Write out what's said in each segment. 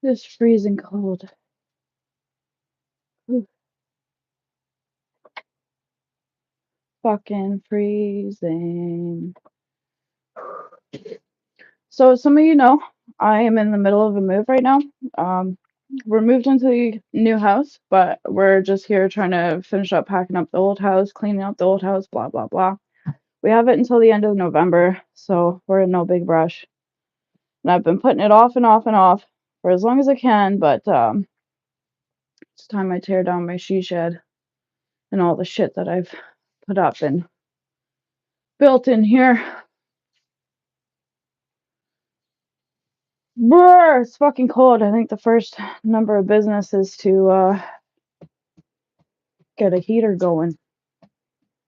It's freezing cold. Ooh, fucking freezing. So some of you know, I am in the middle of a move right now. Um, we're moved into the new house, but we're just here trying to finish up packing up the old house, cleaning up the old house, blah blah blah. We have it until the end of November, so we're in no big rush. And I've been putting it off and off and off for as long as I can, but it's time I tear down my she shed and all the shit that I've put up and built in here. Brr, it's fucking cold. I think the first number of business is to get a heater going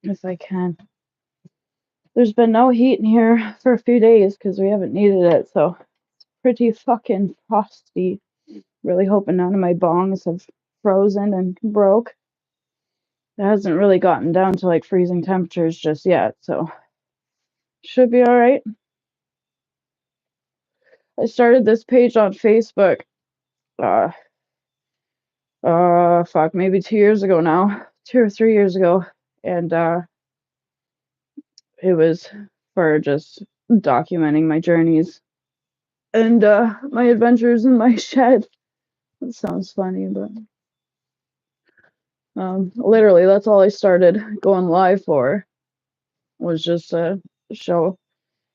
if I can. There's been no heat in here for a few days because we haven't needed it, so it's pretty fucking frosty. Really hoping none of my bongs have frozen and broke. It hasn't really gotten down to like freezing temperatures just yet, so should be all right. I started this page on Facebook. Uh, fuck, maybe 2 years ago now, 2 or 3 years ago, and it was for just documenting my journeys and my adventures in my shed. That sounds funny, but literally, that's all I started going live for was just to show,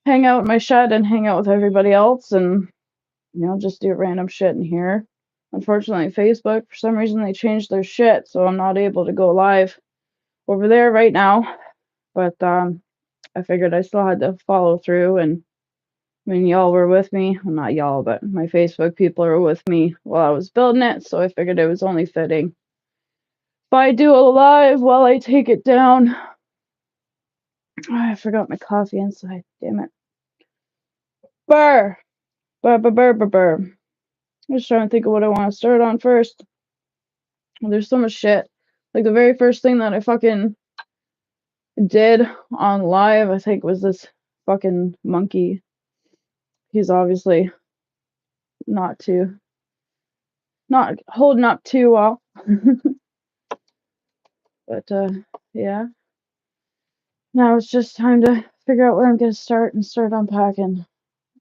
hang out in my shed and hang out with everybody else, and just do random shit in here. Unfortunately, Facebook, for some reason, they changed their shit, so I'm not able to go live over there right now. But I figured I still had to follow through, and I mean, y'all were with me. Well, not y'all, but my Facebook people were with me while I was building it, so I figured it was only fitting if I do a live while I take it down. Oh, I forgot my coffee inside. Damn it. Burr! Burr, burr, burr, burr, burr. I'm just trying to think of what I want to start on first. There's so much shit. Like, the very first thing that I fucking did on live, I think, was this fucking monkey. He's obviously not holding up too well. But, yeah. Now it's just time to figure out where I'm gonna start and start unpacking.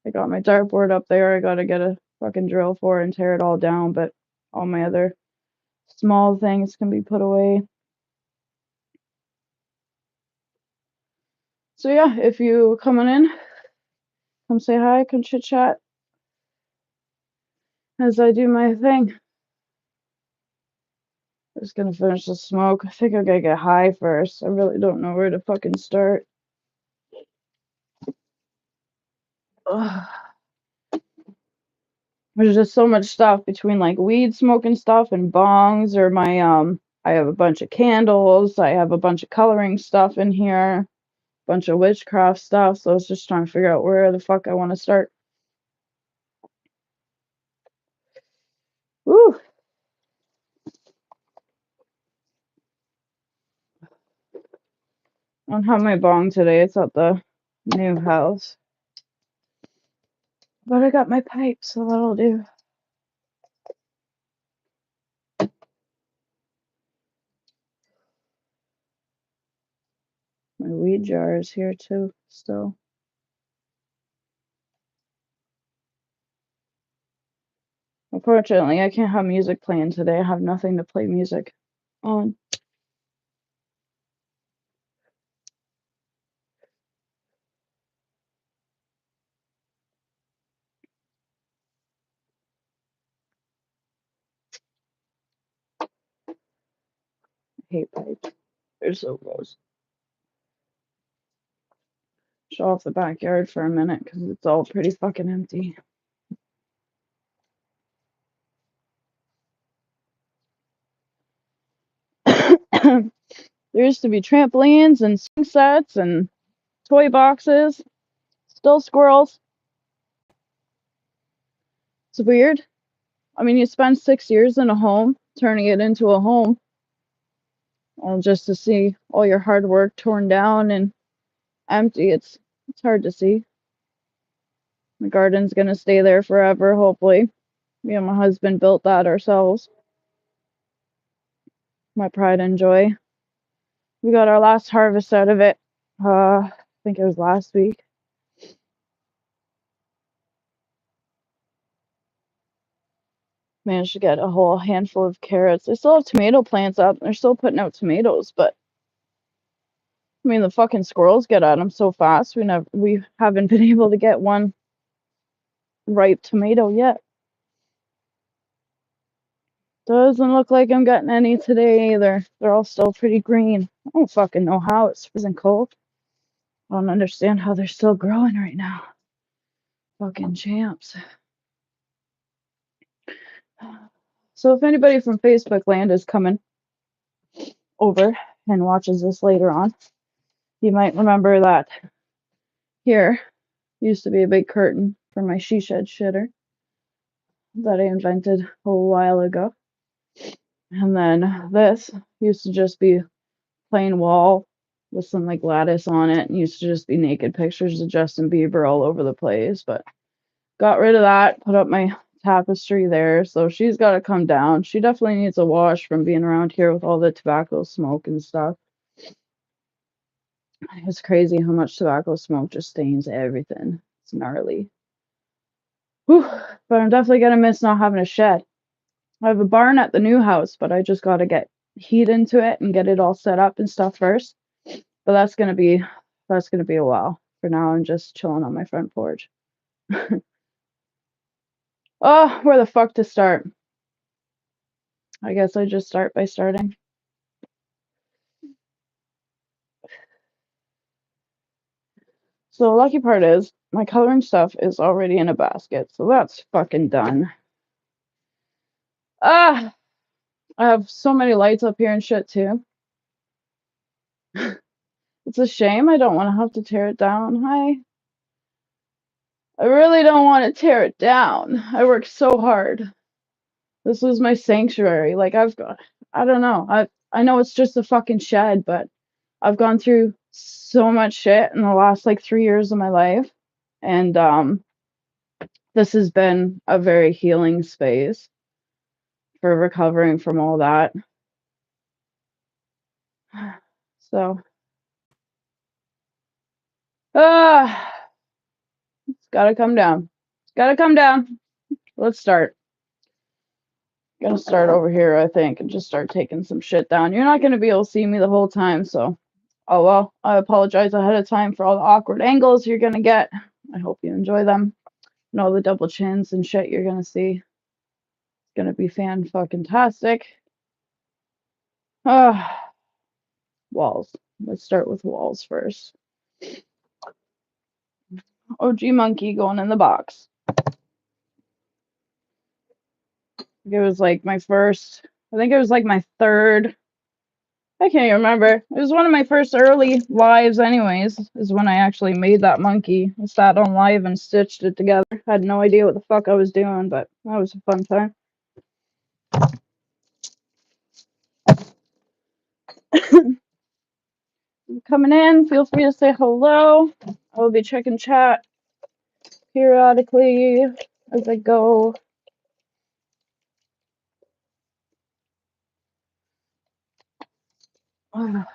I got my dartboard up there. I gotta get a fucking drill for it and tear it all down, but all my other small things can be put away. So yeah, if you coming in, come say hi, come chit chat as I do my thing. I'm just gonna finish the smoke. I think I gotta get high first. I really don't know where to fucking start. Ugh. There's just so much stuff between like weed smoking stuff and bongs, or my I have a bunch of candles, I have a bunch of coloring stuff in here, a bunch of witchcraft stuff, so I was just trying to figure out where the fuck I want to start. Woo! I don't have my bong today, it's at the new house. But I got my pipe, so that'll do. My weed jar is here too, still. Unfortunately, I can't have music playing today. I have nothing to play music on. I hate pipes. They're so gross. Show off the backyard for a minute because it's all pretty fucking empty. There used to be trampolines and swing sets and toy boxes. Still squirrels. It's weird. I mean, you spend 6 years in a home, turning it into a home, just to see all your hard work torn down and empty. It's hard to see. The garden's gonna stay there forever, hopefully. Me and my husband built that ourselves. My pride and joy. We got our last harvest out of it. I think it was last week. Managed to get a whole handful of carrots. They still have tomato plants up. They're still putting out tomatoes, but I mean the fucking squirrels get at them so fast. We haven't been able to get one ripe tomato yet. Doesn't look like I'm getting any today either. They're all still pretty green. I don't fucking know how. It's freezing cold. I don't understand how they're still growing right now. Fucking champs. So if anybody from Facebook land is coming over and watches this later on, you might remember that here used to be a big curtain for my she shed shitter that I invented a while ago. And then this used to just be plain wall with some like lattice on it, and used to just be naked pictures of Justin Bieber all over the place. But got rid of that, put up my tapestry there, so she's got to come down. She definitely needs a wash from being around here with all the tobacco smoke and stuff. It's crazy how much tobacco smoke just stains everything. It's gnarly. Whew. But I'm definitely gonna miss not having a shed. I have a barn at the new house, but I just gotta get heat into it and get it all set up and stuff first. But that's gonna be a while. For now, I'm just chilling on my front porch. Oh, where the fuck to start? I guess I just start by starting. So the lucky part is my coloring stuff is already in a basket, so that's fucking done. Ah, I have so many lights up here and shit too. It's a shame I don't want to have to tear it down. I really don't want to tear it down. I worked so hard. This was my sanctuary. Like I don't know. I know it's just a fucking shed, but I've gone through so much shit in the last like 3 years of my life, and this has been a very healing space for recovering from all that. So, it's gotta come down. It's gotta come down. Let's start. Gonna start over here, I think, and just start taking some shit down. You're not gonna be able to see me the whole time, so oh well. I apologize ahead of time for all the awkward angles you're gonna get. I hope you enjoy them. And all the double chins and shit you're gonna see. It's gonna be fan-fucking-tastic. Walls. Let's start with walls first. OG monkey going in the box. It was like my first, I think it was like my third, I can't even remember. It was one of my first early lives anyways, is when I actually made that monkey. I sat on live and stitched it together. I had no idea what the fuck I was doing, but that was a fun time. Coming in, feel free to say hello. I will be checking chat periodically as I go. If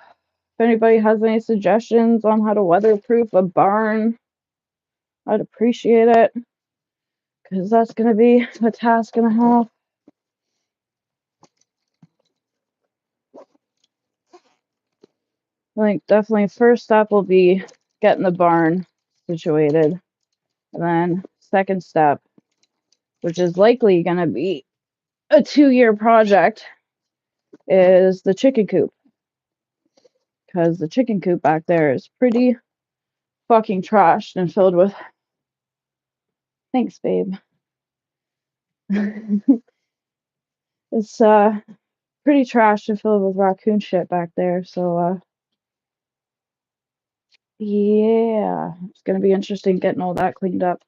anybody has any suggestions on how to weatherproof a barn, I'd appreciate it, because that's going to be a task and a half. I think definitely first step will be getting the barn situated. And then second step, which is likely going to be a 2-year project, is the chicken coop. Because the chicken coop back there is pretty fucking trashed and filled with... Thanks, babe. It's pretty trashed and filled with raccoon shit back there, so yeah, it's gonna be interesting getting all that cleaned up.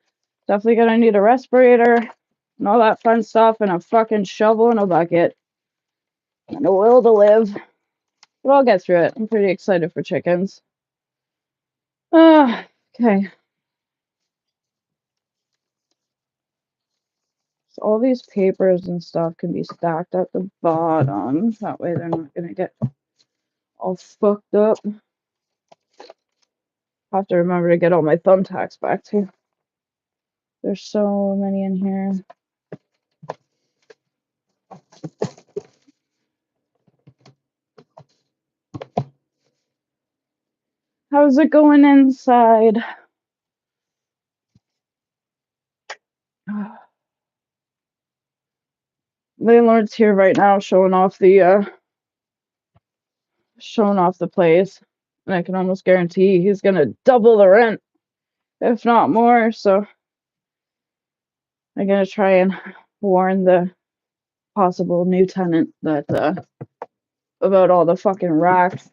Definitely gonna need a respirator and all that fun stuff, and a fucking shovel and a bucket and a will to live. But I'll get through it. I'm pretty excited for chickens. Okay. So all these papers and stuff can be stacked at the bottom. That way they're not gonna get all fucked up. I have to remember to get all my thumbtacks back too. There's so many in here. How's it going inside? Landlord's here right now showing off the place. And I can almost guarantee he's gonna double the rent, if not more. So I'm gonna try and warn the possible new tenant that about all the fucking rats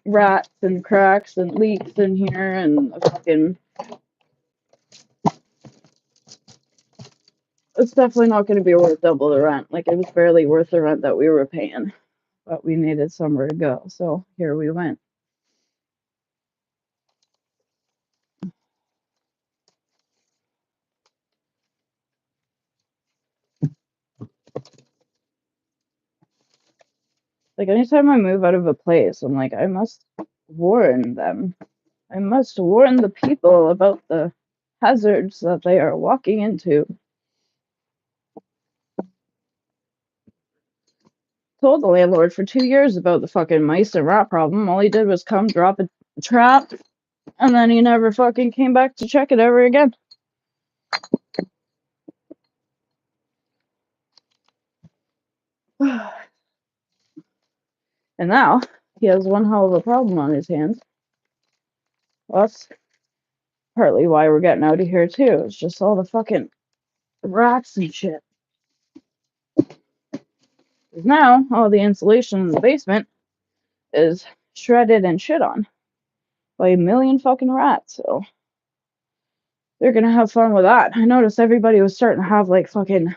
and cracks and leaks in here and the fucking. It's definitely not going to be worth double the rent. Like, it was barely worth the rent that we were paying, but we needed somewhere to go, so here we went. Like, anytime I move out of a place, I'm like, I must warn them. I must warn the people about the hazards that they are walking into. Told the landlord for 2 years about the fucking mice and rat problem. All he did was come drop a trap, and then he never fucking came back to check it ever again. And now he has one hell of a problem on his hands. Well, that's partly why we're getting out of here too. It's just all the fucking rats and shit. Now all the insulation in the basement is shredded and shit on by a million fucking rats. So they're gonna have fun with that. I noticed everybody was starting to have like fucking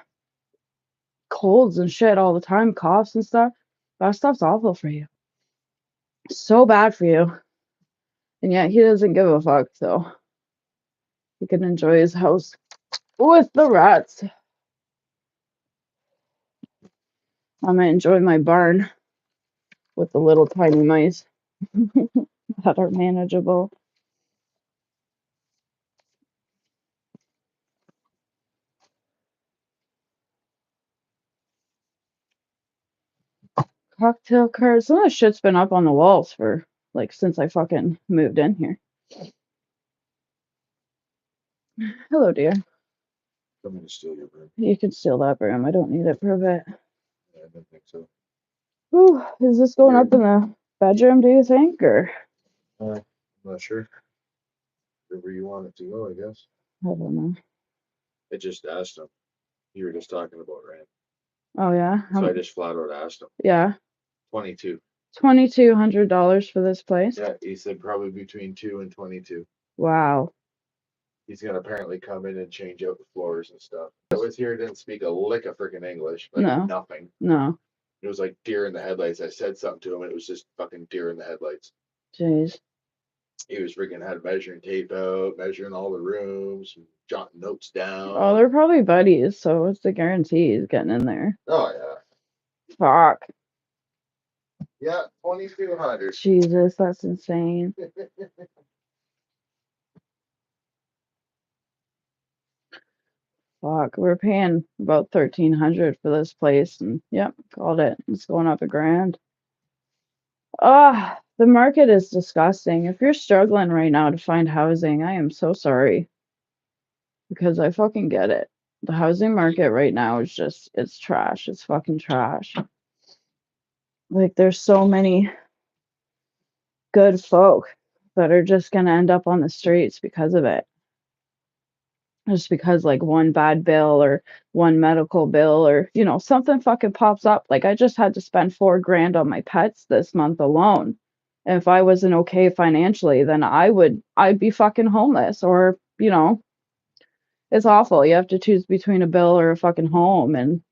colds and shit all the time, coughs and stuff. That stuff's awful for you. So bad for you. And yet he doesn't give a fuck, so he can enjoy his house with the rats. I'm gonna enjoy my barn with the little tiny mice that are manageable. Cocktail cards. Some of the shit's been up on the walls for like since I fucking moved in here. Hello, dear. I'm gonna steal your broom. You can steal that broom. I don't need it for a bit. Yeah, I don't think so. Ooh, is this going up in the bedroom, do you think? Or I'm not sure. Wherever you want it to go, I guess. I don't know. I just asked him. You were just talking about rent. Oh yeah? So I just flat out asked him. Yeah. 22. $2,200 for this place? Yeah, he said probably between 2 and 22. Wow. He's gonna apparently come in and change out the floors and stuff. I was here, didn't speak a lick of freaking English, like No. nothing. No. It was like deer in the headlights. I said something to him and it was just fucking deer in the headlights. Jeez. He was freaking had measuring tape out, measuring all the rooms, jotting notes down. Oh, they're probably buddies, so it's a guarantee he's getting in there. Oh yeah. Fuck. Yeah, 2,200. Jesus, that's insane. Fuck, we're paying about $1,300 for this place, and yep, called it. It's going up $1,000. Ah, the market is disgusting. If you're struggling right now to find housing, I am so sorry. Because I fucking get it. The housing market right now is just, it's trash. It's fucking trash. Like, there's so many good folk that are just gonna end up on the streets because of it. Just because, like, one bad bill or one medical bill or, something fucking pops up. Like, I just had to spend $4,000 on my pets this month alone. And if I wasn't okay financially, then I'd be fucking homeless or, it's awful. You have to choose between a bill or a fucking home, and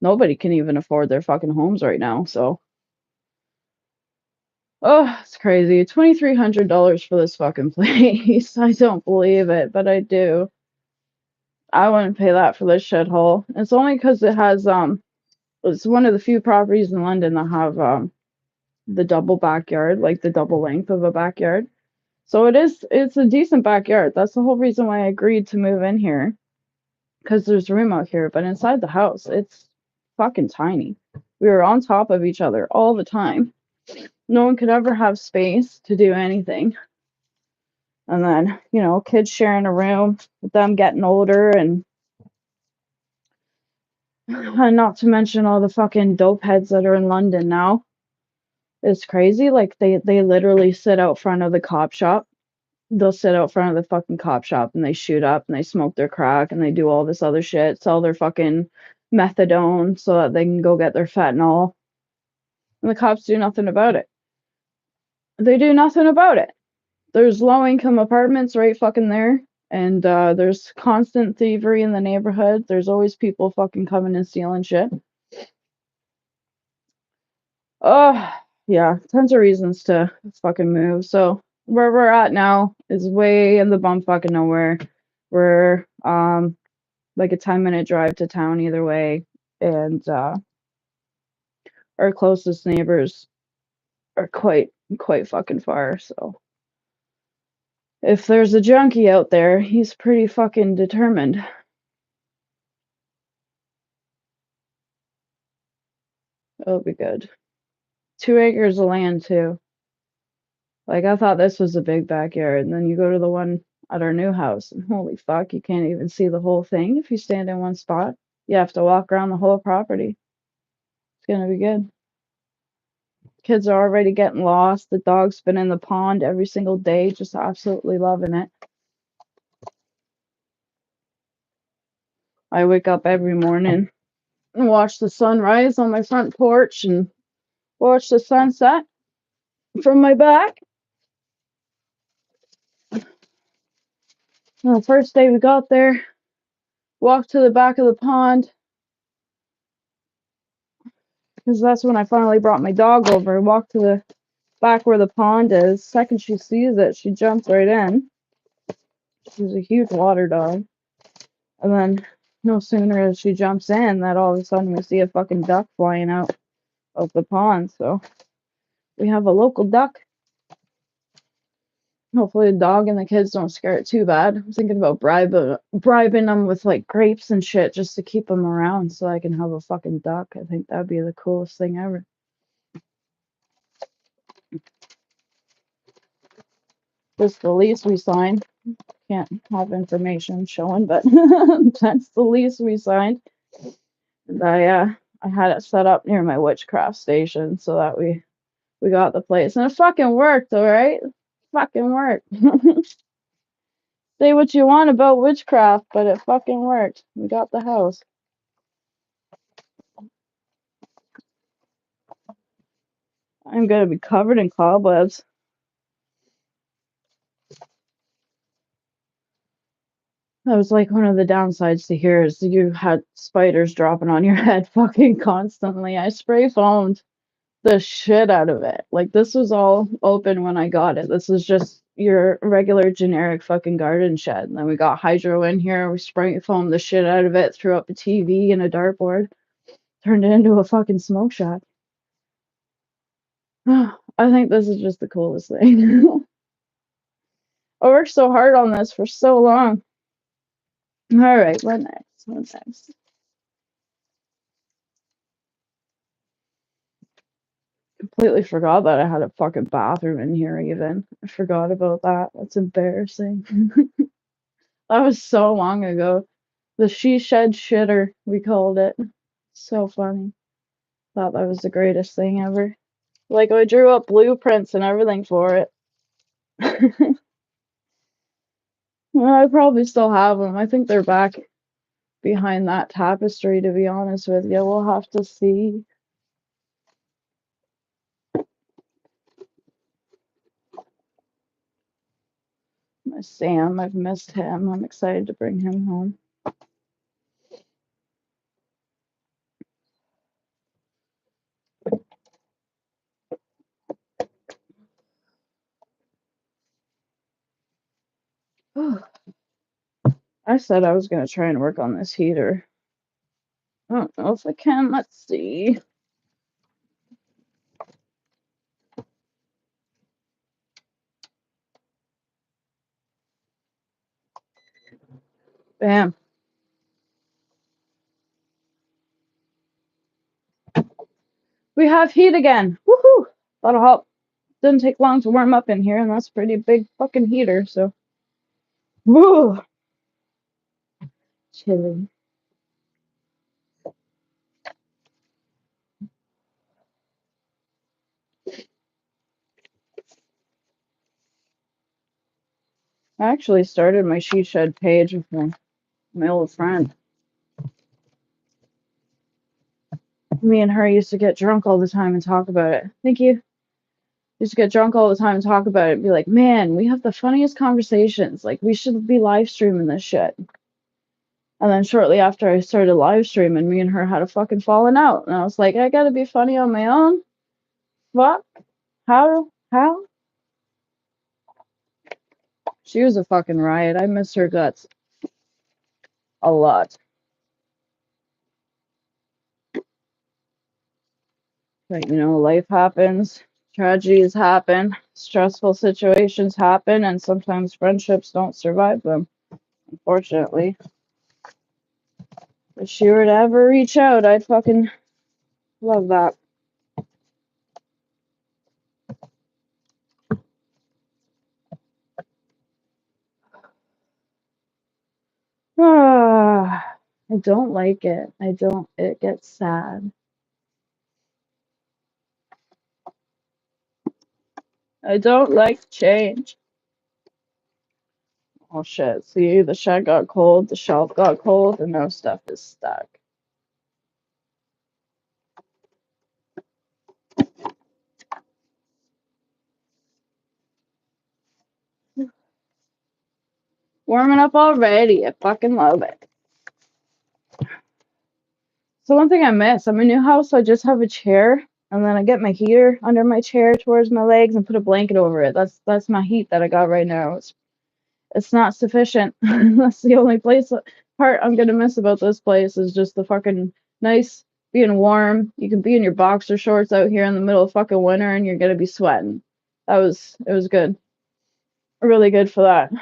nobody can even afford their fucking homes right now. So, oh, it's crazy. $2,300 for this fucking place. I don't believe it, but I do. I wouldn't pay that for this shithole. It's only because it has it's one of the few properties in London that have the double backyard, like the double length of a backyard. So it's a decent backyard. That's the whole reason why I agreed to move in here, because there's room out here. But inside the house, it's fucking tiny. We were on top of each other all the time. No one could ever have space to do anything. And then, you know, kids sharing a room with them getting older and not to mention all the fucking dope heads that are in London now. It's crazy. Like they literally sit out front of the cop shop. They'll sit out front of the fucking cop shop and they shoot up and they smoke their crack and they do all this other shit, sell their fucking methadone so that they can go get their fentanyl. And the cops do nothing about it. They do nothing about it. There's low income apartments right fucking there. And there's constant thievery in the neighborhood. There's always people fucking coming and stealing shit. Oh, yeah, tons of reasons to fucking move. So where we're at now is way in the bum fucking nowhere. We're like a 10-minute drive to town either way, and our closest neighbors are quite fucking far. So if there's a junkie out there, he's pretty fucking determined. It'll be good. 2 acres of land too. Like, I thought this was a big backyard, and then you go to the one at our new house, and holy fuck, you can't even see the whole thing if you stand in one spot. You have to walk around the whole property. It's gonna be good. Kids are already getting lost. The dog's been in the pond every single day, just absolutely loving it. I wake up every morning and watch the sunrise on my front porch and watch the sunset from my back. And the first day we got there, walked to the back of the pond, because that's when I finally brought my dog over. Walked to the back where the pond is. Second she sees it, she jumps right in. She's a huge water dog. And then no sooner as she jumps in, that all of a sudden we see a fucking duck flying out of the pond. So we have a local duck. Hopefully the dog and the kids don't scare it too bad. I'm thinking about bribing them with like grapes and shit just to keep them around so I can have a fucking duck. I think that'd be the coolest thing ever. Just the lease we signed. Can't have information showing, but that's the lease we signed. And I had it set up near my witchcraft station so that we got the place. And it fucking worked, alright? Fucking worked. Say what you want about witchcraft, but it fucking worked. We got the house. I'm gonna be covered in cobwebs. That was like one of the downsides to here is you had spiders dropping on your head fucking constantly. I spray foamed the shit out of it. Like, this was all open when I got it. This is just your regular generic fucking garden shed. And then we got hydro in here. We spray foamed the shit out of it, threw up a TV and a dartboard, turned it into a fucking smoke shack. I think this is just the coolest thing. I worked so hard on this for so long. All right, what next? What next? Completely forgot that I had a fucking bathroom in here even. I forgot about that. That's embarrassing. That was so long ago. The she shed shitter, we called it. So funny. Thought that was the greatest thing ever. Like, I drew up blueprints and everything for it. Well, I probably still have them. I think they're back behind that tapestry, to be honest with you. We'll have to see. Miss Sam, I've missed him. I'm excited to bring him home. I said I was going to try and work on this heater. I don't know if I can. Let's see. Bam. We have heat again. Woohoo! That'll help. Didn't take long to warm up in here, and that's a pretty big fucking heater, so. Woo! Chilly. I actually started my She Shed page with my old friend. Me and her used to get drunk all the time and talk about it. Thank you. Used to get drunk all the time and talk about it and be like, man, we have the funniest conversations. Like, we should be live streaming this shit. And then shortly after I started live streaming, me and her had a fucking falling out. And I was like, I gotta be funny on my own? What? How? How? She was a fucking riot. I miss her guts a lot. But, life happens, tragedies happen, stressful situations happen, and sometimes friendships don't survive them, unfortunately. If she were to ever reach out, I'd fucking love that. I don't like it. It gets sad. I don't like change. Oh shit, see, the shed got cold, the shelf got cold, and now stuff is stuck. Warming up already. I fucking love it. So one thing I miss, I'm in a new house, so I just have a chair, and then I get my heater under my chair towards my legs and put a blanket over it. That's my heat that I got right now. It's not sufficient. That's the only part I'm gonna miss about this place is just the fucking nice being warm. You can be in your boxer shorts out here in the middle of fucking winter and you're gonna be sweating. It was good. Really good for that.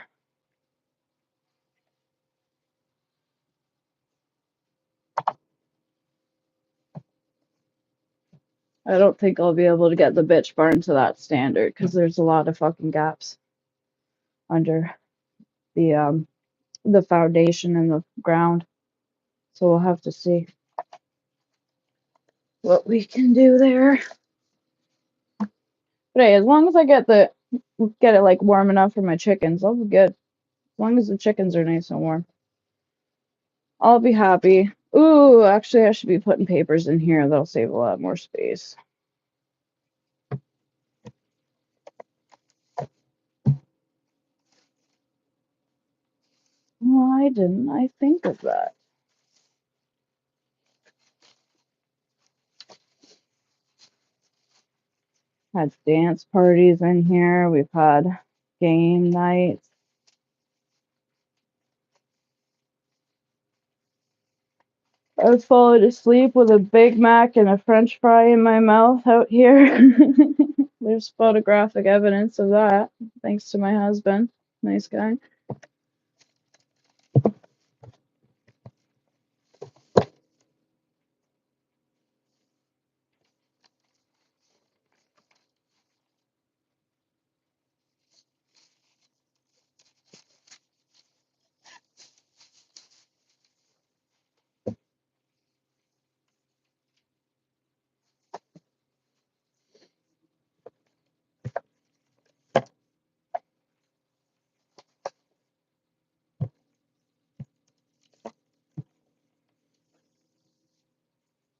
I don't think I'll be able to get the bitch barn to that standard because there's a lot of fucking gaps under the foundation and the ground. So we'll have to see what we can do there. But hey, as long as I get it like warm enough for my chickens, I'll be good. As long as the chickens are nice and warm, I'll be happy. Ooh, actually, I should be putting papers in here. That'll save a lot more space. Why didn't I think of that? Had dance parties in here. We've had game nights. I've fallen asleep with a Big Mac and a French fry in my mouth out here. There's photographic evidence of that, thanks to my husband. Nice guy.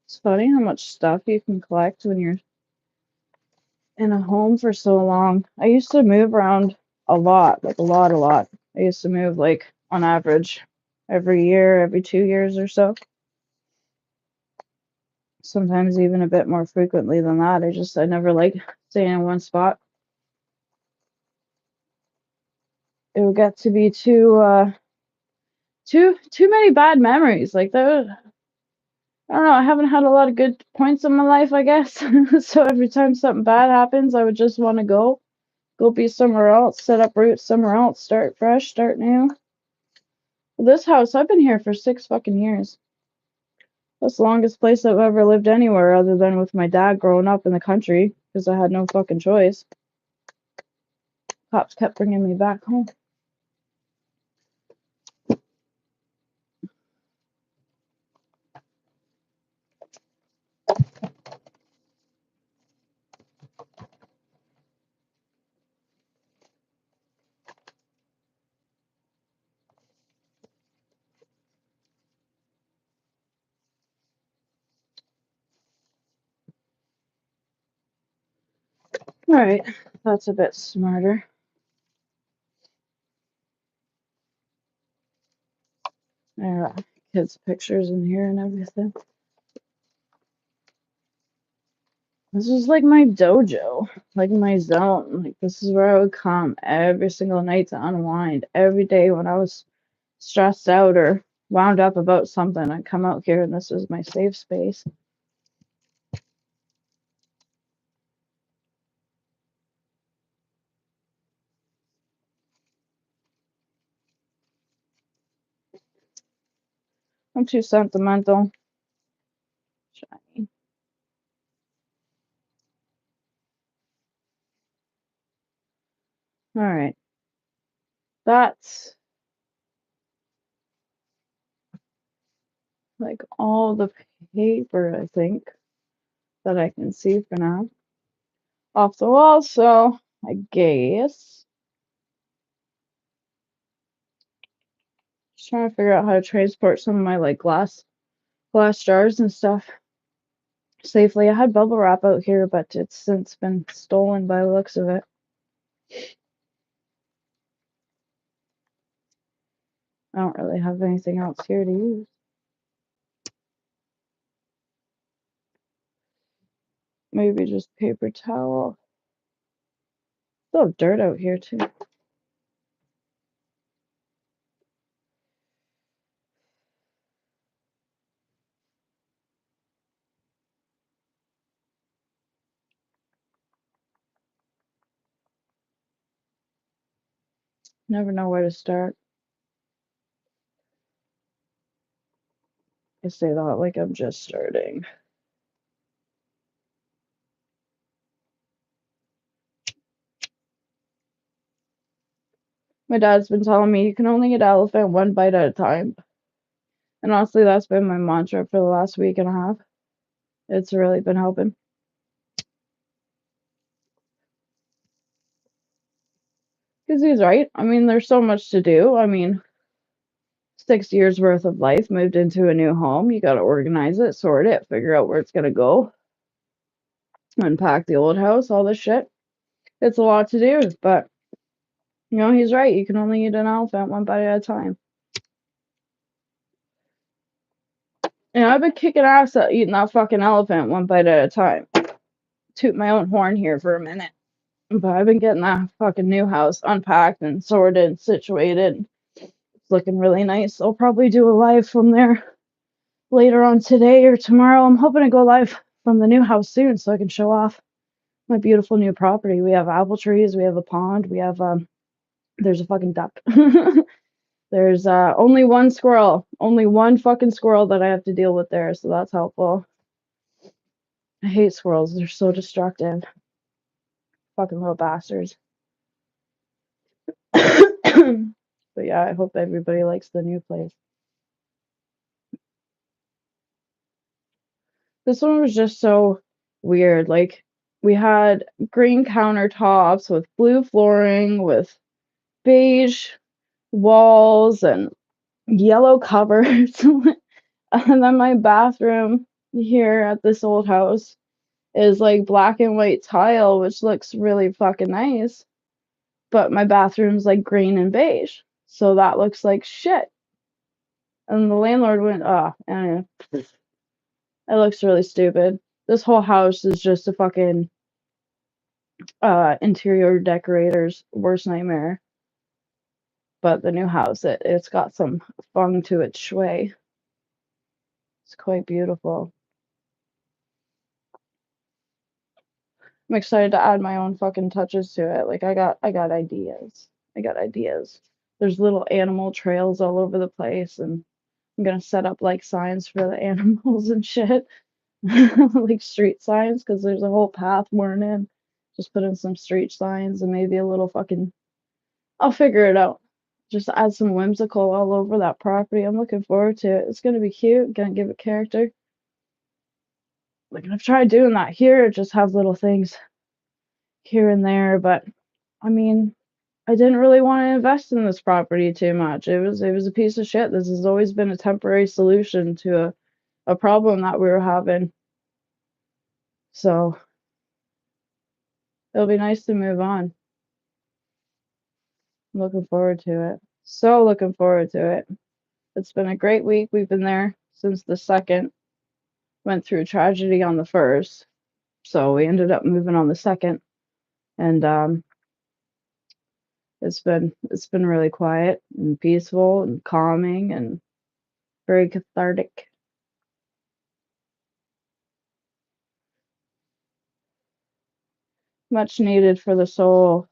It's funny how much stuff you can collect when you're in a home for so long. I used to move around a lot, like a lot. I used to move like on average every year, every 2 years or so. Sometimes even a bit more frequently than that. I never like staying in one spot. It would get to be too too many bad memories. Like that. I don't know. I haven't had a lot of good points in my life, I guess. So every time something bad happens, I would just want to go be somewhere else, set up roots somewhere else, start fresh, start new. This house, I've been here for 6 fucking years. That's the longest place I've ever lived anywhere other than with my dad growing up in the country because I had no fucking choice. Cops kept bringing me back home. Alright, that's a bit smarter. There are kids' pictures in here and everything. This is like my dojo, like my zone. Like this is where I would come every single night to unwind. Every day when I was stressed out or wound up about something, I'd come out here and this was my safe space. I'm too sentimental. Shiny. Alright. That's like all the paper, I think, that I can see for now. Off the wall, so I guess. Just trying to figure out how to transport some of my like glass jars and stuff safely. I had bubble wrap out here, but it's since been stolen by the looks of it. I don't really have anything else here to use. Maybe just paper towel. Still have dirt out here too. Never know where to start. I say that like I'm just starting. My dad's been telling me you can only eat elephant one bite at a time. And honestly, that's been my mantra for the last week and a half. It's really been helping. Because he's right. I mean, there's so much to do. I mean, 6 years worth of life, moved into a new home. You got to organize it, sort it, figure out where it's going to go, unpack the old house, all this shit. It's a lot to do, but you know, he's right. You can only eat an elephant one bite at a time. And I've been kicking ass at eating that fucking elephant one bite at a time. Toot my own horn here for a minute. But I've been getting that fucking new house unpacked and sorted and situated. It's looking really nice. I'll probably do a live from there later on today or tomorrow. I'm hoping to go live from the new house soon so I can show off my beautiful new property. We have apple trees, we have a pond, we have there's a fucking duck. There's only one squirrel, only one fucking squirrel that I have to deal with there, so that's helpful. I hate squirrels, they're so destructive. Fucking little bastards. But yeah, I hope everybody likes the new place. This one was just so weird. Like, we had green countertops with blue flooring, with beige walls and yellow cupboards. And then my bathroom here at this old house is like black and white tile, which looks really fucking nice. But my bathroom's like green and beige. So that looks like shit. And the landlord went, anyway, it looks really stupid. This whole house is just a fucking interior decorator's worst nightmare. But the new house, it's got some feng to its shui. It's quite beautiful. I'm excited to add my own fucking touches to it. Like I got ideas. I got ideas. There's little animal trails all over the place, and I'm gonna set up like signs for the animals and shit. Like street signs, because there's a whole path we're in. Just put in some street signs and maybe a little fucking, I'll figure it out. Just add some whimsical all over that property. I'm looking forward to it. It's gonna be cute, gonna give it character. Like I've tried doing that here, just have little things here and there, but I mean, I didn't really want to invest in this property too much. It was a piece of shit. This has always been a temporary solution to a problem that we were having. So it'll be nice to move on. I'm looking forward to it. So looking forward to it. It's been a great week. We've been there since the 2nd. Went through tragedy on the 1st. So we ended up moving on the 2nd. And it's been really quiet and peaceful and calming and very cathartic. Much needed for the soul.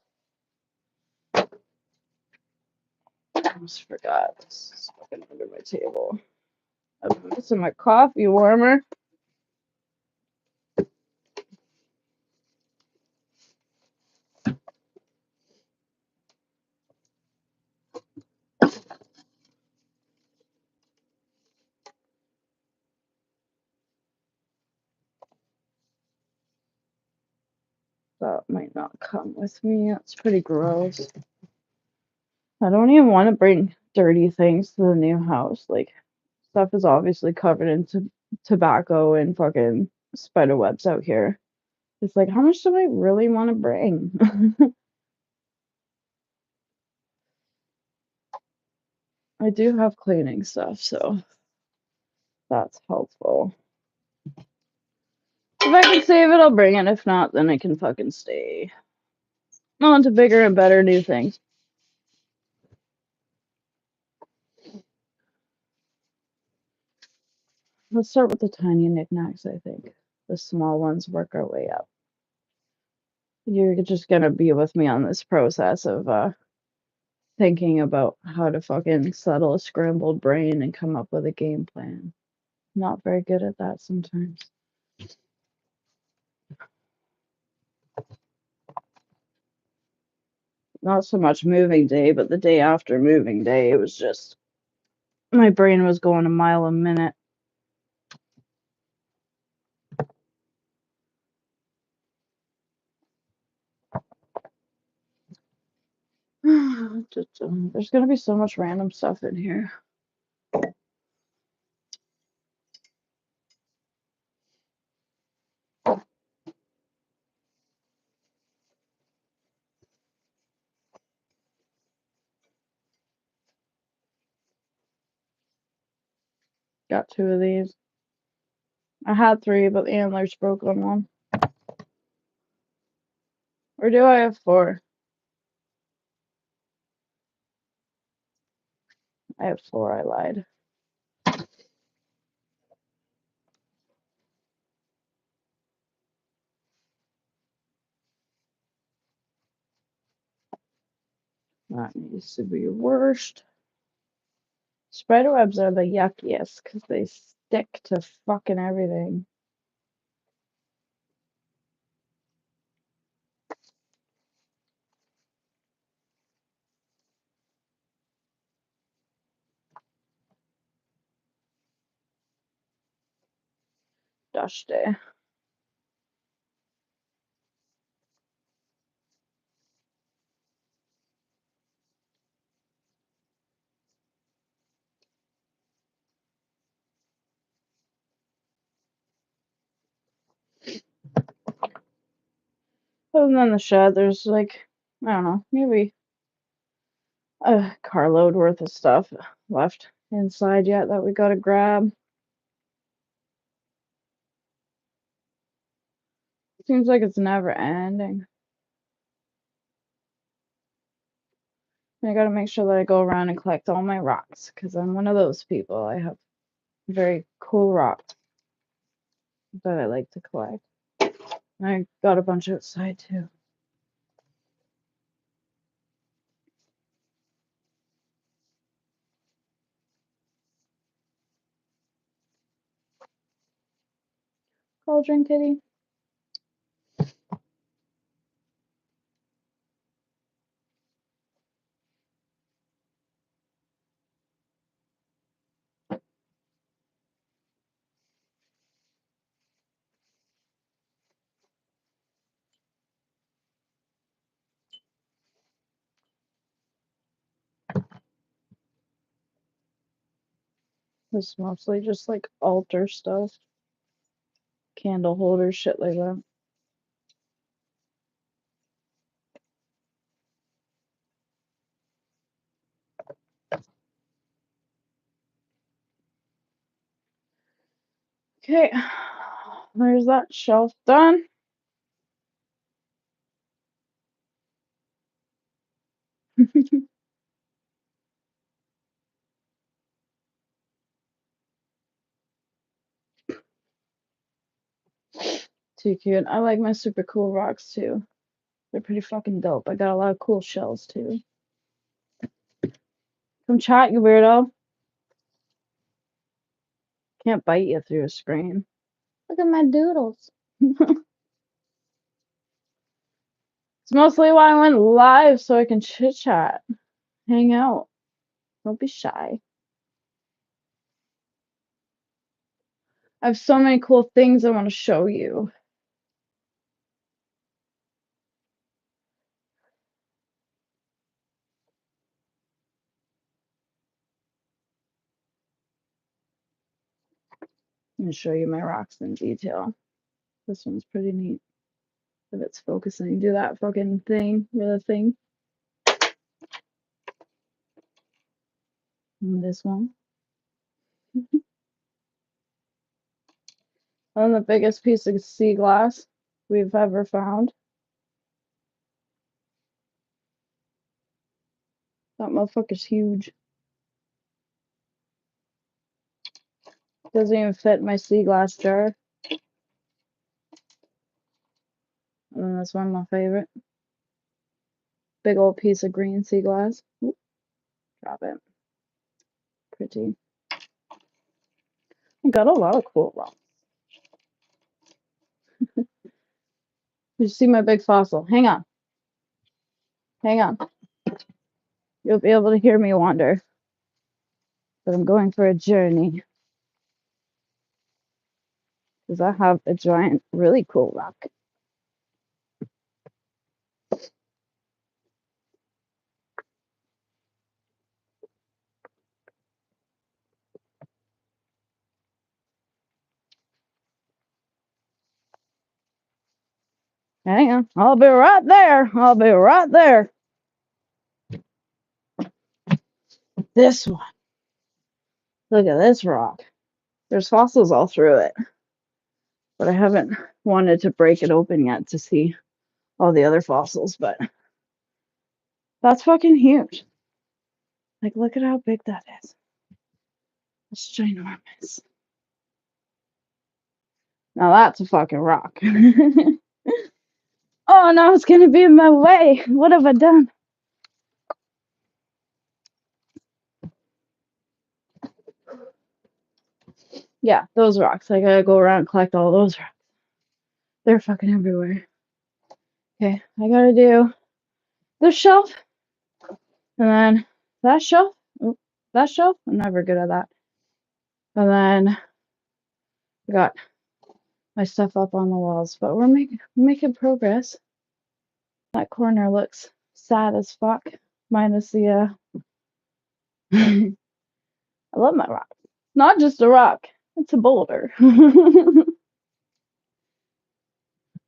I almost forgot. This is fucking under my table. I'm missing my coffee warmer. That might not come with me. That's pretty gross. I don't even want to bring dirty things to the new house. Like, stuff is obviously covered in tobacco and fucking spider webs out here. It's like, how much do I really want to bring? I do have cleaning stuff, so that's helpful. If I can save it, I'll bring it. If not, then I can fucking stay on to bigger and better new things. Let's start with the tiny knickknacks, I think. The small ones work our way up. You're just gonna be with me on this process of thinking about how to fucking settle a scrambled brain and come up with a game plan. Not very good at that sometimes. Not so much moving day, but the day after moving day, it was just my brain was going a mile a minute. There's gonna be so much random stuff in here. Got 2 of these. I had 3, but the antlers broke on one. Or do I have 4? I have 4, I lied. That needs to be worst. Spiderwebs are the yuckiest because they stick to fucking everything. Dusty. Other than the shed, there's like, I don't know, maybe a carload worth of stuff left inside yet that we gotta grab. Seems like it's never ending. I gotta make sure that I go around and collect all my rocks, because I'm one of those people. I have very cool rocks that I like to collect. I got a bunch outside too. Cauldron Kitty. This is mostly just like altar stuff, candle holders, shit like that. Okay, there's that shelf done. Too cute. I like my super cool rocks too. They're pretty fucking dope. I got a lot of cool shells too. Come chat, you weirdo. Can't bite you through a screen. Look at my doodles. It's mostly why I went live, so I can chit chat, hang out. Don't be shy. I have so many cool things I want to show you. I'm going to show you my rocks in detail. This one's pretty neat. If it's focusing, do that fucking thing with a thing. And this one. And the biggest piece of sea glass we've ever found. That motherfucker's huge. Doesn't even fit my sea glass jar. And then this one, my favorite. Big old piece of green sea glass. Oop, drop it. Pretty. I got a lot of cool rocks. You see my big fossil. Hang on. Hang on. You'll be able to hear me wander. But I'm going for a journey. Because I have a giant, really cool rock. Hang on. I'll be right there. I'll be right there. This one. Look at this rock. There's fossils all through it. But I haven't wanted to break it open yet to see all the other fossils. But that's fucking huge. Like, look at how big that is. It's ginormous. Now that's a fucking rock. Oh, no, it's going to be in my way. What have I done? Yeah, those rocks. I gotta go around and collect all those rocks. They're fucking everywhere. Okay, I gotta do this shelf. And then that shelf. Oop, that shelf. I'm never good at that. And then I got my stuff up on the walls. But we're making progress. That corner looks sad as fuck. Minus the I love my rock. Not just a rock. It's a boulder.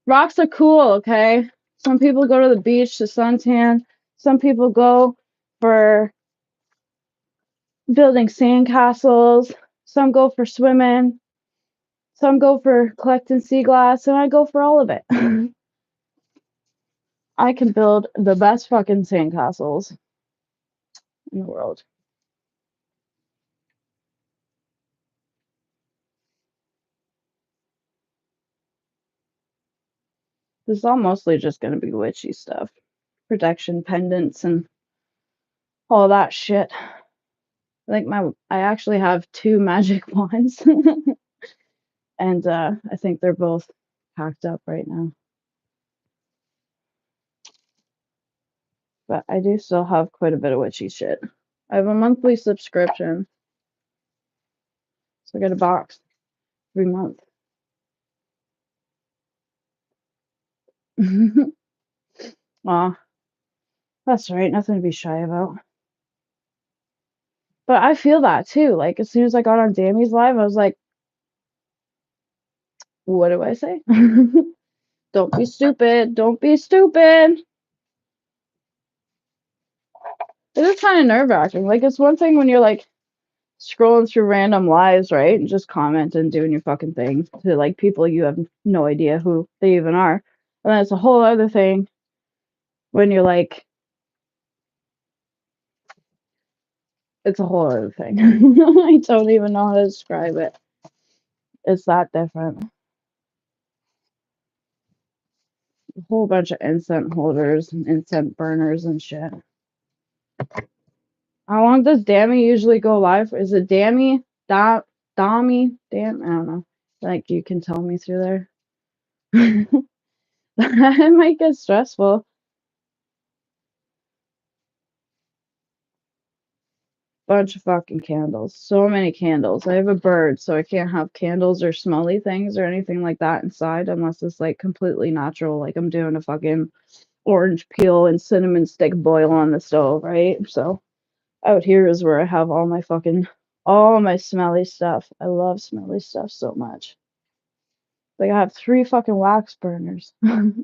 Rocks are cool, okay? Some people go to the beach to suntan. Some people go for building sandcastles. Some go for swimming. Some go for collecting sea glass. And I go for all of it. I can build the best fucking sandcastles. in the world. This is all mostly just going to be witchy stuff. Protection pendants and all that shit. I think I actually have 2 magic wands. And I think they're both packed up right now. But I do still have quite a bit of witchy shit. I have a monthly subscription. So I get a box every month. Aw, that's right. Nothing to be shy about. But I feel that too. Like, as soon as I got on Dammy's live, I was like, what do I say? Don't be stupid. Don't be stupid. It is kind of nerve-wracking. Like, it's one thing when you're like scrolling through random lives, right? And just commenting and doing your fucking thing to like people you have no idea who they even are. And then it's a whole other thing when you're like, it's a whole other thing. I don't even know how to describe it. It's that different. A whole bunch of incense holders and incense burners and shit. How long does Dammy usually go live? Is it Dammy? Dammy? Damn, I don't know. Like, you can tell me through there. That might get stressful. Bunch of fucking candles. So many candles. I have a bird, so I can't have candles or smelly things or anything like that inside unless it's like completely natural. Like I'm doing a fucking orange peel and cinnamon stick boil on the stove, right? So out here is where I have all my smelly stuff. I love smelly stuff so much. Like I have 3 fucking wax burners. Here's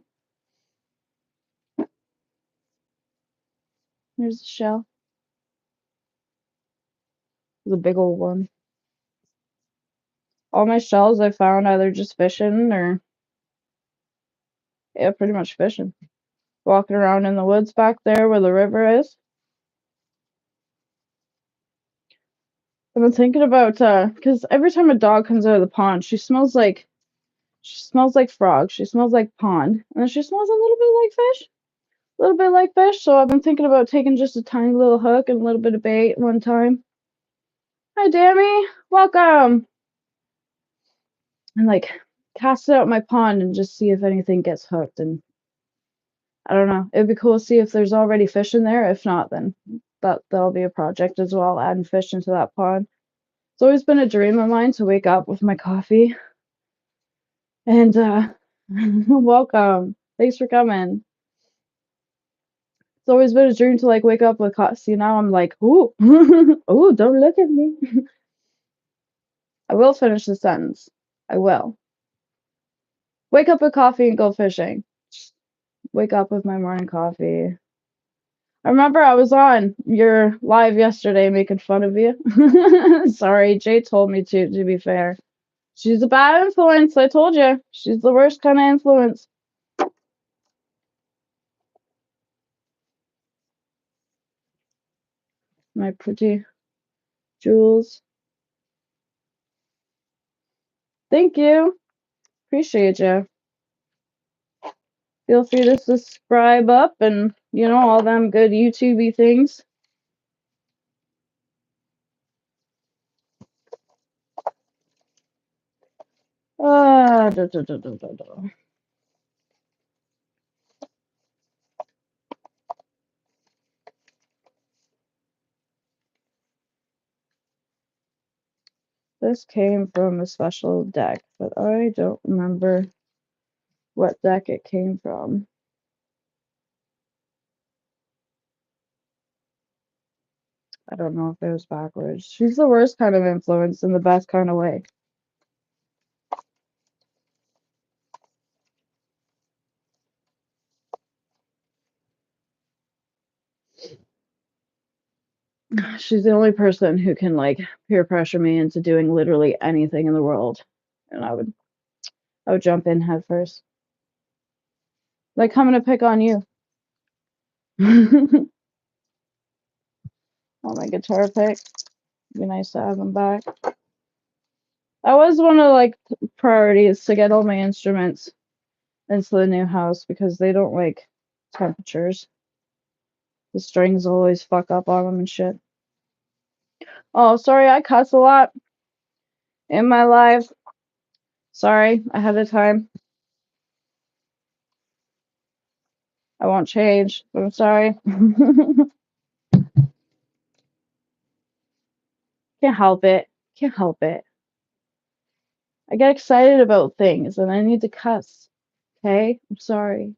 the shell. It's a big old one. All my shells I found either just fishing or, yeah, pretty much fishing. Walking around in the woods back there where the river is. I've been thinking about, because every time a dog comes out of the pond, she smells like frog. She smells like pond. And then she smells a little bit like fish. A little bit like fish. So I've been thinking about taking just a tiny little hook and a little bit of bait one time. Hi, Dammy. Welcome. And like cast it out my pond and just see if anything gets hooked. And I don't know. It'd be cool to see if there's already fish in there. If not, then that'll be a project as well, adding fish into that pond. It's always been a dream of mine to wake up with my coffee. And welcome. Thanks for coming. It's always been a dream to like wake up with coffee. See, now I'm like, ooh, ooh, don't look at me. I will finish the sentence. I will. Wake up with coffee and go fishing. Wake up with my morning coffee. I remember I was on your live yesterday making fun of you. Sorry, Jay told me to be fair. She's a bad influence, I told you. She's the worst kind of influence. My pretty jewels. Thank you. Appreciate you. Feel free to subscribe up and, you know, all them good YouTube-y things. This came from a special deck, but I don't remember what deck it came from. I don't know if it was backwards. She's the worst kind of influence in the best kind of way. She's the only person who can like peer pressure me into doing literally anything in the world. And I would jump in head first. Like coming to pick on you. Want my guitar pick. Be nice to have them back. That was one of like priorities to get all my instruments into the new house because they don't like temperatures. The strings always fuck up on them and shit. Oh, sorry, I cuss a lot in my life. Sorry, ahead of time. I won't change, but I'm sorry. Can't help it. Can't help it. I get excited about things and I need to cuss. Okay? I'm sorry.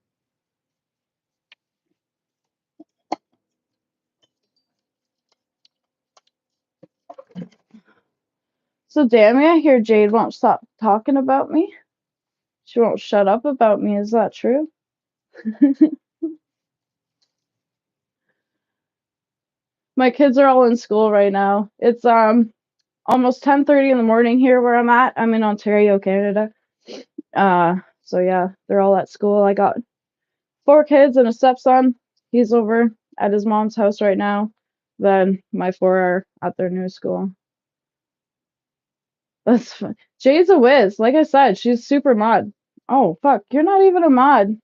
So, Dammy, I hear Jade won't stop talking about me. She won't shut up about me. Is that true? My kids are all in school right now. It's almost 10:30 in the morning here where I'm at. I'm in Ontario, Canada. So yeah, they're all at school. I got 4 kids and a stepson. He's over at his mom's house right now. Then my 4 are at their new school. That's fun. Jade's a whiz. Like I said, she's super mod. Oh, fuck. You're not even a mod.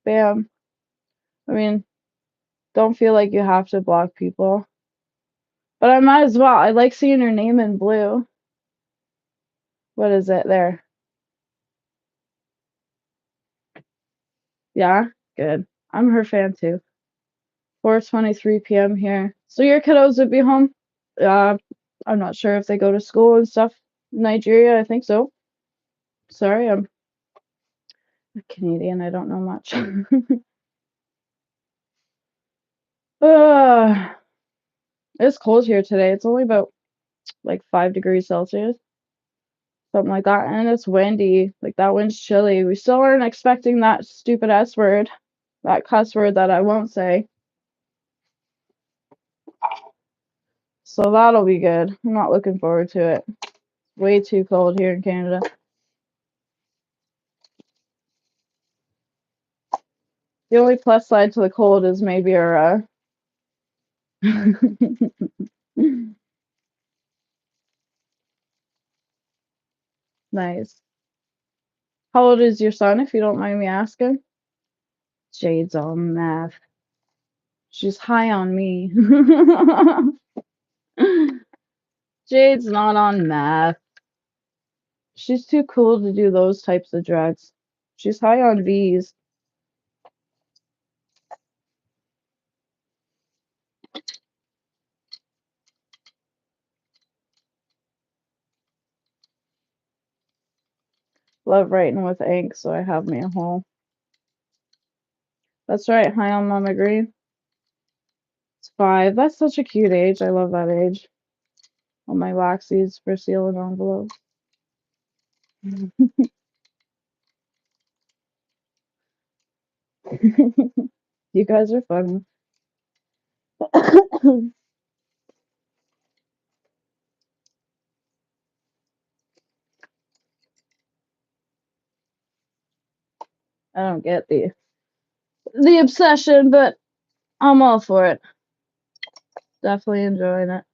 Bam. I mean, don't feel like you have to block people. But I might as well. I like seeing her name in blue. What is it there? Yeah? Good. I'm her fan too. 4:23 p.m. here. So your kiddos would be home? I'm not sure if they go to school and stuff. Nigeria, I think so. Sorry, I'm a Canadian. I don't know much. It's cold here today. It's only about like 5 degrees Celsius, something like that. And it's windy. Like that wind's chilly. We still aren't expecting that stupid S word, that cuss word that I won't say. So that'll be good. I'm not looking forward to it. Way too cold here in Canada. The only plus side to the cold is maybe our nice. How old is your son, if you don't mind me asking? Jade's on math. She's high on me. Jade's not on math. She's too cool to do those types of drugs. She's high on V's. Love writing with ink, so I have me a hole. That's right, high on Mama Green. It's 5. That's such a cute age. I love that age. On my waxies for sealing envelopes. You guys are funny. I don't get the obsession, but I'm all for it. Definitely enjoying it.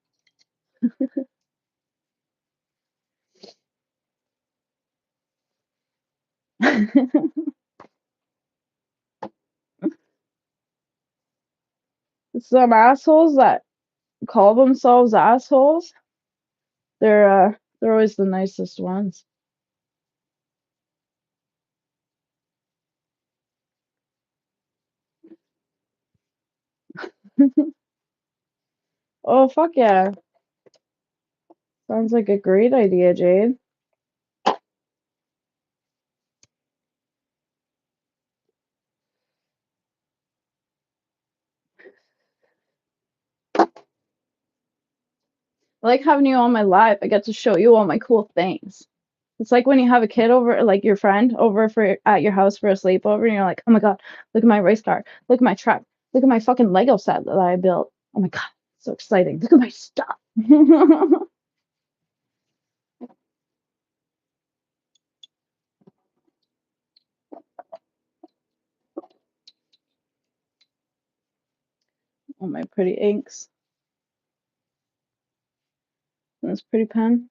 Some assholes that call themselves assholes, they're always the nicest ones. Oh fuck yeah. Sounds like a great idea, Jade. I like having you on my live. I get to show you all my cool things. It's like when you have a kid over, like your friend over for at your house for a sleepover, and you're like, oh my god, look at my race car, look at my truck, look at my fucking Lego set that I built. Oh my god, so exciting. Look at my stuff. All my pretty inks. And this pretty pen.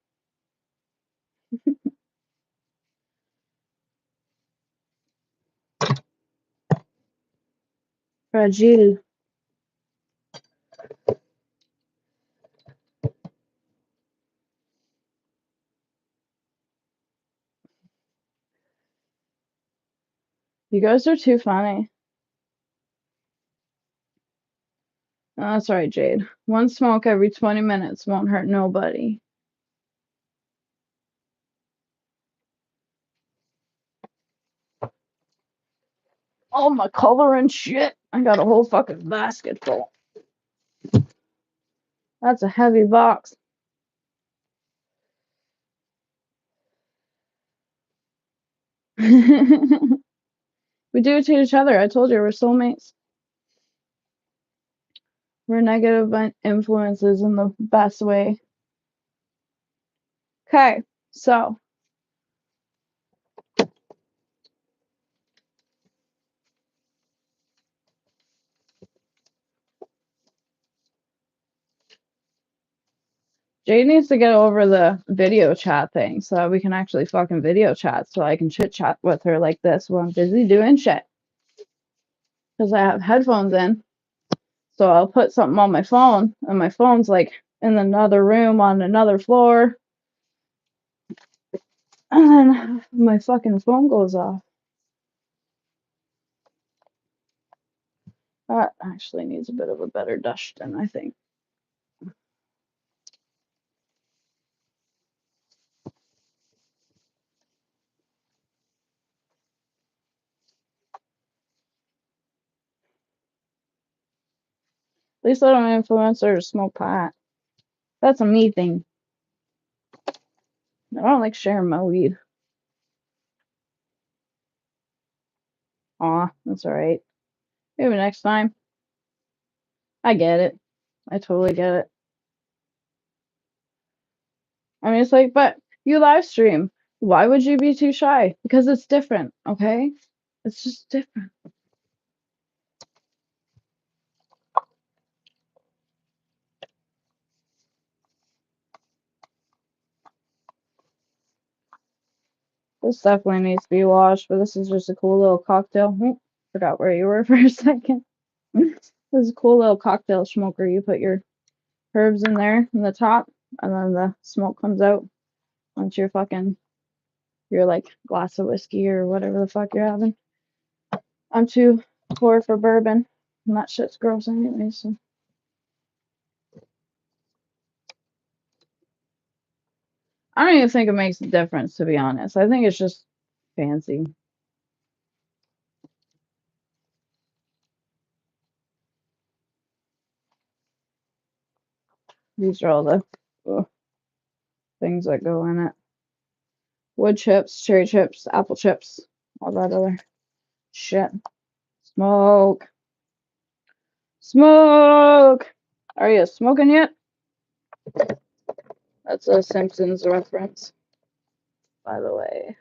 Fragile. You guys are too funny. Oh, that's right, Jade. One smoke every 20 minutes won't hurt nobody. Oh, my color and shit. I got a whole fucking basket full. That's a heavy box. We do it to each other. I told you we're soulmates. We're negative influences in the best way. Okay, so Jade needs to get over the video chat thing so that we can actually fucking video chat so I can chit chat with her like this while I'm busy doing shit. Because I have headphones in. So I'll put something on my phone, and my phone's like in another room on another floor. And then my fucking phone goes off. That actually needs a bit of a better dusting, I think. At least I don't influence her to smoke pot. That's a me thing. I don't like sharing my weed. Aw, that's alright. Maybe next time. I get it. I totally get it. I mean, it's like, but you live stream. Why would you be too shy? Because it's different, okay? It's just different. This definitely needs to be washed, but this is just a cool little cocktail. Forgot where you were for a second. This is a cool little cocktail smoker. You put your herbs in there in the top, and then the smoke comes out once your like glass of whiskey or whatever the fuck you're having. I'm too poor for bourbon, and that shit's gross anyway, so. I don't even think it makes a difference, to be honest. I think it's just fancy. These are all the things that go in it. Wood chips, cherry chips, apple chips, all that other shit. Smoke. Smoke! Are you smoking yet? That's a Simpsons reference, by the way.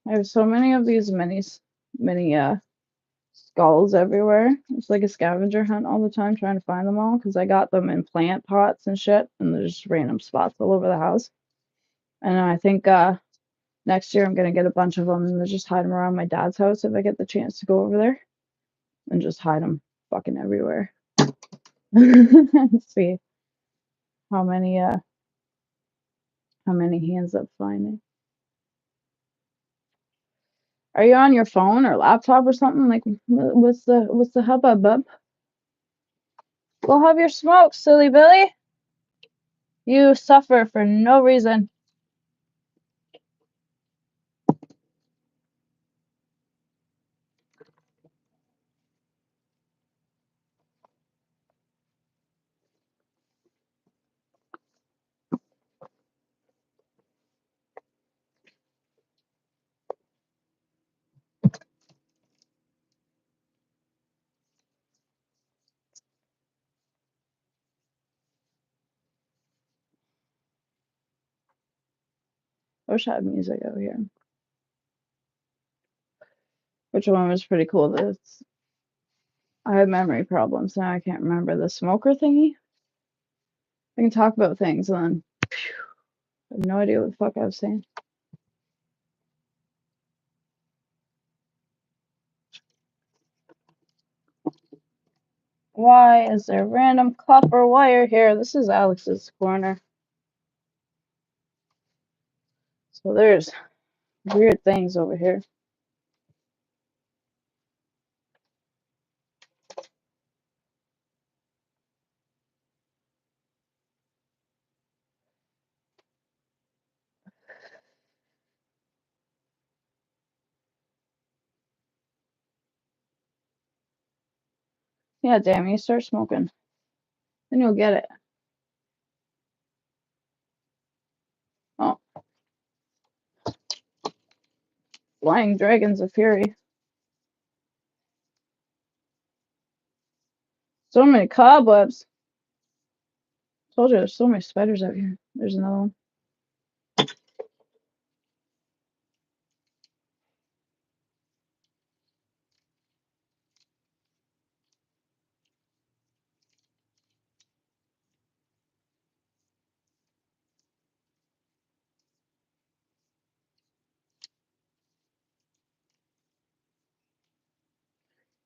I have so many of these mini skulls everywhere. It's like a scavenger hunt all the time trying to find them all because I got them in plant pots and shit, and there's just random spots all over the house. And I think next year I'm gonna get a bunch of them and just hide them around my dad's house if I get the chance to go over there, and just hide them fucking everywhere. See how many he ends up finding. Are you on your phone or laptop or something? Like, what's the hubbub, bub? Go have your smoke, silly Billy. You suffer for no reason. wish I had music out here. Which one was pretty cool. This I have memory problems now. I can't remember the smoker thingy. I can talk about things and then I have no idea what the fuck I was saying. Why is there random copper wire here? This is Alex's corner. So there's weird things over here. Yeah, damn, you start smoking. Then you'll get it. Oh. Flying Dragons of Fury. So many cobwebs. Told you there's so many spiders out here. There's another one.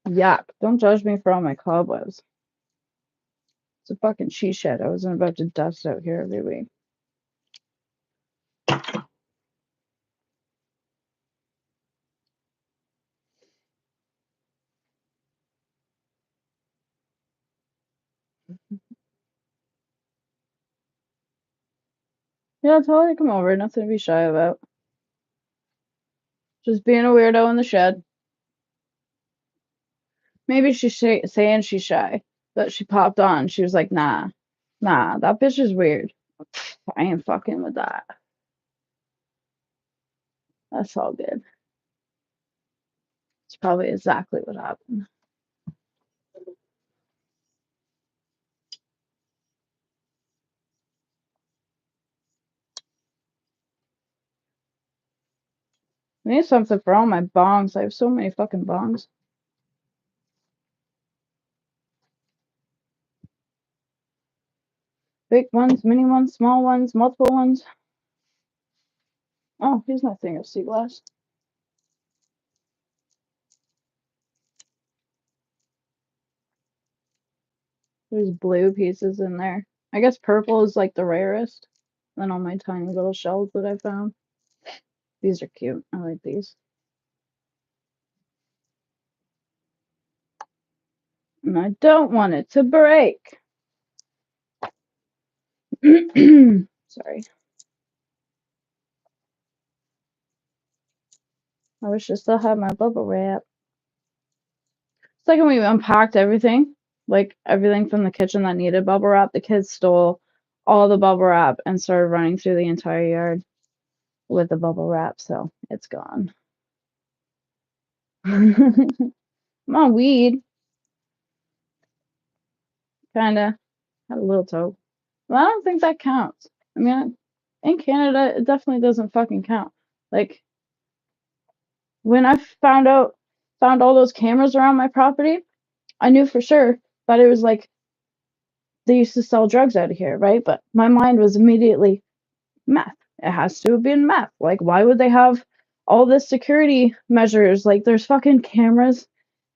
Yuck. Don't judge me for all my cobwebs. It's a fucking she shed. I wasn't about to dust out here every week. Yeah, tell her to come over. Nothing to be shy about. Just being a weirdo in the shed. Maybe she's saying she's shy, but she popped on. She was like, nah, that bitch is weird. I ain't fucking with that. That's all good. It's probably exactly what happened. I need something for all my bongs. I have so many fucking bongs. Big ones, mini ones, small ones, multiple ones. Oh, here's my thing of sea glass. There's blue pieces in there. I guess purple is like the rarest. Then all my tiny little shells that I found. These are cute. I like these. And I don't want it to break. Sorry. I wish I still had my bubble wrap. It's like when we unpacked everything, like everything from the kitchen that needed bubble wrap, the kids stole all the bubble wrap and started running through the entire yard with the bubble wrap, so it's gone. Come on, weed. Kinda had a little toe. Well, I don't think that counts. I mean, in Canada, it definitely doesn't fucking count. Like, when I found all those cameras around my property, I knew for sure that it was like they used to sell drugs out of here, right? But my mind was immediately meth. It has to have been meth. Like, why would they have all this security measures? Like, there's fucking cameras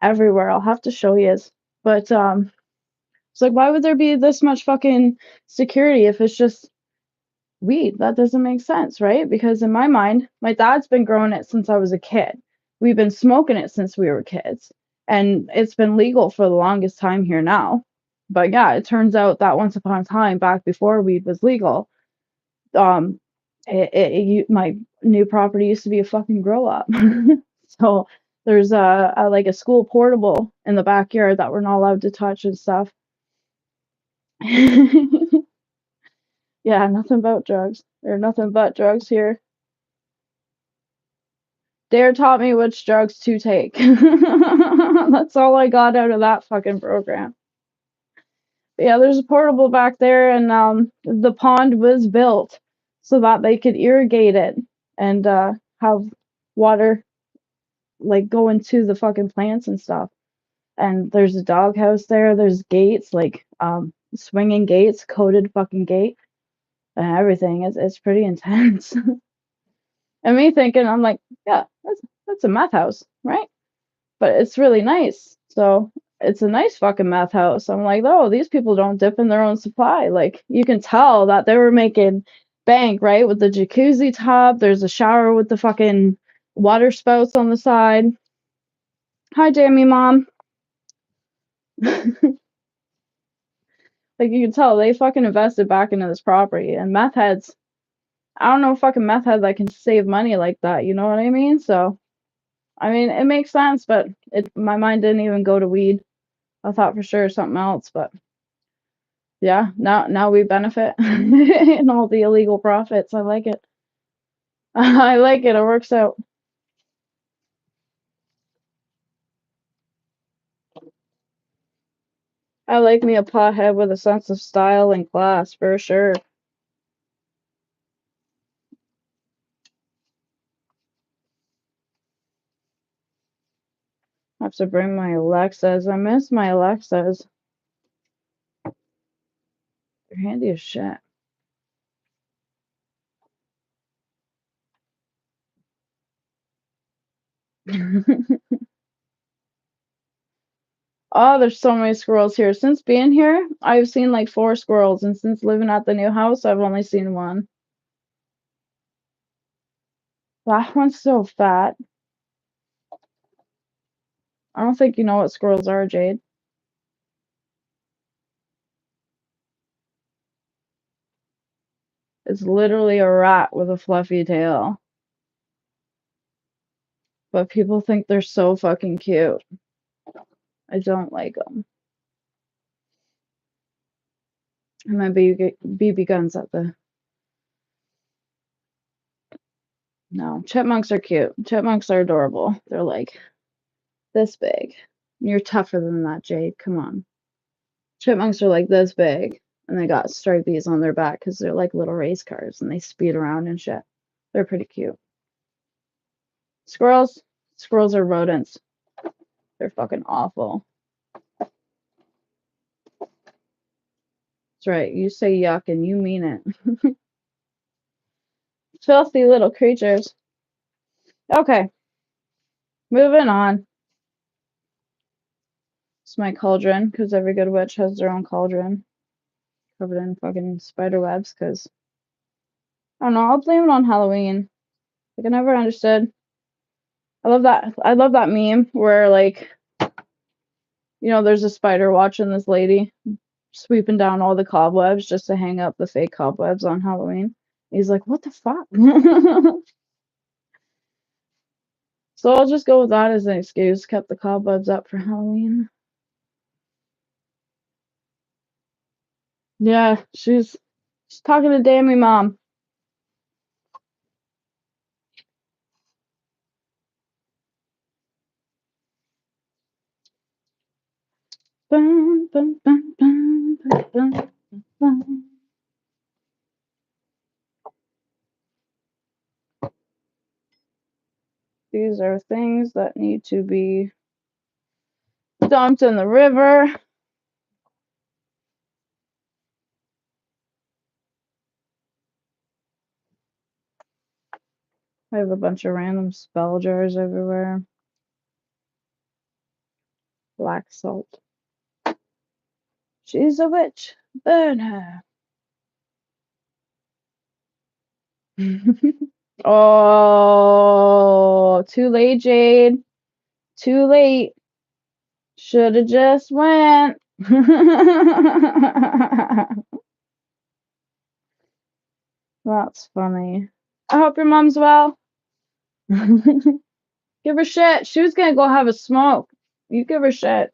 everywhere. I'll have to show you. But it's like, why would there be this much fucking security if it's just weed? That doesn't make sense, right? Because in my mind, my dad's been growing it since I was a kid. We've been smoking it since we were kids. And it's been legal for the longest time here now. But yeah, it turns out that once upon a time, back before weed was legal, my new property used to be a fucking grow up. So there's like a school portable in the backyard that we're not allowed to touch and stuff. Yeah, nothing about drugs. There are nothing but drugs here. Dare taught me which drugs to take. That's all I got out of that fucking program. But yeah, there's a portable back there, and the pond was built so that they could irrigate it and have water like go into the fucking plants and stuff. And there's a doghouse there. There's gates, like swinging gates, coated fucking gate, and everything. It's pretty intense. And me thinking, I'm like, yeah, that's a meth house, right? But it's really nice. So it's a nice fucking meth house. I'm like, oh, these people don't dip in their own supply. Like you can tell that they were making bank, right? With the jacuzzi tub. There's a shower with the fucking water spouts on the side. Hi, Jamie, mom. Like you can tell they fucking invested back into this property. And meth heads, I don't know a fucking meth head that can save money like that. You know what I mean? So I mean, it makes sense, but my mind didn't even go to weed. I thought for sure something else, but yeah, now we benefit in all the illegal profits. I like it. I like it. It works out. I like me a pothead with a sense of style and class for sure. I have to bring my Alexas. I miss my Alexas. They're handy as shit. Oh, there's so many squirrels here. Since being here, I've seen like 4 squirrels, and since living at the new house, I've only seen 1. That one's so fat. I don't think you know what squirrels are, Jade. It's literally a rat with a fluffy tail. But people think they're so fucking cute. I don't like them. And my BB guns at the... No, chipmunks are cute. Chipmunks are adorable. They're like this big. You're tougher than that, Jade. Come on. Chipmunks are like this big. And they got stripies on their back because they're like little race cars and they speed around and shit. They're pretty cute. Squirrels? Squirrels are rodents. They're fucking awful. That's right. You say yuck and you mean it. Filthy little creatures. Okay, moving on. It's my cauldron, because every good witch has their own cauldron. Covered in fucking spider webs, because... I don't know, I'll blame it on Halloween. Like, I never understood. I love that meme where, like, there's a spider watching this lady sweeping down all the cobwebs just to hang up the fake cobwebs on Halloween. He's like, what the fuck? So I'll just go with that as an excuse. Kept the cobwebs up for Halloween. Yeah, she's talking to Dammy mom. Bum, bum, bum, bum, bum, bum, bum. These are things that need to be dumped in the river. I have a bunch of random spell jars everywhere. Black salt. She's a witch. Burn her. Oh, too late, Jade. Too late. Should have just went. That's funny. I hope your mom's well. Give her shit. She was gonna go have a smoke. You give her shit.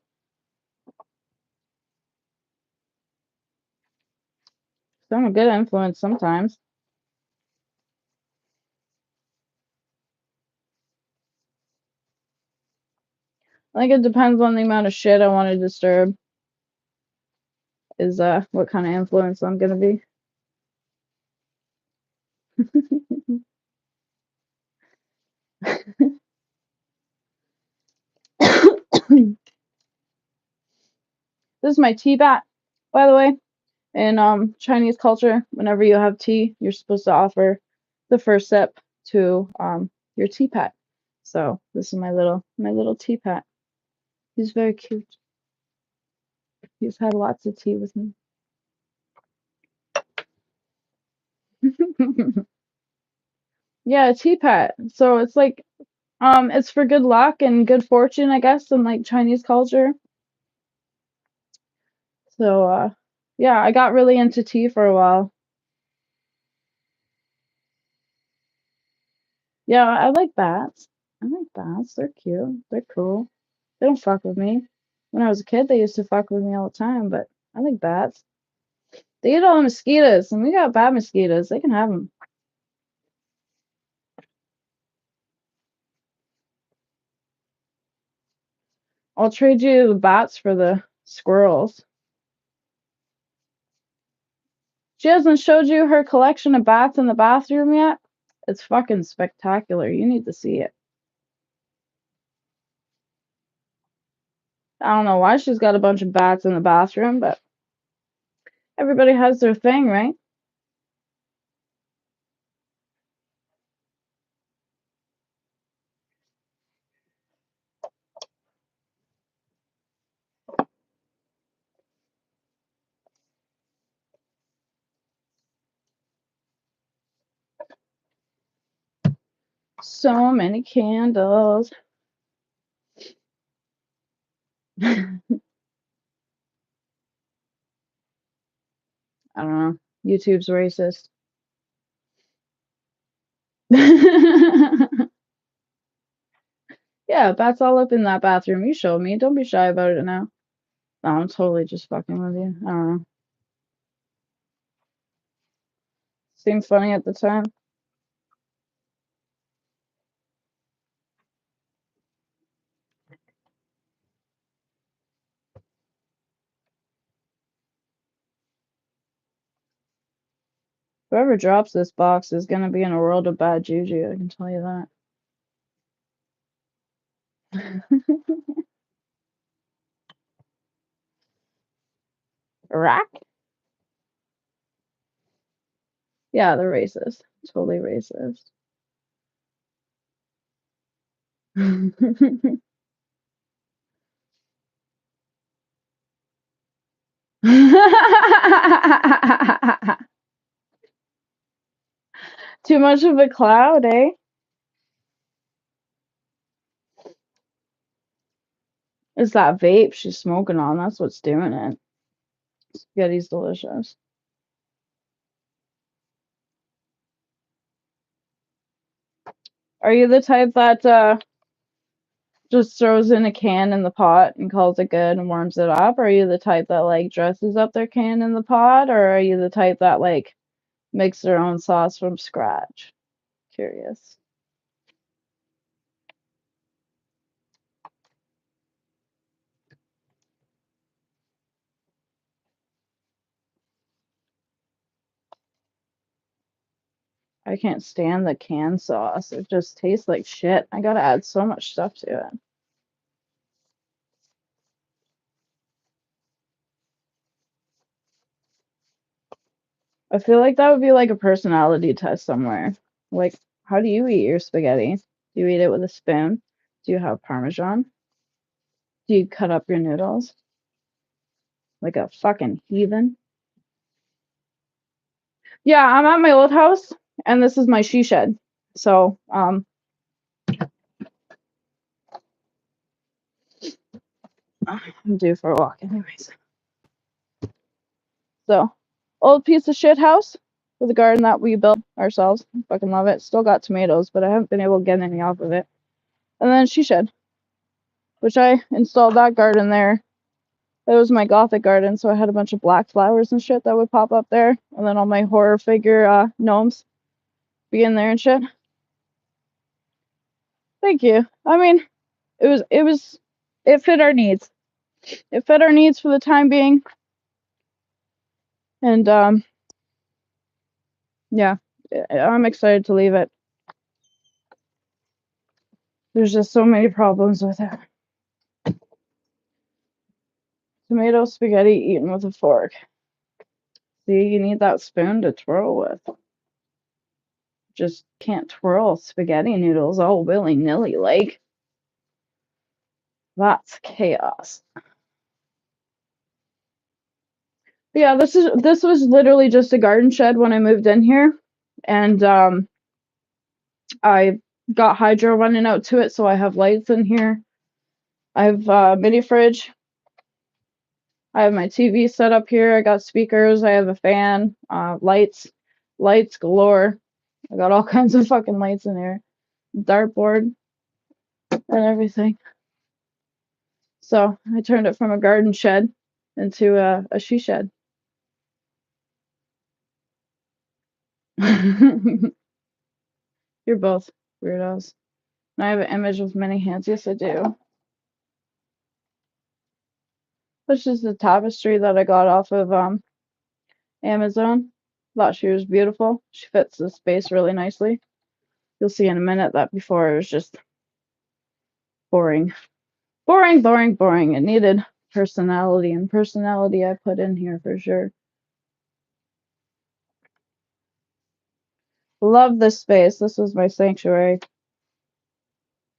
I'm a good influence sometimes. I think it depends on the amount of shit I want to disturb. Is what kind of influence I'm gonna be. This is my tea bat, by the way. In Chinese culture, whenever you have tea, you're supposed to offer the first sip to your tea pet. So this is my little tea pet. He's very cute. He's had lots of tea with me. Yeah, a tea pet. So it's like it's for good luck and good fortune, I guess, in like Chinese culture. So yeah, I got really into tea for a while. Yeah, I like bats. I like bats. They're cute. They're cool. They don't fuck with me. When I was a kid, they used to fuck with me all the time, but I like bats. They eat all the mosquitoes, and we got bad mosquitoes. They can have them. I'll trade you the bats for the squirrels. She hasn't showed you her collection of bats in the bathroom yet? It's fucking spectacular. You need to see it. I don't know why she's got a bunch of bats in the bathroom, but everybody has their thing, right? So many candles. I don't know. YouTube's racist. Yeah, bats all up in that bathroom. You showed me. Don't be shy about it now. No, I'm totally just fucking with you. I don't know. Seemed funny at the time. Whoever drops this box is gonna be in a world of bad juju, I can tell you that. Rack? Yeah, they're racist. Totally racist. Too much of a cloud, eh? It's that vape she's smoking on. That's what's doing it. Spaghetti's delicious. Are you the type that just throws in a can in the pot and calls it good and warms it up? Or are you the type that like dresses up their can in the pot? Or are you the type that like makes their own sauce from scratch? Curious. I can't stand the canned sauce. It just tastes like shit. I gotta add so much stuff to it. I feel like that would be like a personality test somewhere. Like, how do you eat your spaghetti? Do you eat it with a spoon? Do you have Parmesan? Do you cut up your noodles like a fucking heathen? Yeah, I'm at my old house, and this is my she shed. So, I'm due for a walk anyways. So, old piece of shit house with a garden that we built ourselves. Fucking love it. Still got tomatoes, but I haven't been able to get any off of it. And then she shed, which I installed that garden there. It was my gothic garden, so I had a bunch of black flowers and shit that would pop up there, and then all my horror figure gnomes be in there and shit. Thank you. I mean, it fit our needs. It fit our needs for the time being, and yeah, I'm excited to leave it. There's just so many problems with it. Tomato spaghetti eaten with a fork. See, you need that spoon to twirl with. Just can't twirl spaghetti noodles all willy-nilly like. That's chaos. But yeah, this was literally just a garden shed when I moved in here, and I got hydro running out to it, so I have lights in here. I have a mini fridge. I have my TV set up here. I got speakers. I have a fan. Lights galore. I got all kinds of fucking lights in here. Dartboard and everything. So I turned it from a garden shed into a she shed. You're both weirdos. And I have an image with many hands. Yes, I do. Which is the tapestry that I got off of Amazon. Thought she was beautiful. She fits the space really nicely. You'll see in a minute that before it was just boring. Boring, boring, boring. It needed personality, and personality I put in here for sure. Love this space. This was my sanctuary.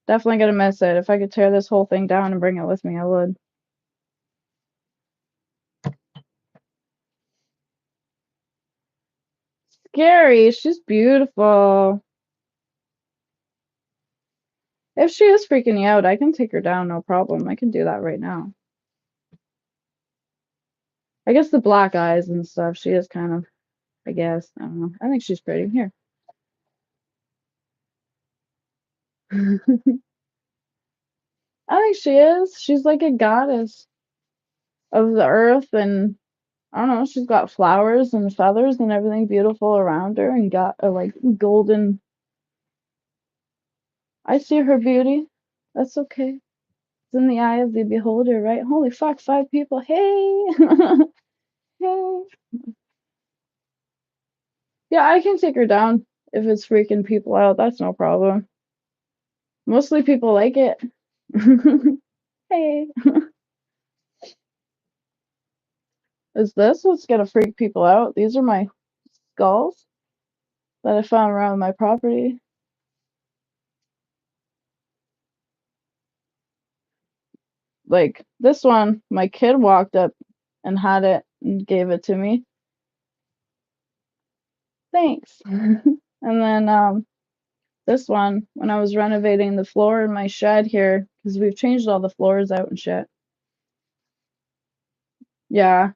Definitely gonna miss it. If I could tear this whole thing down and bring it with me, I would. Scary. She's beautiful. If she is freaking you out, I can take her down, no problem. I can do that right now. I guess the black eyes and stuff, she is kind of, I guess, I don't know. I think she's pretty. Here. I think she is. She's like a goddess of the earth, and I don't know, she's got flowers and feathers and everything beautiful around her, and got a like golden. I see her beauty. That's okay. It's in the eye of the beholder, right? Holy fuck, 5 people. Hey. Hey. Yeah, I can take her down if it's freaking people out. That's no problem. Mostly people like it. Hey. Is this what's gonna freak people out? These are my skulls that I found around my property. Like this one, my kid walked up and had it and gave it to me. Thanks. And then this one, when I was renovating the floor in my shed here, because we've changed all the floors out and shit. Yeah,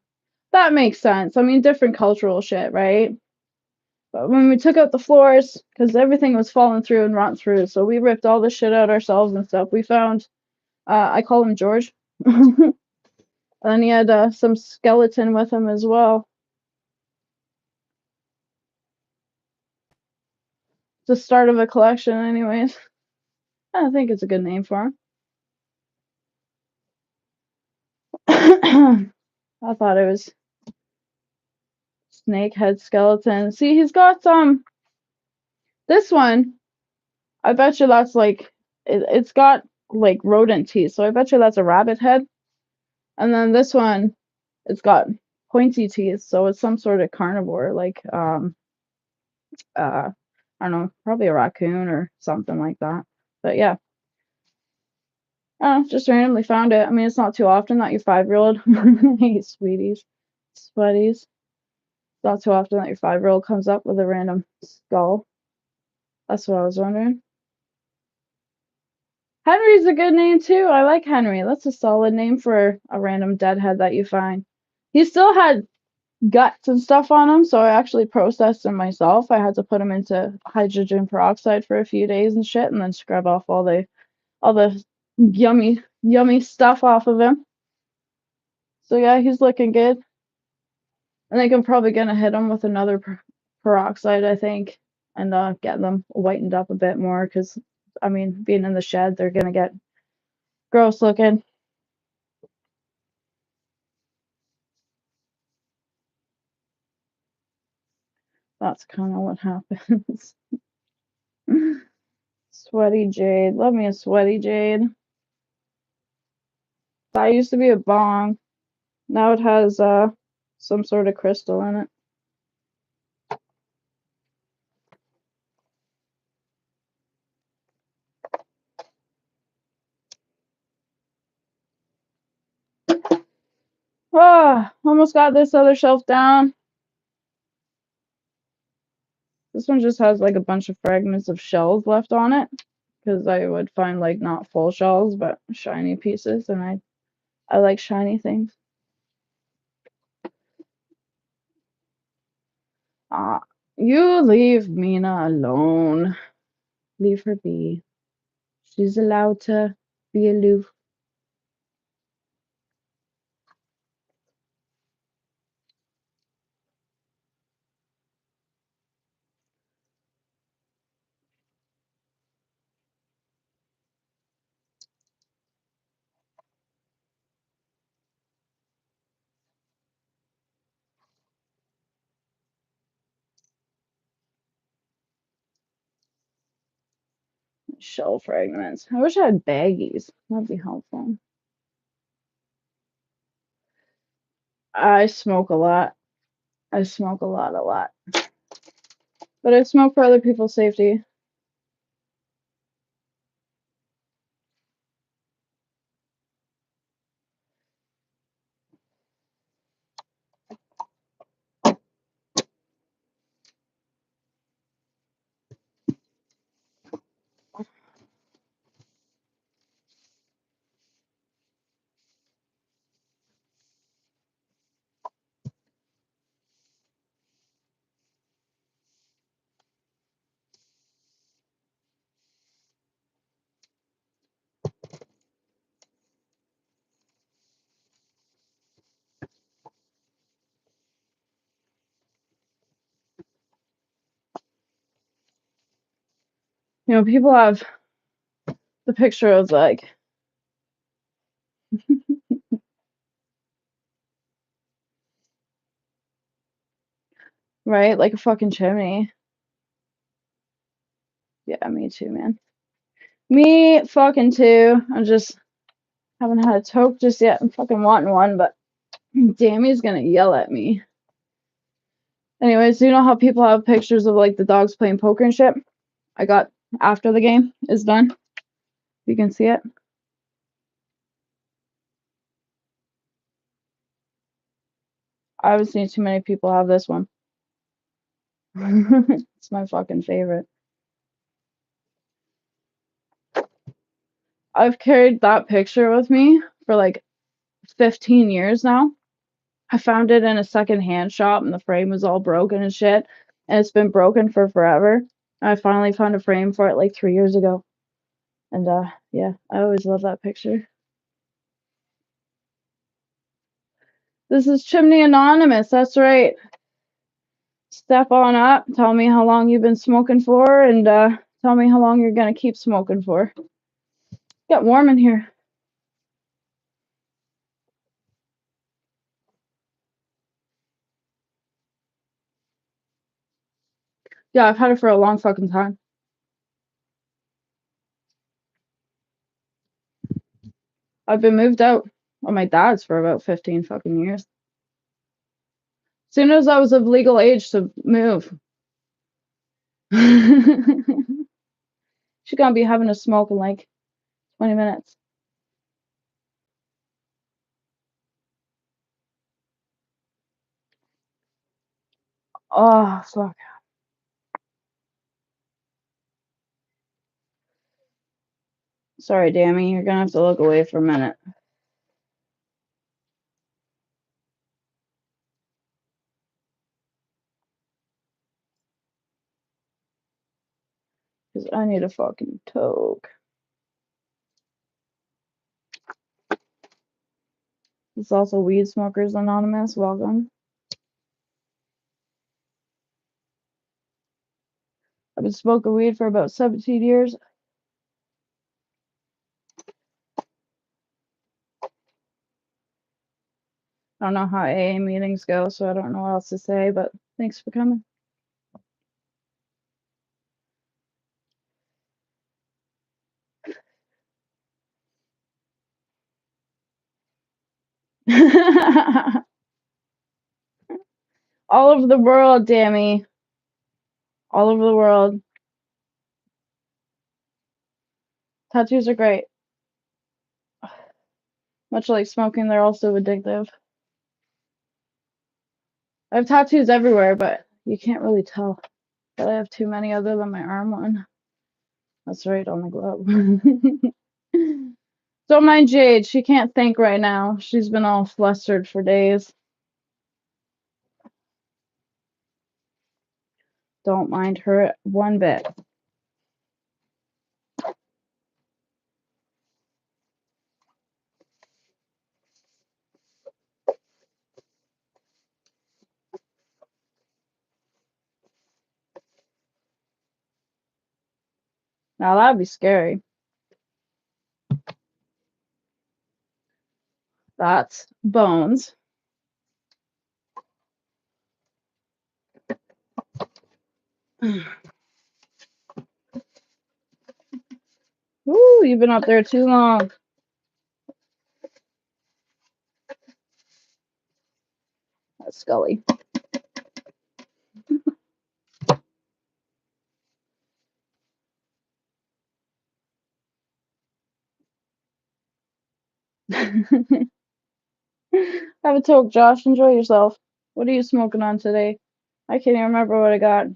that makes sense. I mean, different cultural shit, right? But when we took out the floors, because everything was falling through and rotting through, so we ripped all the shit out ourselves and stuff. We found, I call him George. And he had some skeleton with him as well. It's the start of a collection, anyways. I think it's a good name for him. I thought it was snakehead skeleton. See, he's got this one. I bet you that's like it's got like rodent teeth, so I bet you that's a rabbit head. And then this one, it's got pointy teeth, so it's some sort of carnivore, like I don't know, probably a raccoon or something like that. But yeah. Just randomly found it. I mean, it's not too often that your 5-year-old, hey, sweeties, sweaties. It's not too often that your 5-year-old comes up with a random skull. That's what I was wondering. Henry's a good name too. I like Henry. That's a solid name for a random deadhead that you find. He still had guts and stuff on him, so I actually processed him myself. I had to put him into hydrogen peroxide for a few days and shit, and then scrub off all the yummy stuff off of him. So yeah, he's looking good. I think I'm probably gonna hit him with another peroxide, I think, and get them whitened up a bit more, because I mean, being in the shed, they're gonna get gross looking. That's kind of what happens. Sweaty jade. Love me a sweaty jade. That used to be a bong. Now it has some sort of crystal in it. Ah, almost got this other shelf down. This one just has like a bunch of fragments of shells left on it because I would find like not full shells but shiny pieces, and I like shiny things. Ah, you leave Mina alone. Leave her be. She's allowed to be aloof. Shell fragments. I wish I had baggies. That'd be helpful. I smoke a lot. I smoke a lot. But I smoke for other people's safety. You know, people have the picture of like right, like a fucking chimney. Yeah, me too, man. Me fucking too. I just haven't had a toke just yet. I'm fucking wanting one, but Dammy's gonna yell at me. Anyways, you know how people have pictures of like the dogs playing poker and shit? I got after the game is done. You can see it. I haven't seen too many people have this one. It's my fucking favorite. I've carried that picture with me for like 15 years now. I found it in a secondhand shop and the frame was all broken and shit. And it's been broken for forever. I finally found a frame for it like 3 years ago. And yeah, I always love that picture. This is Chimney Anonymous, that's right. Step on up, tell me how long you've been smoking for, and tell me how long you're gonna keep smoking for. Get warm in here. Yeah, I've had it for a long fucking time. I've been moved out on my dad's for about 15 fucking years. As soon as I was of legal age to move. She's gonna be having a smoke in like 20 minutes. Oh, fuck. Sorry, Dammy, you're gonna have to look away for a minute. Because I need a fucking toke. It's also Weed Smokers Anonymous. Welcome. I've been smoking weed for about 17 years. I don't know how AA meetings go, so I don't know what else to say, but thanks for coming. All over the world, Dammy. All over the world. Tattoos are great. Much like smoking, they're also addictive. I have tattoos everywhere, but you can't really tell that I have too many other than my arm one. That's right, on the glove. Don't mind Jade. She can't think right now. She's been all flustered for days. Don't mind her one bit. Now that'd be scary. That's bones. Ooh, you've been up there too long. That's Scully. Have a toke, Josh. Enjoy yourself. What are you smoking on today? I can't even remember what I got.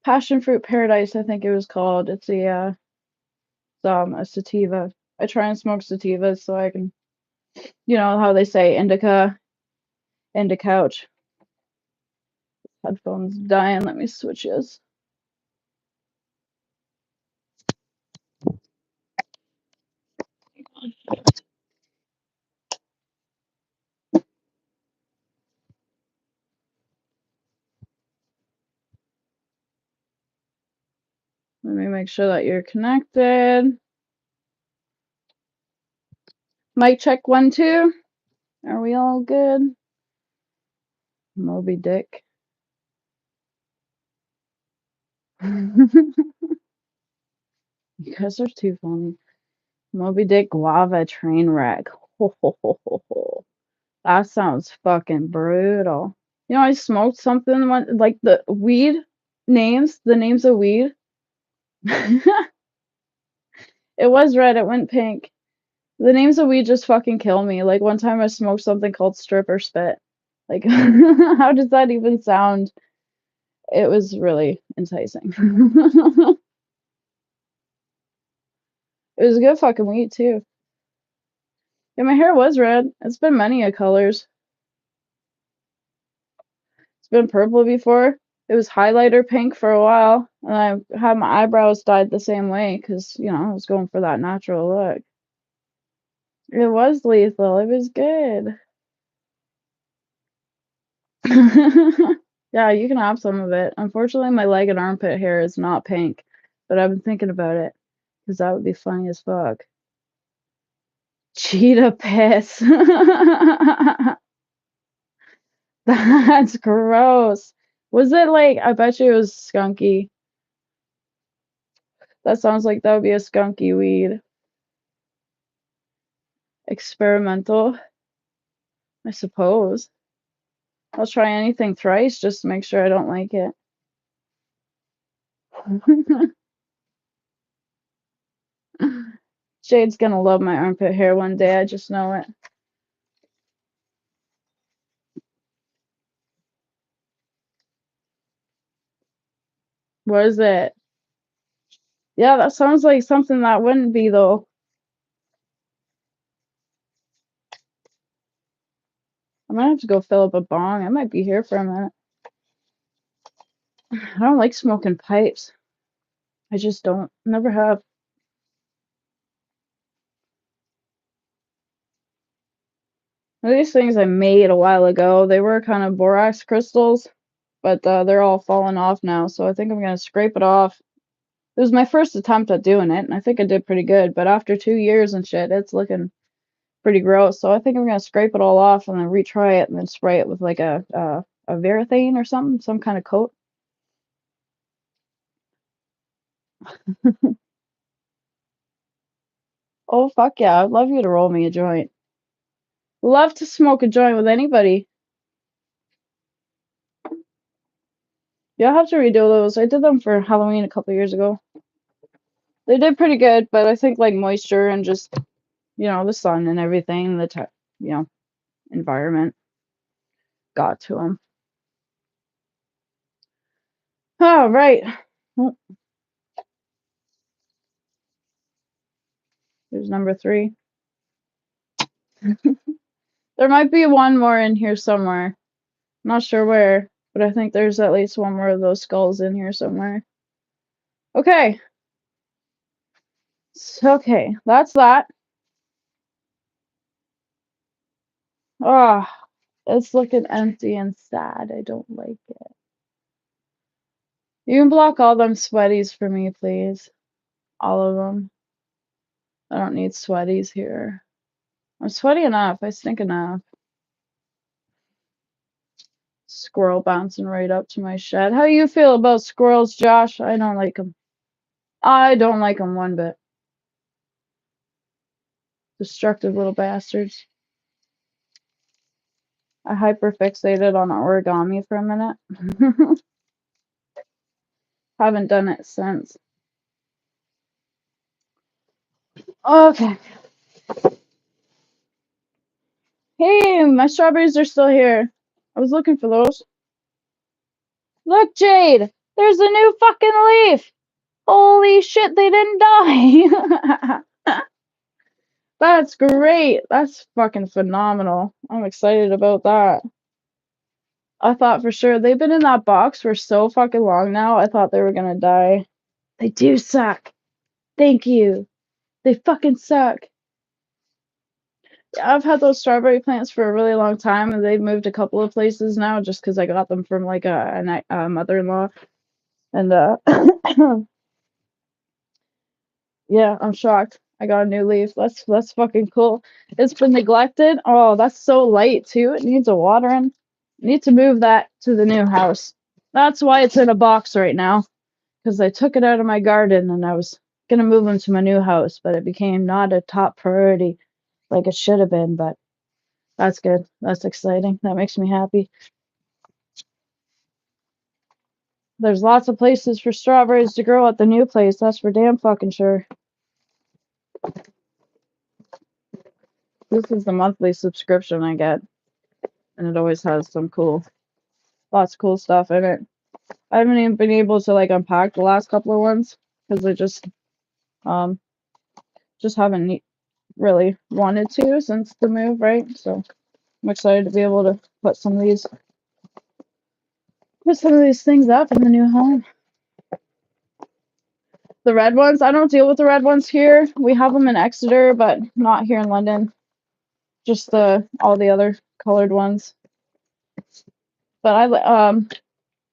Passion Fruit Paradise, I think it was called. It's a sativa. I try and smoke sativas so I can, you know how they say indica couch. Headphones dying. Let me switch this. Let me make sure that you're connected. Mic check 1, 2. Are we all good? Moby Dick. You guys are too funny. Moby Dick guava train wreck. Ho, ho, ho, ho, ho. That sounds fucking brutal. You know, I smoked something like the weed names, the names of weed. It was red, it went pink. The names of weed just fucking kill me. Like one time I smoked something called stripper spit. Like, how does that even sound? It was really enticing. It was good fucking weed too. Yeah, my hair was red. It's been many a colors. It's been purple before. It was highlighter pink for a while, and I had my eyebrows dyed the same way because, you know, I was going for that natural look. It was lethal. It was good. Yeah, you can have some of it. Unfortunately, my leg and armpit hair is not pink, but I've been thinking about it because that would be funny as fuck. Cheetah piss. That's gross. Was it like, I bet you it was skunky. That sounds like that would be a skunky weed. Experimental, I suppose. I'll try anything thrice just to make sure I don't like it. Jade's gonna love my armpit hair one day, I just know it. What is it? Yeah, that sounds like something that wouldn't be, though. I might have to go fill up a bong. I might be here for a minute. I don't like smoking pipes. I just don't. Never have. These things I made a while ago, they were kind of borax crystals, but they're all falling off now, so I think I'm gonna scrape it off. It was my first attempt at doing it, and I think I did pretty good, but after 2 years and shit, it's looking pretty gross, so I think I'm gonna scrape it all off and then retry it and then spray it with like a varathane or something, some kind of coat. Oh, fuck yeah, I'd love you to roll me a joint. Love to smoke a joint with anybody. Yeah, I'll have to redo those. I did them for Halloween a couple years ago. They did pretty good, but I think like moisture and just, the sun and everything, environment got to them. All right. Oh, there's number 3. There might be one more in here somewhere. Not sure where, but I think there's at least one more of those skulls in here somewhere. Okay. Okay, that's that. Ah, it's looking empty and sad. I don't like it. You can block all them sweaties for me, please. All of them. I don't need sweaties here. I'm sweaty enough. I stink enough. Squirrel bouncing right up to my shed. How you feel about squirrels, Josh? I don't like them. I don't like them one bit. Destructive little bastards. I hyperfixated on origami for a minute. Haven't done it since. Okay. Hey, my strawberries are still here. I was looking for those. Look, Jade! There's a new fucking leaf! Holy shit, they didn't die! That's great! That's fucking phenomenal. I'm excited about that. I thought for sure they've been in that box for so fucking long now. I thought they were gonna die. They do suck. Thank you. They fucking suck. Yeah, I've had those strawberry plants for a really long time, and they've moved a couple of places now just because I got them from like a mother-in-law. And yeah, I'm shocked. I got a new leaf. That's fucking cool. It's been neglected. Oh, that's so light too. It needs a watering. Need to move that to the new house. That's why it's in a box right now. Because I took it out of my garden and I was gonna move into my new house, but it became not a top priority like it should have been. But that's good. That's exciting. That makes me happy. There's lots of places for strawberries to grow at the new place. That's for damn fucking sure. This is the monthly subscription I get, and it always has lots of cool stuff in it. I haven't even been able to like unpack the last couple of ones because I just haven't really wanted to since the move, right? So I'm excited to be able to put some of these things up in the new home. The red ones, I don't deal with the red ones here. We have them in Exeter, but not here in London. Just all the other colored ones. But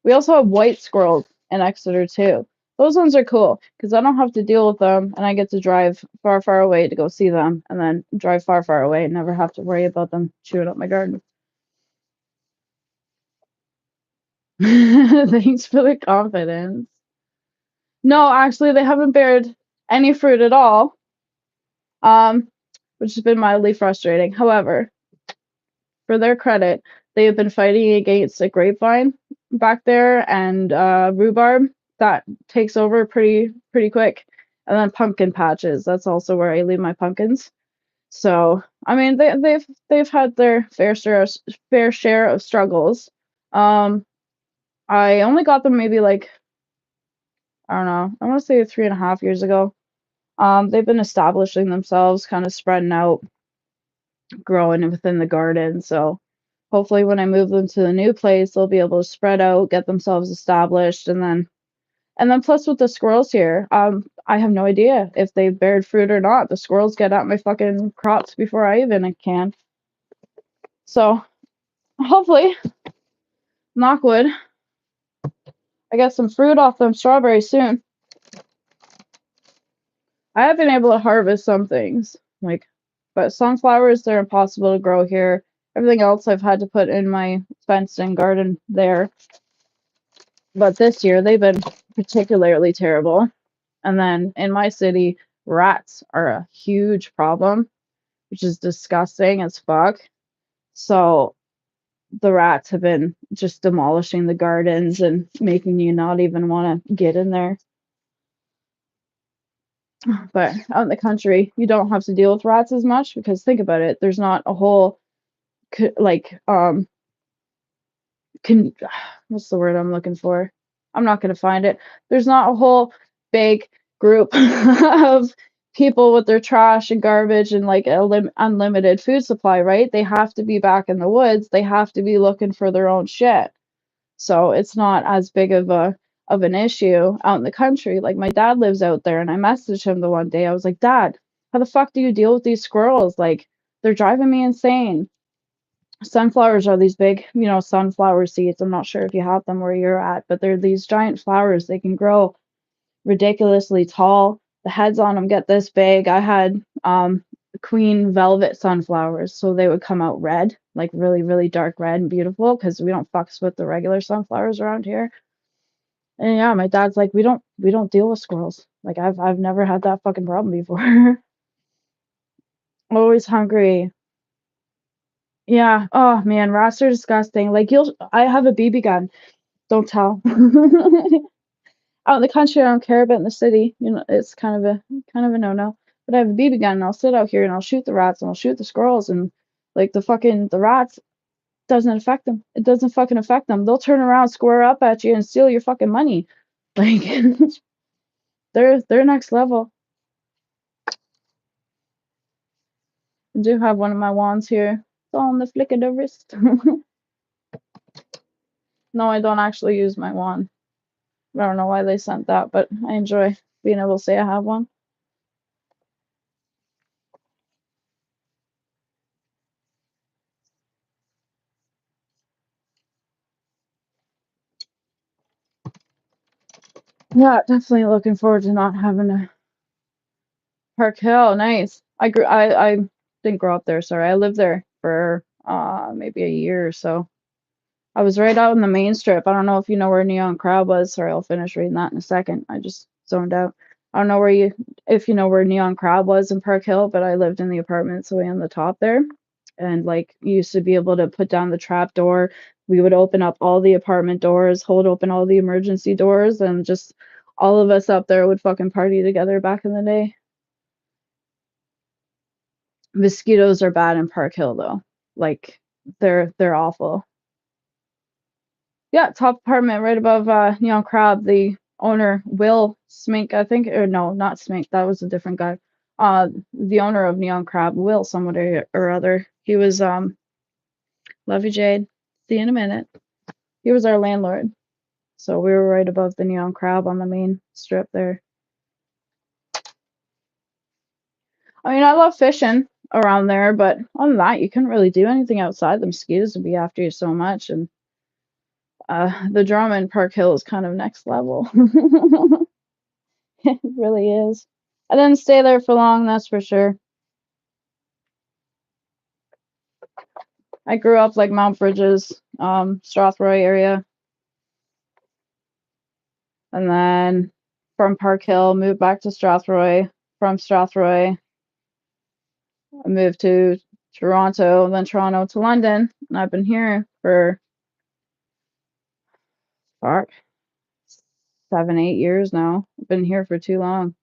we also have white squirrels in Exeter too. Those ones are cool because I don't have to deal with them, and I get to drive far, far away to go see them, and then drive far, far away and never have to worry about them chewing up my garden. Thanks for the confidence. No, actually, they haven't bared any fruit at all, which has been mildly frustrating. However, for their credit, they have been fighting against a grapevine back there and rhubarb that takes over pretty quick, and then pumpkin patches. That's also where I leave my pumpkins. So, I mean, they've had their fair share of struggles. I only got them maybe like, I don't know, I want to say 3.5 years ago. They've been establishing themselves, kind of spreading out, growing within the garden. So hopefully when I move them to the new place, they'll be able to spread out, get themselves established, and then plus with the squirrels here, I have no idea if they bared fruit or not. The squirrels get at my fucking crops before I even can. So hopefully, knock wood, I get some fruit off them strawberries soon. I have been able to harvest some things, but sunflowers, they're impossible to grow here. Everything else I've had to put in my fenced-in garden there. But this year, they've been particularly terrible. And then in my city, rats are a huge problem, which is disgusting as fuck. So the rats have been just demolishing the gardens and making you not even want to get in there. But out in the country, you don't have to deal with rats as much because think about it, there's not a whole like can what's the word I'm looking for? I'm not going to find it. There's not a whole big group of people with their trash and garbage and like unlimited food supply, right? They have to be back in the woods. They have to be looking for their own shit. So it's not as big of an issue out in the country. Like my dad lives out there and I messaged him the one day. I was like, "Dad, how the fuck do you deal with these squirrels? Like they're driving me insane." Sunflowers are these big, sunflower seeds. I'm not sure if you have them where you're at, but they're these giant flowers. They can grow ridiculously tall. The heads on them get this big. I had queen velvet sunflowers, so they would come out red, like really, really dark red and beautiful because we don't fucks with the regular sunflowers around here. And yeah, my dad's like, we don't deal with squirrels. Like I've never had that fucking problem before. Always hungry. Yeah. Oh man, rats are disgusting. Like I have a BB gun. Don't tell. Out in the country, I don't care, but in the city, it's kind of a no-no. But I have a BB gun, and I'll sit out here and I'll shoot the rats and I'll shoot the squirrels, and like the rats doesn't affect them. It doesn't fucking affect them. They'll turn around, square up at you, and steal your fucking money. Like they're next level. I do have one of my wands here. It's all on the flick of the wrist. No, I don't actually use my wand. I don't know why they sent that, but I enjoy being able to say I have one. Yeah, definitely looking forward to not having to Park Hill. Nice. I didn't grow up there, sorry. I lived there for maybe a year or so. I was right out in the main strip. I don't know if you know where Neon Crab was. Sorry, I'll finish reading that in a second. I just zoned out. I don't know if you know where Neon Crab was in Park Hill, but I lived in the apartments way on the top there. And like you used to be able to put down the trap door. We would open up all the apartment doors, hold open all the emergency doors, and just all of us up there would fucking party together back in the day. Mosquitoes are bad in Park Hill though. Like they're awful. Yeah, top apartment right above Neon Crab. The owner, Will Smink, I think, or no, not Smink. That was a different guy. The owner of Neon Crab, Will somebody or other. He was love you, Jade. See you in a minute. He was our landlord. So we were right above the Neon Crab on the main strip there. I mean, I love fishing around there, but other than that, you couldn't really do anything outside. The mosquitoes would be after you so much, and the drama in Park Hill is kind of next level. It really is. I didn't stay there for long, that's for sure. I grew up like Mount Bridges, Strathroy area, and then from Park Hill, moved back to Strathroy. From Strathroy, I moved to Toronto, then Toronto to London, and I've been here for fuck 7, 8 years now. I've been here for too long.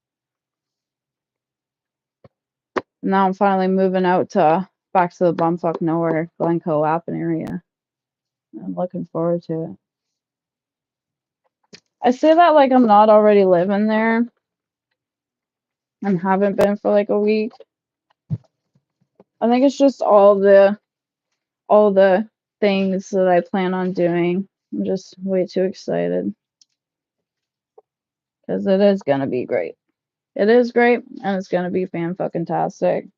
Now I'm finally moving out to back to the bumfuck nowhere, Glencoe, Appin area. I'm looking forward to it. I say that like I'm not already living there and haven't been for like a week. I think it's just all the things that I plan on doing. I'm just way too excited because it is gonna be great. It is great and it's gonna be fan-fucking-tastic.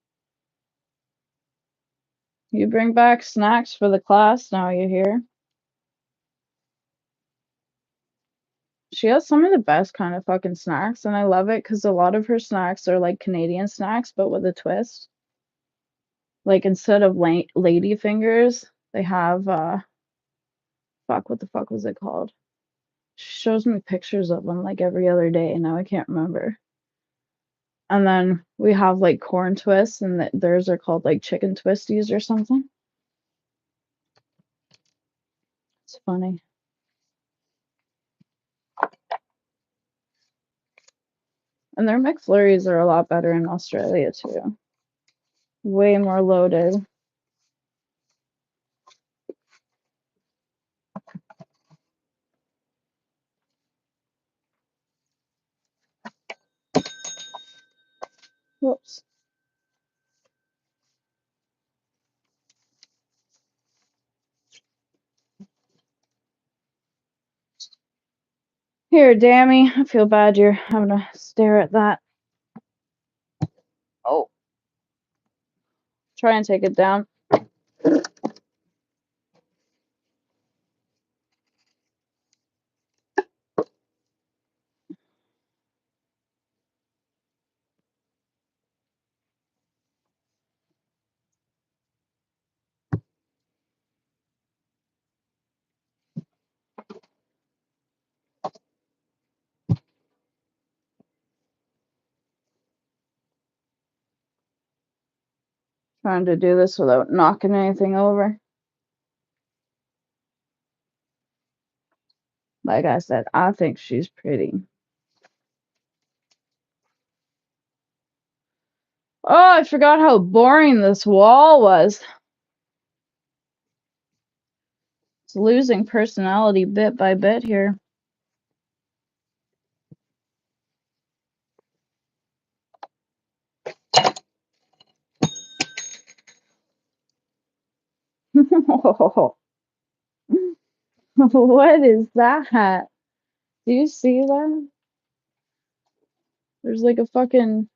You bring back snacks for the class now you're here. She has some of the best kind of fucking snacks, and I love it because a lot of her snacks are like Canadian snacks, but with a twist. Like instead of lady fingers, they have fuck, what the fuck was it called? She shows me pictures of them like every other day, and now I can't remember. And then we have like corn twists, and theirs are called like chicken twisties or something. It's funny. And their McFlurries are a lot better in Australia too. Way more loaded. Whoops. Here, Dammy. I feel bad you're having to stare at that. Oh. Try and take it down. Trying to do this without knocking anything over. Like I said, I think she's pretty. Oh, I forgot how boring this wall was. It's losing personality bit by bit here. What is that? Do you see that? There's like a fucking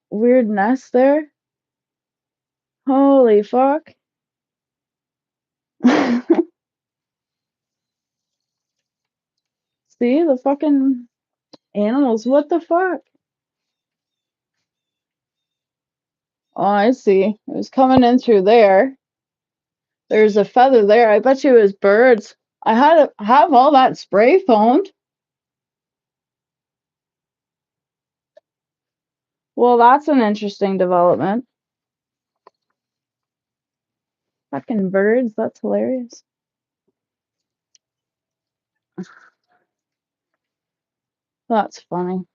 weird nest there. Holy fuck. See the fucking animals. What the fuck? Oh, I see. It was coming in through there. There's a feather there. I bet you it was birds. I had to have all that spray foamed. Well, that's an interesting development. Fucking birds, that's hilarious. That's funny.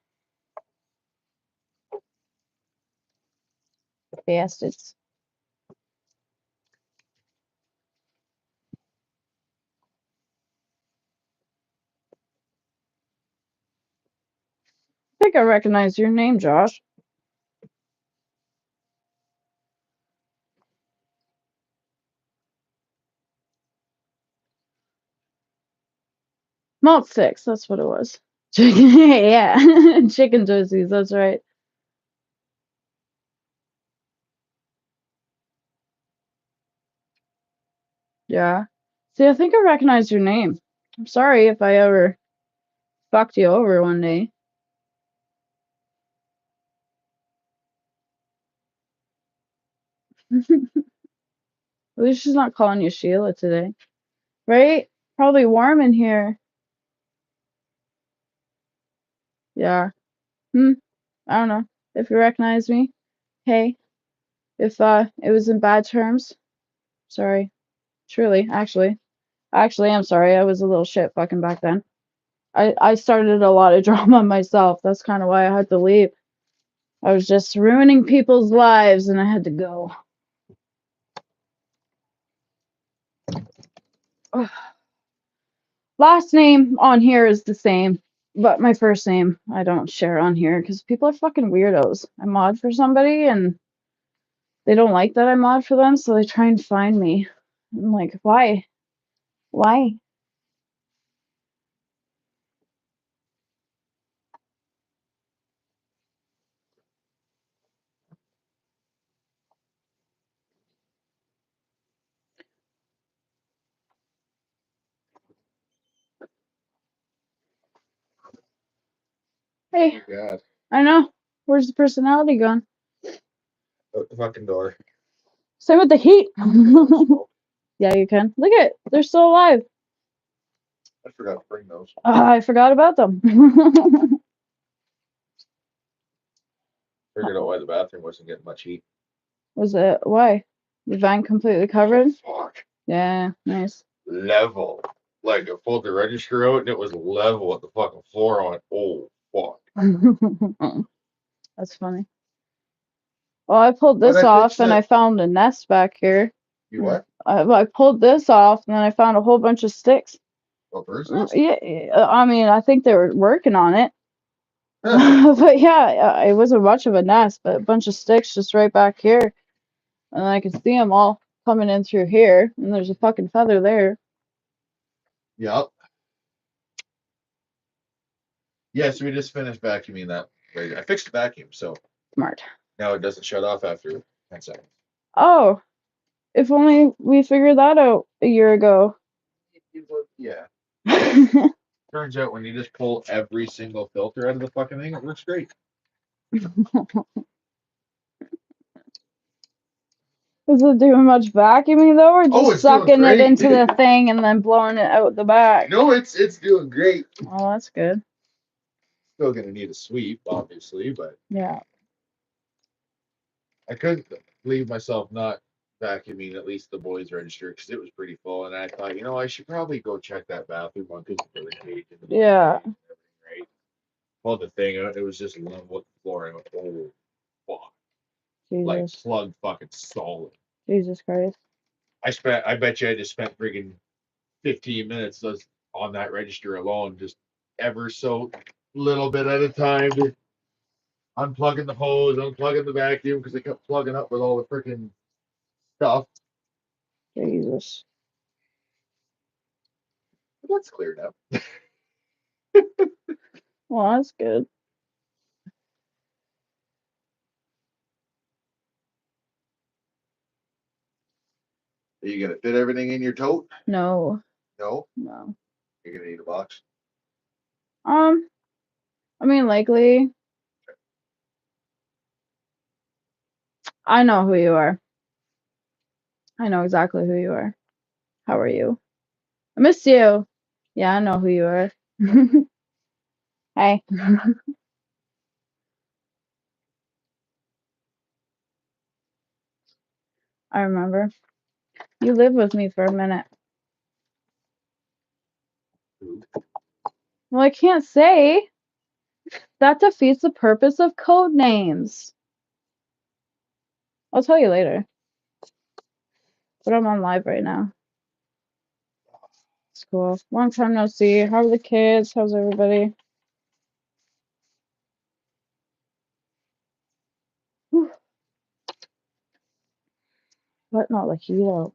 Bastards. I think I recognize your name, Josh. Malt 6, that's what it was. Chicken, yeah. Chicken toasties, that's right. Yeah. See, I think I recognize your name. I'm sorry if I ever fucked you over one day. At least she's not calling you Sheila today. Right? Probably warm in here. Yeah. I don't know. If you recognize me, hey. If it was in bad terms, sorry. Truly, actually. Actually, I'm sorry. I was a little shit fucking back then. I started a lot of drama myself. That's kind of why I had to leave. I was just ruining people's lives and I had to go. Ugh. Last name on here is the same, but my first name I don't share on here because people are fucking weirdos. I mod for somebody and they don't like that I mod for them, so they try and find me. I'm like, why? Why? Hey, Oh, God. I know. Where's the personality gone? Out the fucking door. Same with the heat. Yeah, you can. Look at it. They're still alive. I forgot to bring those. I forgot about them. Figured out why the bathroom wasn't getting much heat. Was it why? The vent completely covered? Fuck. Yeah, nice. Level. Like I pulled the register out and it was level with the fucking floor on it. Oh fuck. That's funny. Well, I pulled But this I off fixed and I it. found a nest back here. You what? I pulled this off and then I found a whole bunch of sticks. A bird's nest? Yeah, I mean, I think they were working on it. But yeah, it wasn't much of a nest, but a bunch of sticks just right back here. And I can see them all coming in through here. And there's a fucking feather there. Yep. Yes, we just finished vacuuming that. I fixed the vacuum, so Smart. now it doesn't shut off after 10 seconds. Oh, if only we figured that out a year ago. Yeah. Turns out when you just pull every single filter out of the fucking thing, it works great. Is it doing much vacuuming though, or just it's doing sucking it great. into the thing and then blowing it out the back? No, it's doing great. Oh, that's good. Still gonna need a sweep, obviously, but Yeah. I couldn't leave myself not vacuuming at least the boys' register because it was pretty full, and I thought, I should probably go check that bathroom one because the bird cage and the Yeah. and everything, right? Pulled the thing out, it was just level with the floor. I went, oh fuck, like Jesus. plugged fucking solid. Jesus Christ. I bet you I just spent friggin' 15 minutes on that register alone, just ever so little bit at a time, just unplugging the hose, unplugging the vacuum because it kept plugging up with all the freaking stuff. Jesus. But that's cleared up. Well, that's good. Are you gonna fit everything in your tote? No. No. No. You're gonna need a box. I mean, likely. I know who you are. I know exactly who you are. How are you? I miss you. Yeah, I know who you are. Hey. I remember. You lived with me for a minute. Well, I can't say. That defeats the purpose of code names. I'll tell you later. But I'm on live right now. It's cool. Long time no see. How are the kids? How's everybody? Whew. But not like you though.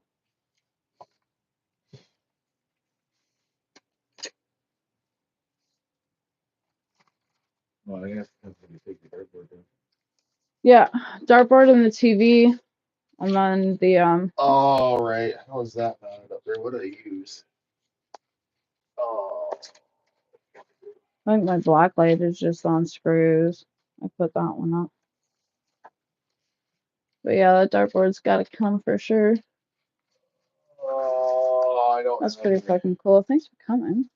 Well, I guess that's when you take the dartboard down. Yeah, dartboard and the TV, and then the Oh right. How is that mounted up there? What do they use? Oh. I think my black light is just on screws. I put that one up. But yeah, that dartboard's gotta come for sure. Oh, I don't. That's pretty fucking cool. Thanks for coming.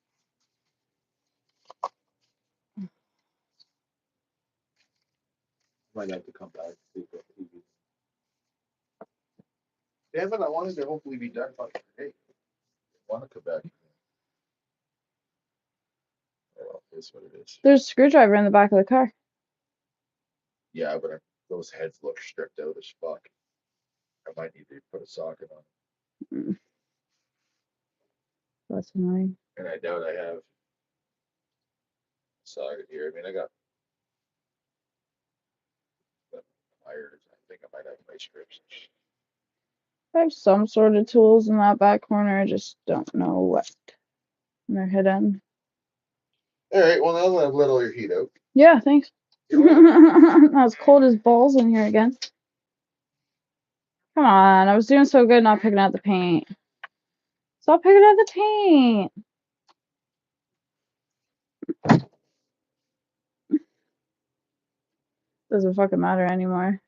Might have to come back. Damn it! I wanted to hopefully be done by today. I want to come back. Oh, well, it's what it is. There's a screwdriver in the back of the car. Yeah, but those heads look stripped out as fuck. I might need to put a socket on. Mm. That's annoying. And I doubt I have a socket here. I mean, I got the pliers. I think I might have my strips. I have some sort of tools in that back corner. I just don't know what. And they're hidden. All right. Well, now I've let all your heat out. Yeah, thanks. Now it's cold as balls in here again. Come on, I was doing so good not picking out the paint. Stop picking out the paint. Doesn't fucking matter anymore.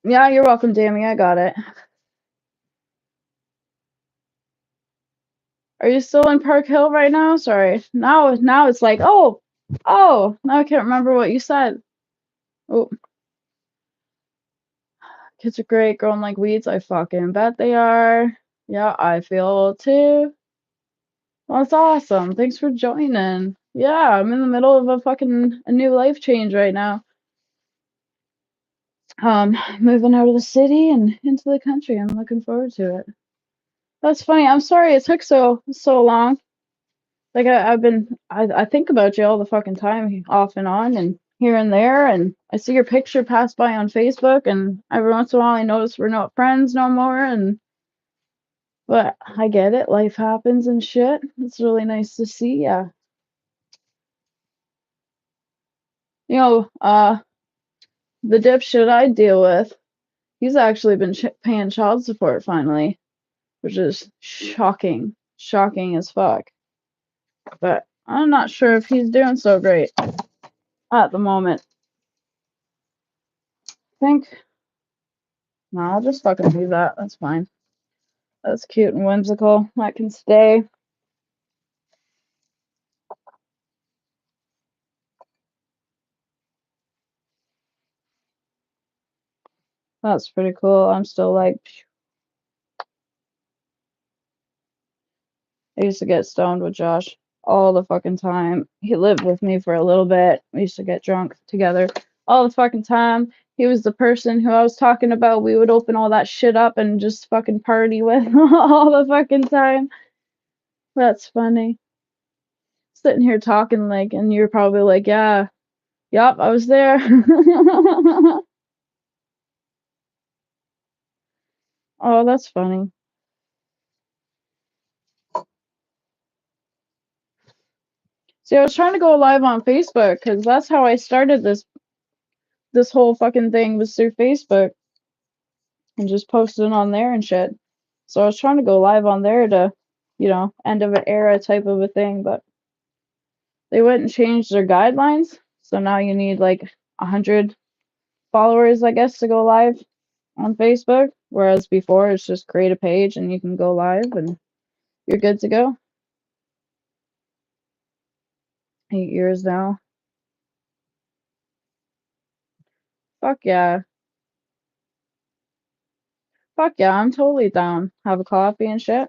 Yeah, you're welcome, Dammy. I got it. Are you still in Park Hill right now? Sorry. Now it's like, oh, now I can't remember what you said. Oh, Kids are great, growing like weeds. I fucking bet they are. Yeah, I feel too. Well, that's awesome. Thanks for joining. Yeah, I'm in the middle of a new life change right now. Moving out of the city and into the country. I'm looking forward to it. That's funny. I'm sorry it took so long. Like I think about you all the fucking time, off and on, and here and there, and I see your picture pass by on Facebook, and every once in a while I notice we're not friends no more, but I get it. Life happens and shit. It's really nice to see ya. You know, the dipshit I deal with, he's actually been paying child support finally, which is shocking. Shocking as fuck. But I'm not sure if he's doing so great at the moment. I think, no, I'll just fucking do that. That's fine. That's cute and whimsical. That can stay. That's pretty cool. I'm still like, I used to get stoned with Josh all the fucking time. He lived with me for a little bit. We used to get drunk together all the fucking time. He was the person who I was talking about. We would open all that shit up and just fucking party with all the fucking time. That's funny. Sitting here talking like, and you're probably like, yeah, yup, I was there. Oh, that's funny. See, I was trying to go live on Facebook because that's how I started this whole fucking thing, was through Facebook and just posting on there and shit. So I was trying to go live on there to, end of an era type of a thing, but they went and changed their guidelines. So now you need like 100 followers, I guess, to go live on Facebook. Whereas before it's just create a page and you can go live and you're good to go. 8 years now. Fuck yeah. Fuck yeah, I'm totally down. Have a coffee and shit.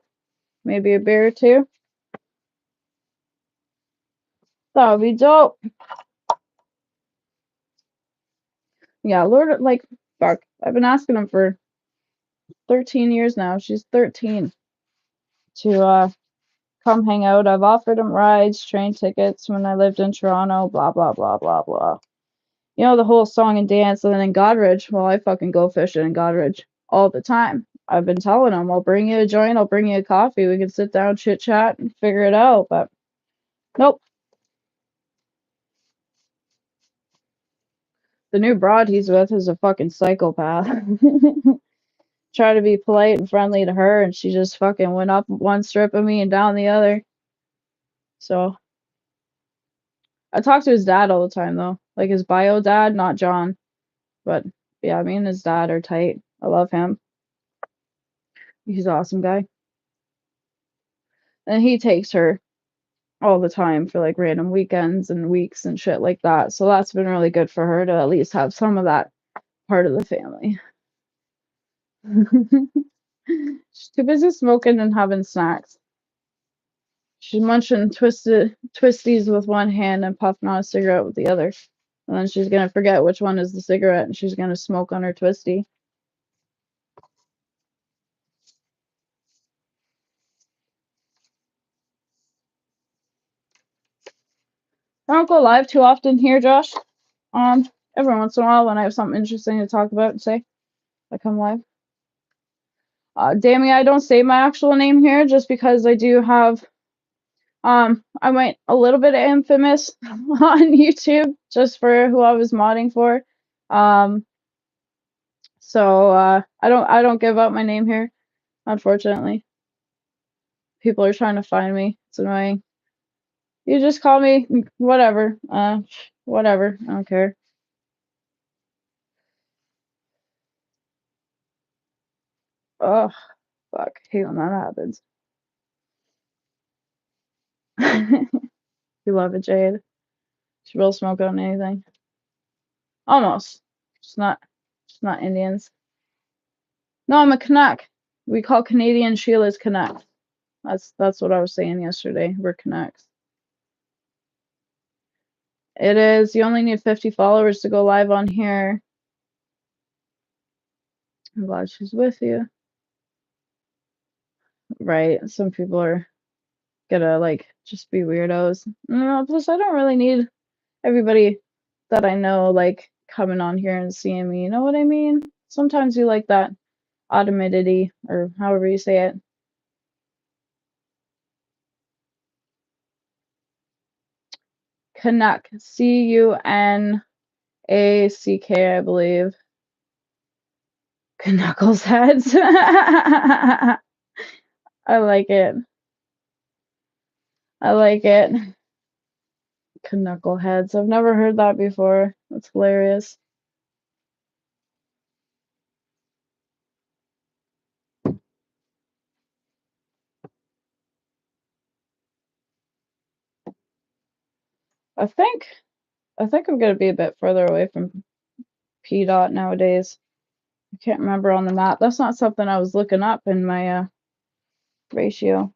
Maybe a beer or two. That would be dope. Yeah, Lord, like, fuck. I've been asking him for 13 years now. She's 13 to come hang out. I've offered him rides, train tickets when I lived in Toronto, blah, blah, blah, blah, blah. You know, the whole song and dance. And then in Godrich, well, I fucking go fishing in Godrich all the time. I've been telling him, I'll bring you a joint, I'll bring you a coffee. We can sit down, chit chat, and figure it out. But nope. The new broad he's with is a fucking psychopath. Try to be polite and friendly to her, and she just fucking went up one strip of me and down the other. So I talk to his dad all the time though, like his bio dad, not John. But yeah, me and his dad are tight. I love him. He's an awesome guy. And he takes her all the time for like random weekends and weeks and shit like that. So that's been really good for her to at least have some of that part of the family. She's too busy smoking and having snacks. She's munching twisties with one hand and puffing on a cigarette with the other. And then she's gonna forget which one is the cigarette and she's gonna smoke on her twisty. I don't go live too often here, Josh. Every once in a while when I have something interesting to talk about and say, I come live. Dammy, I don't say my actual name here just because I do have I went a little bit infamous on YouTube just for who I was modding for. So I don't give out my name here, unfortunately. People are trying to find me. It's annoying. You just call me whatever. Whatever. I don't care. Oh, fuck. Hate when that happens. You love it, Jade. She will smoke on anything. Almost. Just not Indians. No, I'm a Canuck. We call Canadian Sheila's Canuck. That's what I was saying yesterday. We're Canucks. It is. You only need 50 followers to go live on here. I'm glad she's with you. Right. Some people are gonna like just be weirdos. No, plus I don't really need everybody that I know like coming on here and seeing me. You know what I mean? Sometimes you like that automaticity or however you say it. Canuck. Cunack, I believe. Knuckles heads. I like it. I like it. Knuckleheads. I've never heard that before. That's hilarious. I think I'm gonna be a bit further away from PDOT nowadays. I can't remember on the map. That's not something I was looking up in my ratio.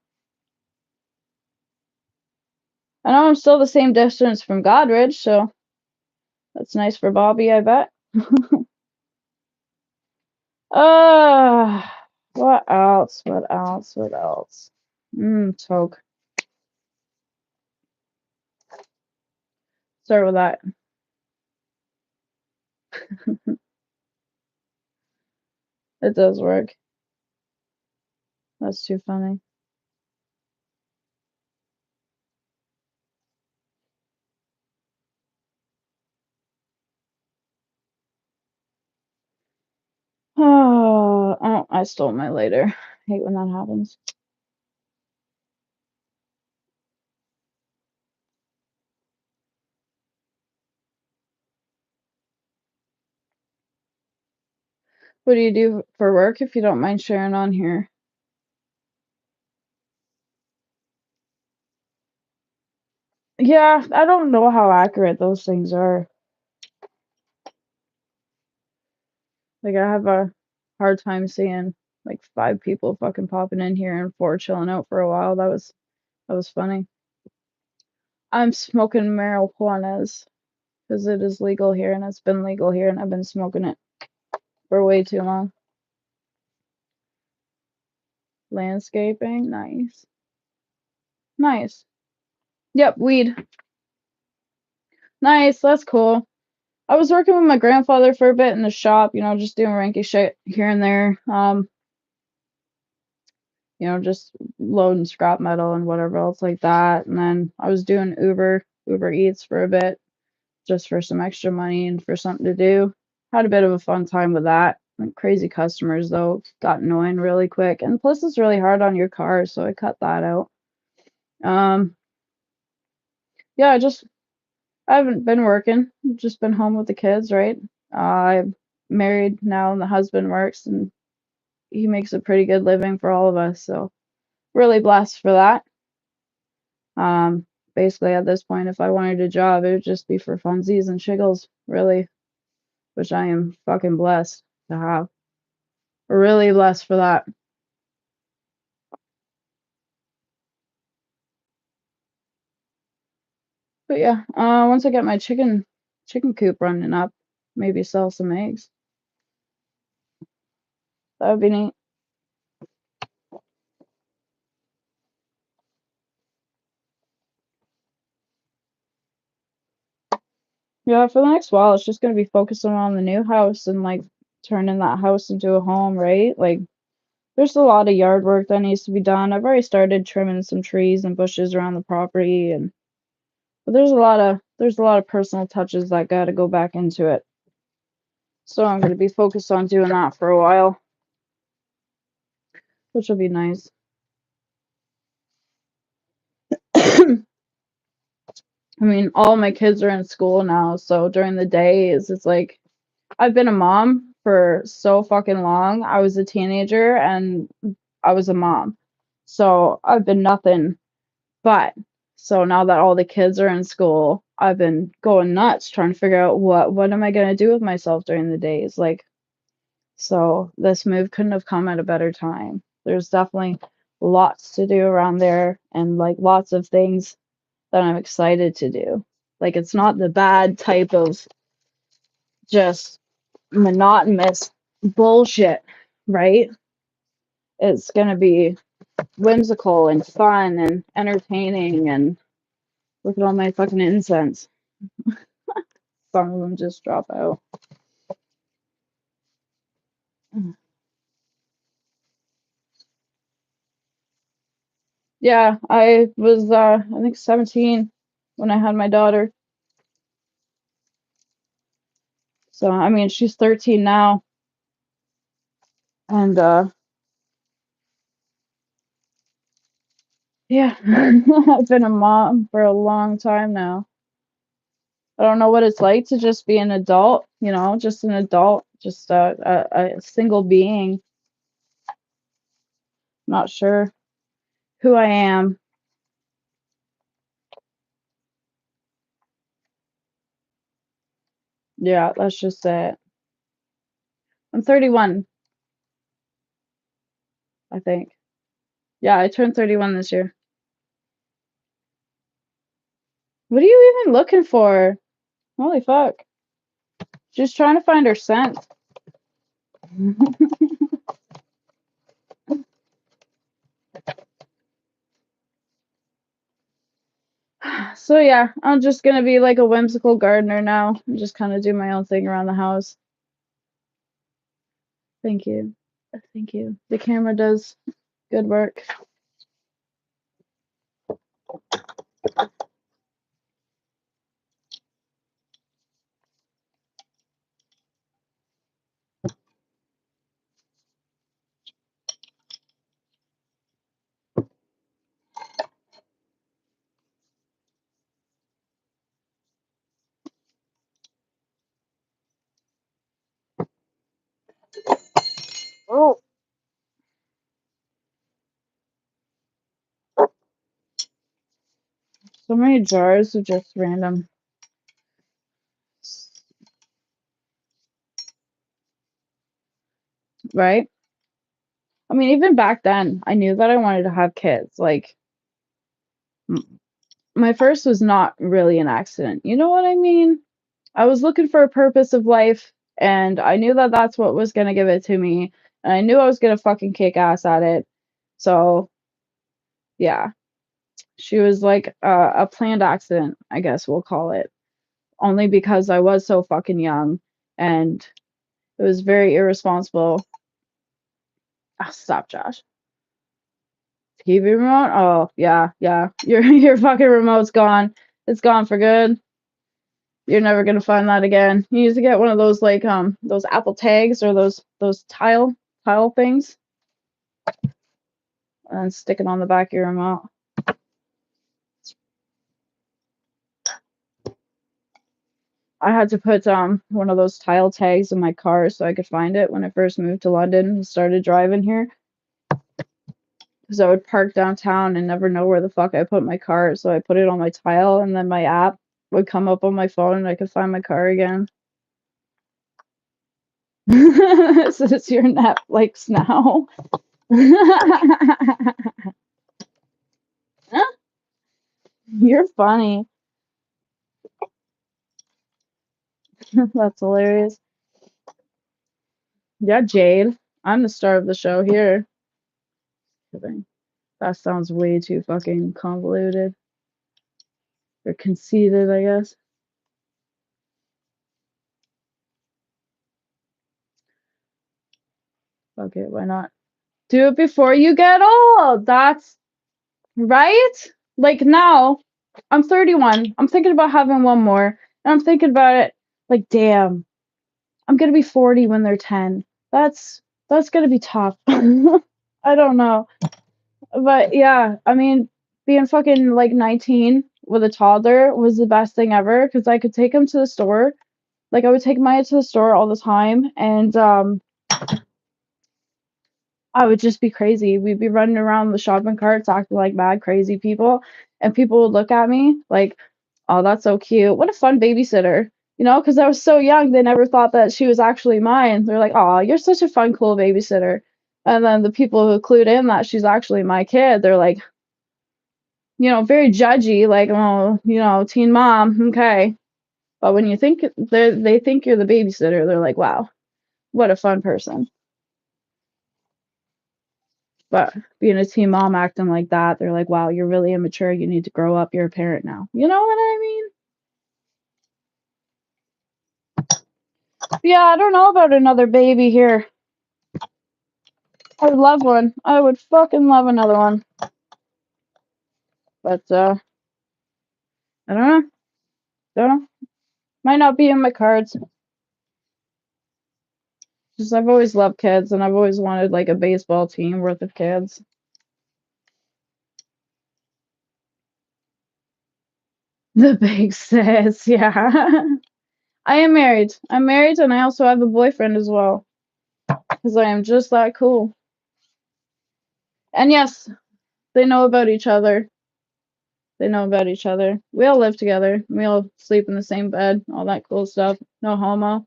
I know I'm still the same distance from Godridge, so that's nice for Bobby, I bet. What else? What else? What else? Toke. Start with that. It does work. That's too funny. Oh, I stole my lighter. Hate when that happens. What do you do for work if you don't mind sharing on here? Yeah, I don't know how accurate those things are. Like, I have a hard time seeing like 5 people fucking popping in here and 4 chilling out for a while. That was funny. I'm smoking marijuanas because it is legal here and it's been legal here and I've been smoking it for way too long. Landscaping, nice. Nice. Yep, weed. Nice, that's cool. I was working with my grandfather for a bit in the shop, just doing ranky shit here and there. Just loading scrap metal and whatever else like that. And then I was doing Uber Eats for a bit, just for some extra money and for something to do. Had a bit of a fun time with that. Like crazy customers though, got annoying really quick. And plus it's really hard on your car, so I cut that out. Yeah, I haven't been working. Just been home with the kids, right? I'm married now and the husband works and he makes a pretty good living for all of us, so really blessed for that. Basically at this point, if I wanted a job, it would just be for funsies and shiggles, really, which I am fucking blessed to have. Really blessed for that. But yeah, once I get my chicken coop running up, maybe sell some eggs. That would be neat. Yeah, for the next while, it's just gonna be focusing on the new house and like turning that house into a home, right? Like, there's a lot of yard work that needs to be done. I've already started trimming some trees and bushes around the property, but there's a lot of personal touches that got to go back into it. So I'm gonna be focused on doing that for a while, which will be nice. I mean, all my kids are in school now, so during the days, it's like I've been a mom for so fucking long. I was a teenager and I was a mom. So I've been nothing but. So now that all the kids are in school, I've been going nuts trying to figure out what am I going to do with myself during the days? Like, So this move couldn't have come at a better time. There's definitely lots to do around there and like lots of things that I'm excited to do. Like it's not the bad type of just monotonous bullshit, right? It's going to be whimsical and fun and entertaining and look at all my fucking incense. Some of them just drop out. Yeah, I was I think 17 when I had my daughter. So I mean she's 13 now and yeah, I've been a mom for a long time now. I don't know what it's like to just be an adult, you know, just an adult, just a single being. Not sure who I am. Yeah, that's just it. I'm 31, I think. Yeah, I turned 31 this year. What are you even looking for? Holy fuck. She's trying to find her scent. So yeah, I'm just gonna be like a whimsical gardener now and just kind of do my own thing around the house. Thank you. Thank you. The camera does good work. Oh, so many jars of just random. Right? I mean, even back then, I knew that I wanted to have kids. Like, my first was not really an accident. You know what I mean? I was looking for a purpose of life, and I knew that that's what was gonna give it to me, and I knew I was gonna fucking kick ass at it. So, yeah, she was like a planned accident, I guess we'll call it, only because I was so fucking young, and it was very irresponsible. Ah, stop, Josh. TV remote? Oh, yeah, yeah. Your fucking remote's gone. It's gone for good. You're never gonna find that again. You need to get one of those like those Apple tags or those tile things and stick it on the back of your remote. I had to put one of those tile tags in my car so I could find it when I first moved to London and started driving here. Because I would park downtown and never know where the fuck I put my car, so I put it on my tile and then my app would come up on my phone and I could find my car again. So it's your Netflix now. You're funny. That's hilarious. Yeah, Jade. I'm the star of the show here. Kidding. That sounds way too fucking convoluted. Or conceited, I guess. Fuck it, why not? Do it before you get old. That's right? Like now, I'm 31. I'm thinking about having one more. And I'm thinking about it like, damn, I'm gonna be 40 when they're 10. That's gonna be tough. I don't know. But yeah, I mean, being fucking like 19 with a toddler was the best thing ever because I could take him to the store. Like I would take Maya to the store all the time and I would just be crazy. We'd be running around the shopping carts acting like mad crazy people and people would look at me like, "Oh, that's so cute. What a fun babysitter." You know, because I was so young, they never thought that she was actually mine. They're like, "Oh, you're such a fun, cool babysitter." And then the people who clued in that she's actually my kid, they're like, very judgy, like, "Oh, teen mom, okay." But when you think they think you're the babysitter, they're like, "Wow, what a fun person." But being a teen mom acting like that, they're like, "Wow, you're really immature. You need to grow up. You're a parent now." You know what I mean? Yeah, I don't know about another baby here. I would love one. I would fucking love another one. But I don't know. Don't know. Might not be in my cards. Just I've always loved kids, and I've always wanted like a baseball team worth of kids. The big sis, yeah. I am married. I'm married, and I also have a boyfriend as well, because I am just that cool. And yes, they know about each other. They know about each other. We all live together. We all sleep in the same bed. All that cool stuff. No homo.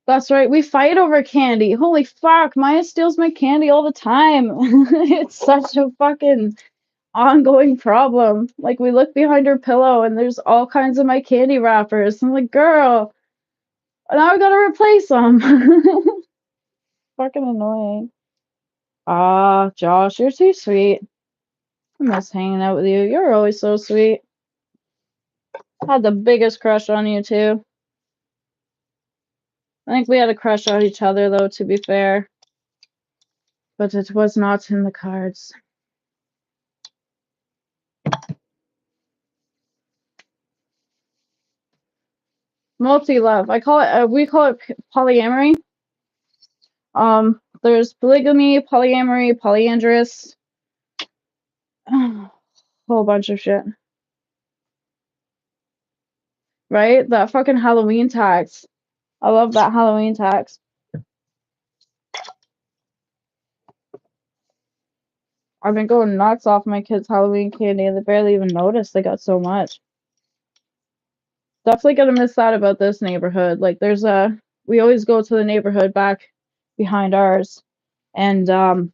That's right. We fight over candy. Holy fuck. Maya steals my candy all the time. It's such a fucking ongoing problem. Like, we look behind her pillow and there's all kinds of my candy wrappers. I'm like, girl, now I gotta replace them. Fucking annoying. Ah, Josh, you're too sweet. I miss hanging out with you. You're always so sweet. I had the biggest crush on you, too. I think we had a crush on each other, though, to be fair. But it was not in the cards. Multi-love. We call it polyamory. There's polygamy, polyamory, polyandrous, whole bunch of shit. Right? That fucking Halloween tax. I love that Halloween tax. I've been going nuts off my kids' Halloween candy, and they barely even noticed they got so much. Definitely gonna miss that about this neighborhood. Like, we always go to the neighborhood back behind ours, and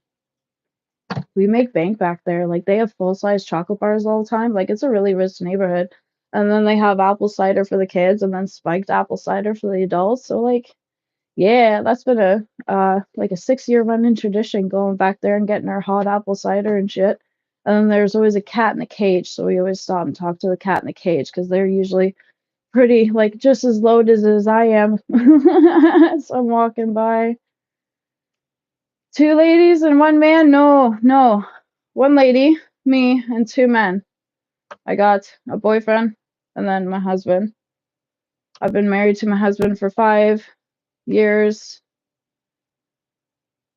we make bank back there. Like, they have full-size chocolate bars all the time. Like, it's a really rich neighborhood. And then they have apple cider for the kids, and then spiked apple cider for the adults. So, like, yeah, that's been like a 6-year running tradition, going back there and getting our hot apple cider and shit. And then there's always a cat in the cage, so we always stop and talk to the cat in the cage, because they're usually pretty, like, just as loaded as I am. So I'm walking by. 2 ladies and 1 man? No. 1 lady, me, and 2 men. I got a boyfriend and then my husband. I've been married to my husband for 5 years.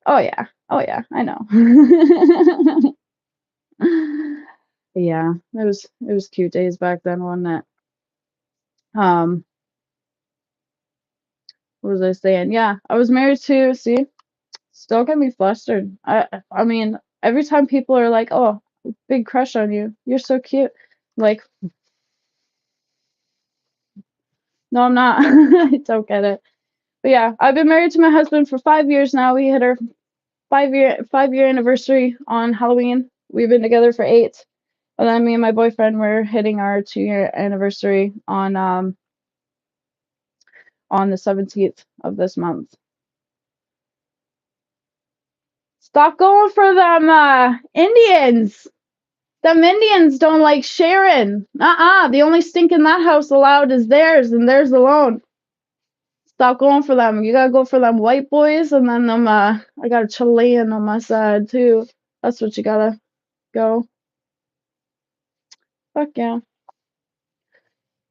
Oh yeah, I know. Yeah, it was cute days back then, wasn't it? What was I saying? Yeah, I was married to, see, still get me flustered. I mean, every time people are like, "Oh, big crush on you. You're so cute." Like, no, I'm not. I don't get it. But yeah, I've been married to my husband for 5 years now. We hit our 5-year anniversary on Halloween. We've been together for 8. And then me and my boyfriend were hitting our 2-year anniversary on the 17th of this month. Stop going for them Indians. Them Indians don't like sharing. The only stink in that house allowed is theirs, and theirs alone. Stop going for them. You gotta go for them white boys, and then them I got a Chilean on my side too. That's what you gotta go. Fuck yeah.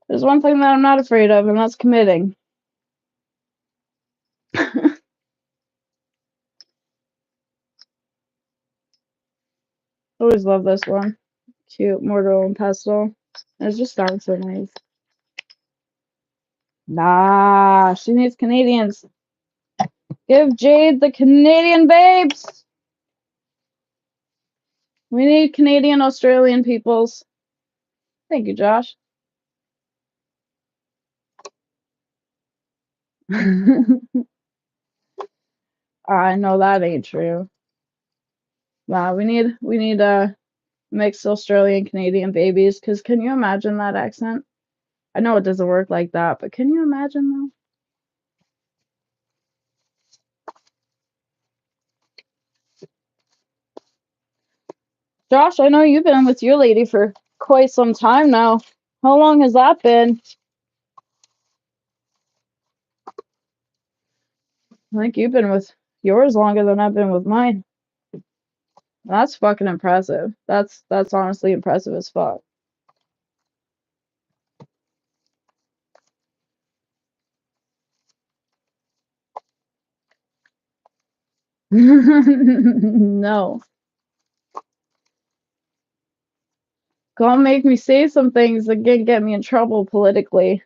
There's one thing that I'm not afraid of, and that's committing. Always love this one. Cute mortar and pestle. It just sounds so nice. Nah, she needs Canadians. Give Jade the Canadian babes. We need Canadian Australian peoples. Thank you, Josh. I know that ain't true. Wow, we need mixed Australian Canadian babies. Cause can you imagine that accent? I know it doesn't work like that, but can you imagine though? Josh, I know you've been with your lady for quite some time now. How long has that been? I think you've been with yours longer than I've been with mine. That's fucking impressive. That's honestly impressive as fuck. No. Gonna make me say some things that can get me in trouble politically.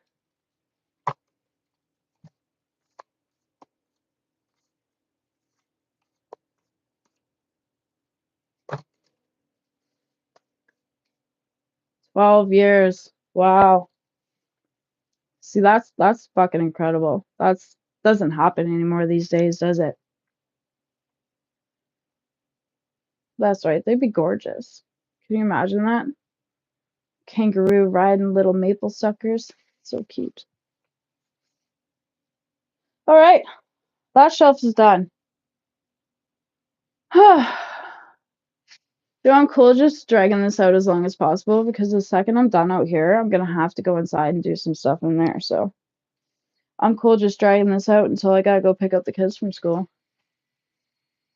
12 years. Wow. See, that's fucking incredible. That's doesn't happen anymore these days, does it? That's right. They'd be gorgeous. Can you imagine that? Kangaroo riding little maple suckers. So cute. All right. That shelf is done. I'm cool just dragging this out as long as possible because the second I'm done out here, I'm gonna have to go inside and do some stuff in there. So I'm cool just dragging this out until I gotta go pick up the kids from school.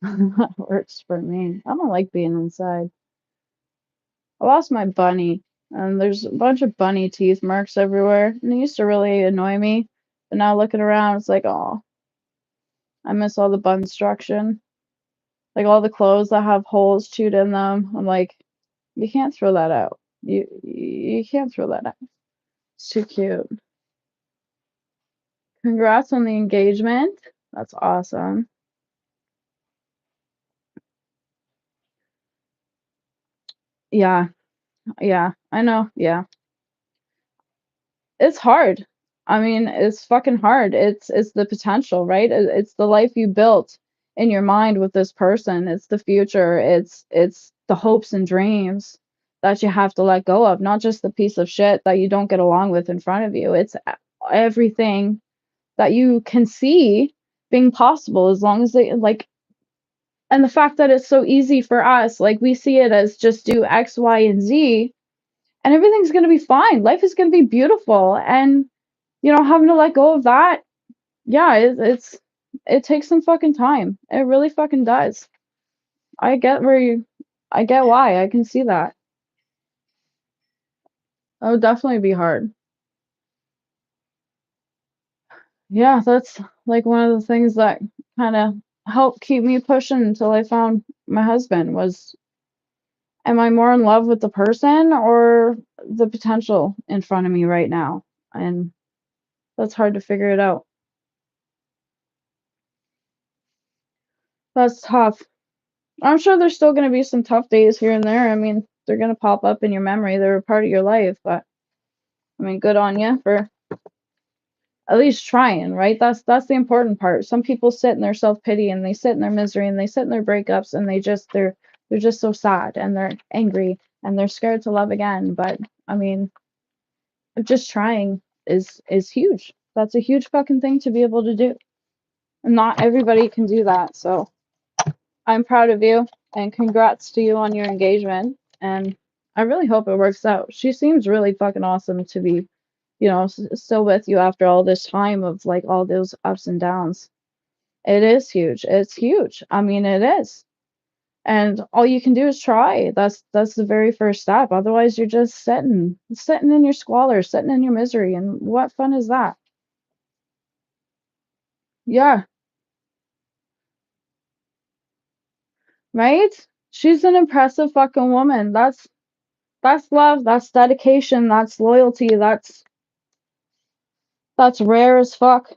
That works for me. I don't like being inside. I lost my bunny, and there's a bunch of bunny teeth marks everywhere, and it used to really annoy me. But now looking around, it's like, oh, I miss all the bun struction. Like all the clothes that have holes chewed in them. I'm like, you can't throw that out. You can't throw that out. It's too cute. Congrats on the engagement. That's awesome. Yeah, yeah, I know. Yeah. It's hard. I mean, it's fucking hard. It's the potential, right? It's the life you built in your mind with this person. It's the future. It's the hopes and dreams that you have to let go of, not just the piece of shit that you don't get along with in front of you. It's everything that you can see being possible as long as they like, and the fact that it's so easy for us, like we see it as just do X, Y, and Z, and everything's going to be fine. Life is going to be beautiful. And having to let go of that, yeah, it takes some fucking time. It really fucking does. I get where you, I get why. I can see that. That would definitely be hard. Yeah, that's like one of the things that kind of helped keep me pushing until I found my husband was, am I more in love with the person or the potential in front of me right now? And that's hard to figure it out. That's tough. I'm sure there's still going to be some tough days here and there. I mean, they're going to pop up in your memory. They're a part of your life, but I mean, good on you for at least trying, right? That's the important part. Some people sit in their self-pity and they sit in their misery and they sit in their breakups and they're just so sad and they're angry and they're scared to love again. But I mean, just trying is huge. That's a huge fucking thing to be able to do. And not everybody can do that. So I'm proud of you and congrats to you on your engagement. And I really hope it works out. She seems really fucking awesome to be, still with you after all this time of like all those ups and downs. It is huge. It's huge. I mean, it is. And all you can do is try. That's the very first step. Otherwise, you're just sitting in your squalor, sitting in your misery. And what fun is that? Yeah, right? She's an impressive fucking woman. That's love, that's dedication, that's loyalty, that's rare as fuck.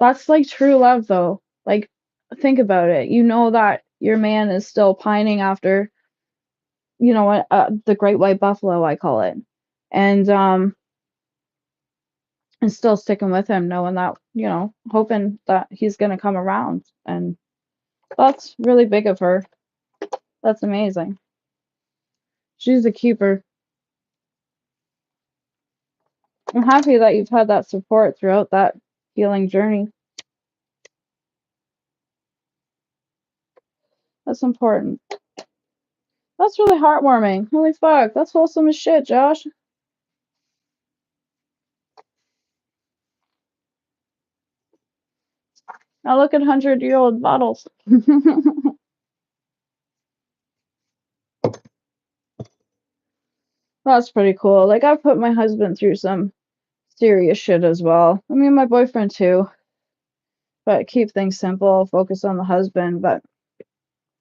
That's like true love though. Like think about it. You know that your man is still pining after, the great white buffalo, I call it. And and still sticking with him, knowing that, hoping that he's going to come around. And that's really big of her. That's amazing. She's a keeper. I'm happy that you've had that support throughout that healing journey. That's important. That's really heartwarming. Holy fuck, that's wholesome as shit, Josh. Now look at 100-year-old bottles. That's pretty cool. Like, I've put my husband through some serious shit as well. I mean, my boyfriend too. But keep things simple, focus on the husband. But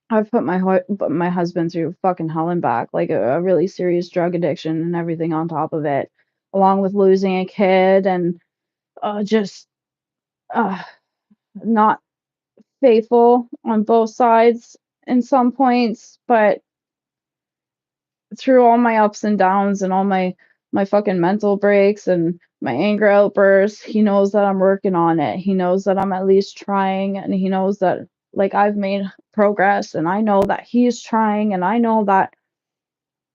I've put my husband through fucking hell and back, like a really serious drug addiction and everything on top of it, along with losing a kid and just uh, not faithful on both sides in some points. But through all my ups and downs and all my fucking mental breaks and my anger outbursts, he knows that I'm working on it. He knows that I'm at least trying, and he knows that, like, I've made progress, and I know that he's trying, and I know that,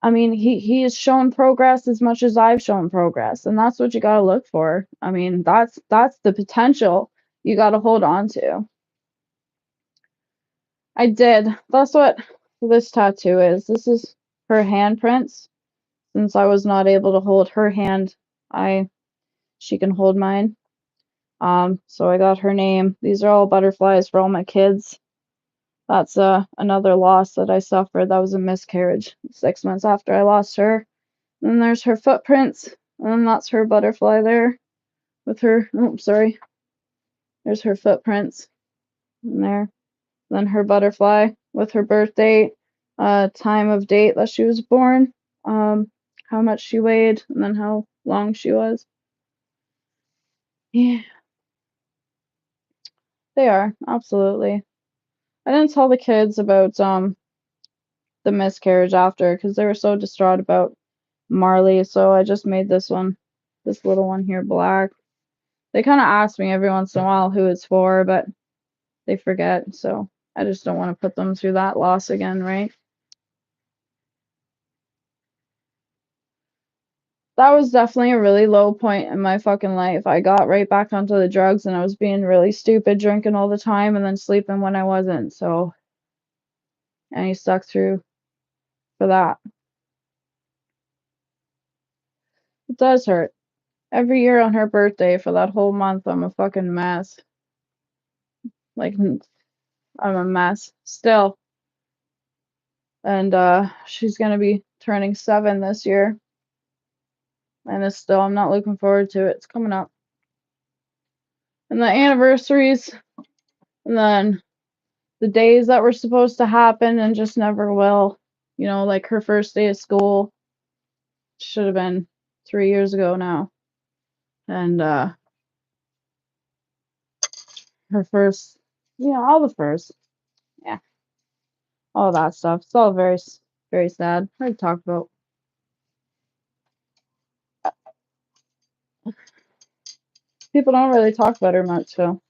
I mean, he has shown progress as much as I've shown progress, and that's what you got to look for. I mean, that's the potential you got to hold on to. I did. That's what this tattoo is. This is her handprints. Since I was not able to hold her hand, she can hold mine. So I got her name. These are all butterflies for all my kids. That's another loss that I suffered. That was a miscarriage 6 months after I lost her. And then there's her footprints, and that's her butterfly there with her. Oh, sorry. There's her footprints in there. Then her butterfly with her birth date, time of date that she was born, how much she weighed, and then how long she was. Yeah, they are, absolutely. I didn't tell the kids about the miscarriage after because they were so distraught about Marley, so I just made this little one here black. They kind of ask me every once in a while who it's for, but they forget, so I just don't want to put them through that loss again, right? That was definitely a really low point in my fucking life. I got right back onto the drugs and I was being really stupid, drinking all the time and then sleeping when I wasn't, so, and he stuck through for that. It does hurt. Every year on her birthday for that whole month, I'm a fucking mess. Like, I'm a mess still. And she's gonna be turning 7 this year. And I'm not looking forward to it. It's coming up. And the anniversaries, and then the days that were supposed to happen and just never will. Like her first day of school should have been 3 years ago now. And her first, all the first. Yeah. All that stuff. It's all very, very sad. Hard to talk about. People don't really talk about her much, so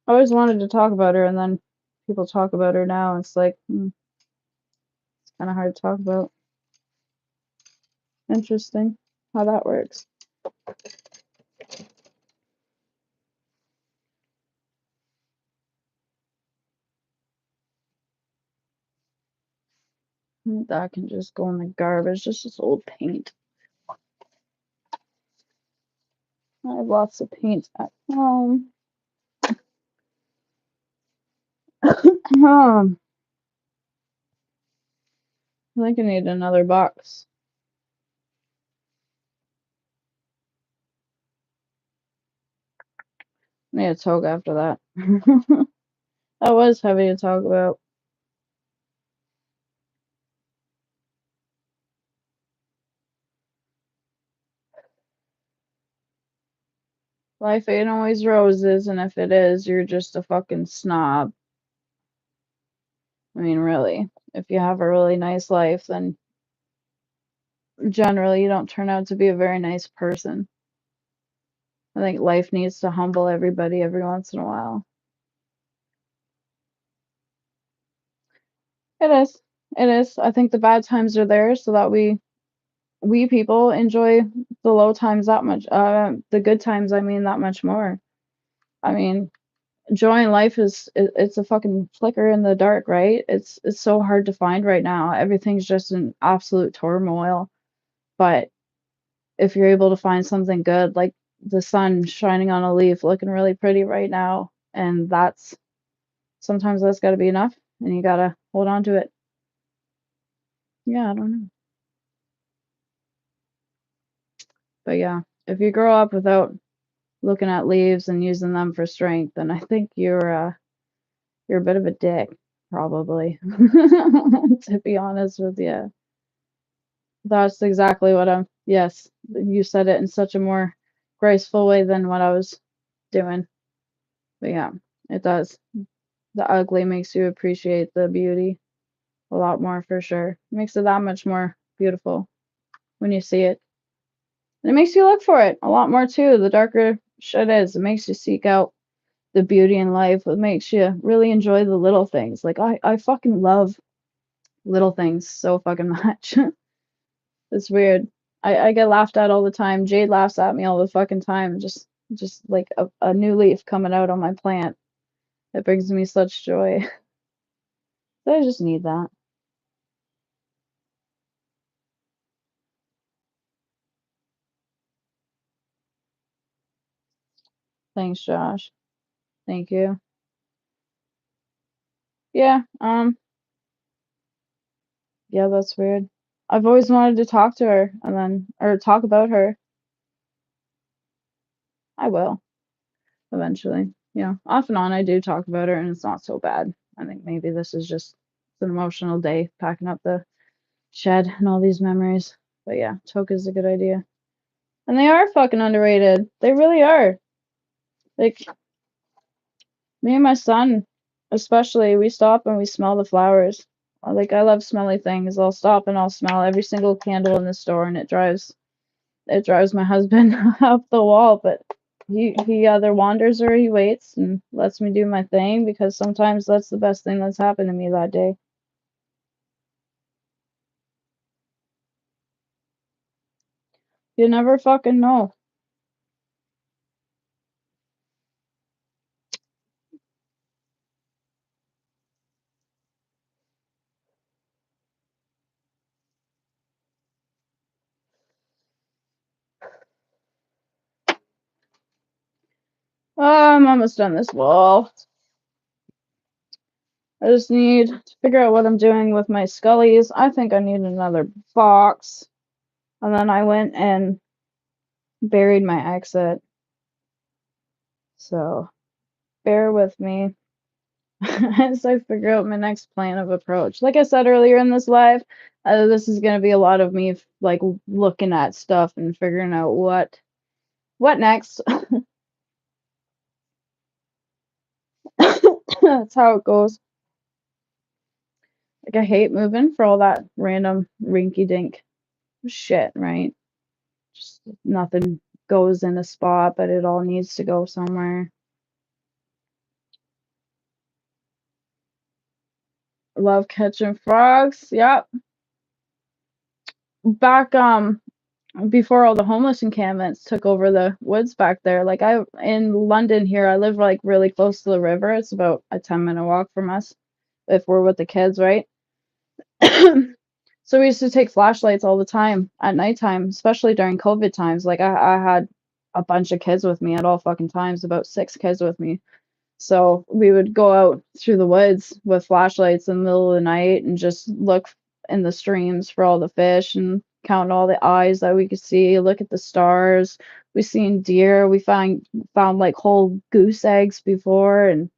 I always wanted to talk about her, and then people talk about her now. It's like, it's kind of hard to talk about. Interesting how that works. That can just go in the garbage. It's just old paint. I have lots of paint at home. I think I need another box. I need a toga after that. That was heavy to talk about. Life ain't always roses, and if it is, you're just a fucking snob. I mean, really. If you have a really nice life, then generally you don't turn out to be a very nice person. I think life needs to humble everybody every once in a while. It is. It is. I think the bad times are there so that we people enjoy the low times that much. The good times, I mean, that much more. I mean, joy in life it's a fucking flicker in the dark, right? It's so hard to find right now. Everything's just in absolute turmoil. But if you're able to find something good, like the sun shining on a leaf, looking really pretty right now, and that's sometimes that's got to be enough, and you gotta hold on to it. Yeah, I don't know. But yeah, if you grow up without looking at leaves and using them for strength, then I think you're a bit of a dick, probably. To be honest with you. That's exactly what I'm, yes, you said it in such a more graceful way than what I was doing. But yeah, it does. The ugly makes you appreciate the beauty a lot more for sure. Makes it that much more beautiful when you see it. And it makes you look for it a lot more too. The darker shit is, it makes you seek out the beauty in life. It makes you really enjoy the little things. Like I fucking love little things so fucking much. It's weird. I get laughed at all the time. Jade laughs at me all the fucking time. Just like a new leaf coming out on my plant. It brings me such joy. So I just need that. Thanks, Josh. Thank you. Yeah, yeah, that's weird. I've always wanted to talk to her and then or talk about her. I will eventually. Yeah, off and on I do talk about her and it's not so bad. I think maybe this is just an emotional day packing up the shed and all these memories. But yeah, Toka's a good idea. And they are fucking underrated. They really are. Like me and my son, especially, we stop and we smell the flowers. Like I love smelly things. I'll stop and I'll smell every single candle in the store, and it drives my husband up the wall. But he either wanders or he waits and lets me do my thing because sometimes that's the best thing that's happened to me that day. You never fucking know. I'm almost done this wall. I just need to figure out what I'm doing with my Scullies. I think I need another box. And then I went and buried my exit. So bear with me as I figure out my next plan of approach. Like I said earlier in this live, this is going to be a lot of me like looking at stuff and figuring out what next. That's how it goes. Like I hate moving for all that random rinky dink shit, right? Just nothing goes in a spot, but it all needs to go somewhere. Love catching frogs. Yep. Back before all the homeless encampments took over the woods back there. Like I in London here, I live like really close to the river. It's about a 10-minute walk from us if we're with the kids, right? So we used to take flashlights all the time at nighttime, especially during COVID times. Like I had a bunch of kids with me at all fucking times, about 6 kids with me. So we would go out through the woods with flashlights in the middle of the night and just look in the streams for all the fish and count all the eyes that we could see, look at the stars. We seen deer. We found like whole goose eggs before, and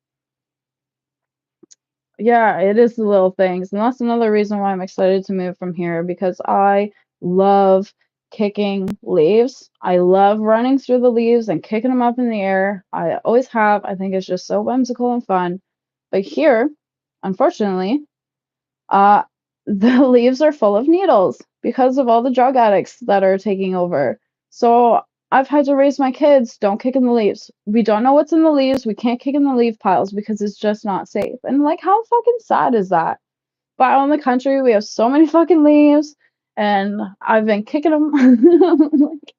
yeah, it is the little things. And that's another reason why I'm excited to move from here because I love kicking leaves. I love running through the leaves and kicking them up in the air. I always have. I think it's just so whimsical and fun. But here, unfortunately, uh, the leaves are full of needles because of all the drug addicts that are taking over. So I've had to raise my kids, don't kick in the leaves. We don't know what's in the leaves. We can't kick in the leaf piles because it's just not safe. And like, how fucking sad is that? But out in the country, we have so many fucking leaves, and I've been kicking them.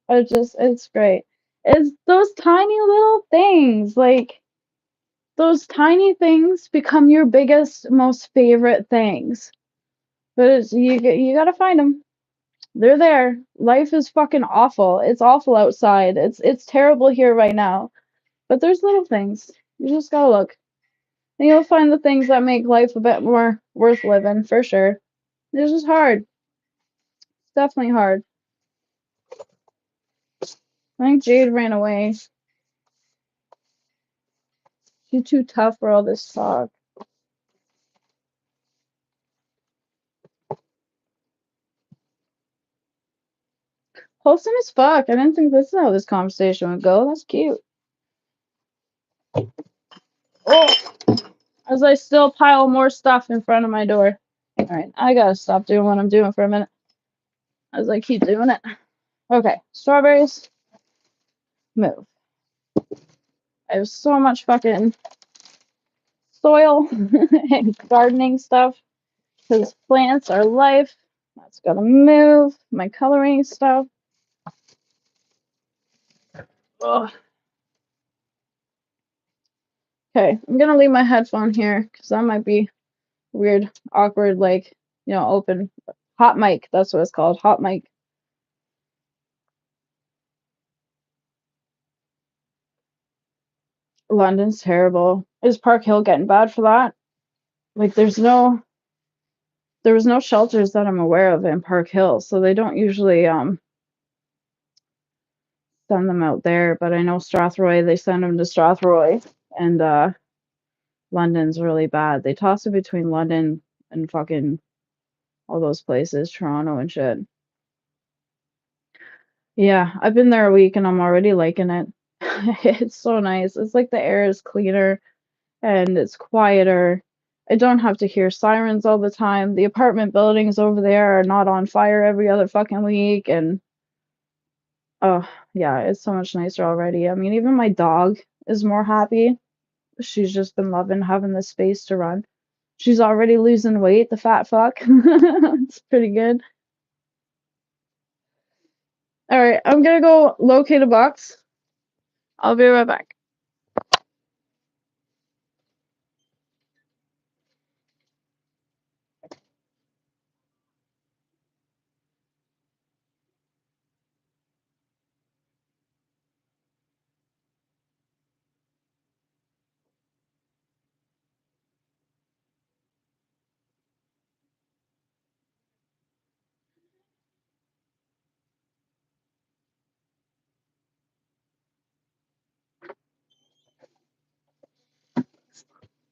Like, it's great. It's those tiny little things, like those tiny things become your biggest, most favorite things. But you gotta find them. They're there. Life is fucking awful. It's awful outside. It's terrible here right now. But there's little things. You just gotta look. And you'll find the things that make life a bit more worth living, for sure. It's just hard. It's definitely hard. I think Jade ran away. She's too tough for all this talk. Wholesome as fuck. I didn't think this is how this conversation would go. That's cute. Oh, as I still pile more stuff in front of my door. Alright, I gotta stop doing what I'm doing for a minute. As I keep doing it. Okay, strawberries. Move. I have so much fucking soil and gardening stuff. Because plants are life. That's gotta move. My coloring stuff. Ugh. Okay, I'm gonna leave my headphone here because that might be weird, awkward, like, open. Hot mic, that's what it's called. Hot mic. London's terrible. Is Park Hill getting bad for that? Like, there was no shelters that I'm aware of in Park Hill, so they don't usually send them out there. But I know Strathroy, they send them to Strathroy, and London's really bad. They toss it between London and fucking all those places, Toronto and shit. Yeah, I've been there a week and I'm already liking it. It's so nice. It's like the air is cleaner and it's quieter. I don't have to hear sirens all the time. The apartment buildings over there are not on fire every other fucking week. And oh, yeah, it's so much nicer already. I mean, even my dog is more happy. She's just been loving having the space to run. She's already losing weight, the fat fuck. It's pretty good. All right, I'm gonna go locate a box. I'll be right back.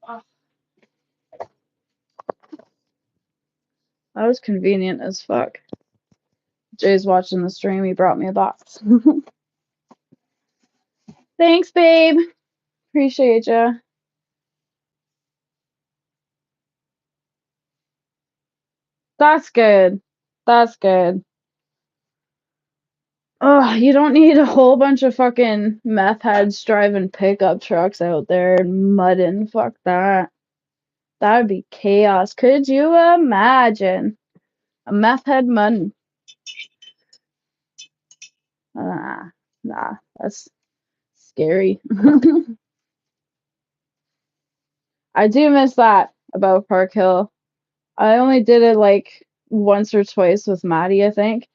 Oh, that was convenient as fuck. Jay's watching the stream. He brought me a box. Thanks, babe. Appreciate ya. That's good. That's good. Oh, you don't need a whole bunch of fucking meth heads driving pickup trucks out there and mudding. Fuck that. That would be chaos. Could you imagine? A meth head mudding. Nah, that's scary. I do miss that about Park Hill. I only did it like once or twice with Maddie, I think.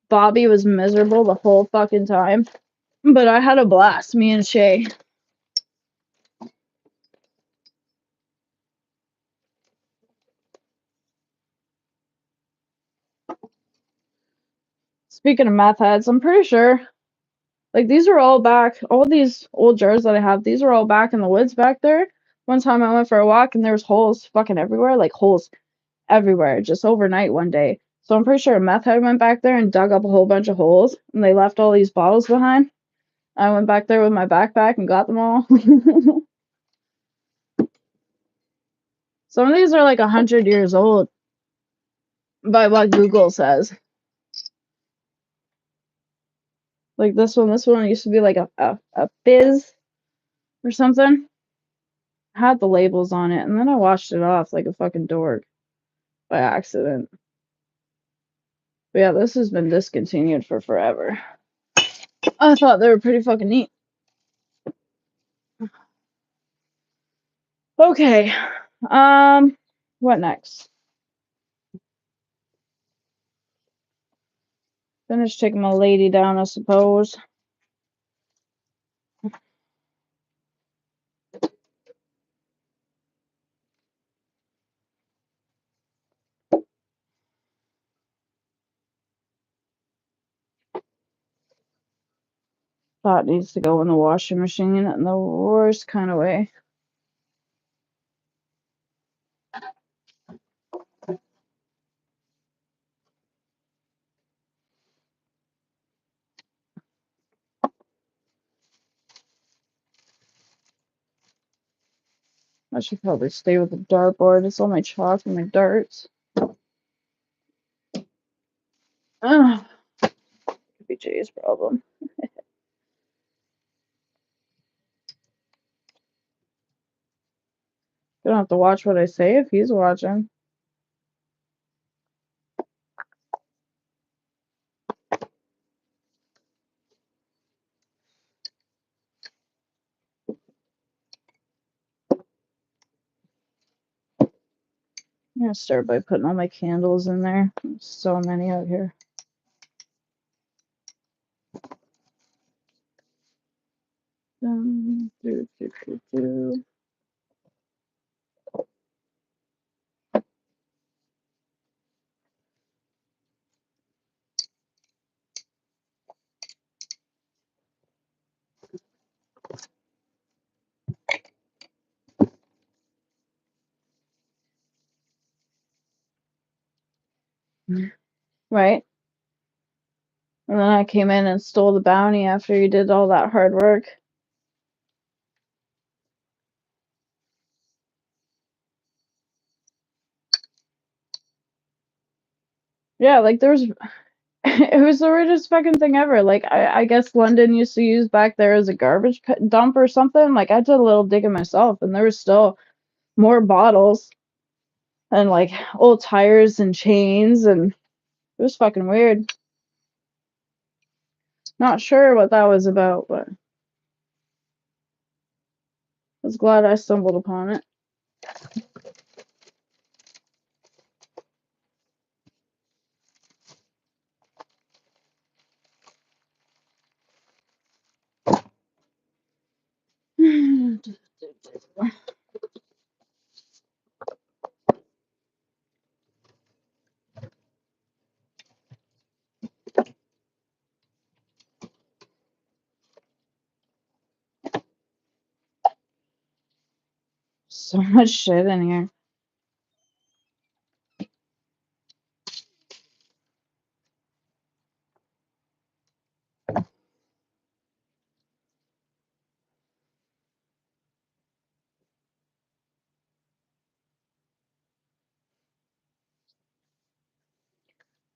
Bobby was miserable the whole fucking time. But I had a blast, me and Shay. Speaking of meth heads, I'm pretty sure, like, these are all back, all these old jars that I have, these are all back in the woods back there. One time I went for a walk and there was holes fucking everywhere, like holes everywhere, just overnight one day. So I'm pretty sure a meth head went back there and dug up a whole bunch of holes, and they left all these bottles behind. I went back there with my backpack and got them all. Some of these are like 100 years old, by what Google says. Like this one used to be like a fizz or something. Had the labels on it, and then I washed it off like a fucking dork by accident. But yeah, this has been discontinued for forever. I thought they were pretty fucking neat. Okay. What next? Finish taking my lady down, I suppose. That needs to go in the washing machine in the worst kind of way. I should probably stay with the dartboard. It's all my chalk and my darts. Ugh. Could be Jay's problem. You don't have to watch what I say if he's watching. I'm gonna start by putting all my candles in there. There's so many out here. Do, do, do, do. Right? And then I came in and stole the bounty after you did all that hard work. Yeah, like there was it was the weirdest fucking thing ever. Like I guess London used to use back there as a garbage dump or something. Like I did a little digging myself, and there was still more bottles and like old tires and chains, and it was fucking weird. Not sure what that was about, but I was glad I stumbled upon it. So much shit in here.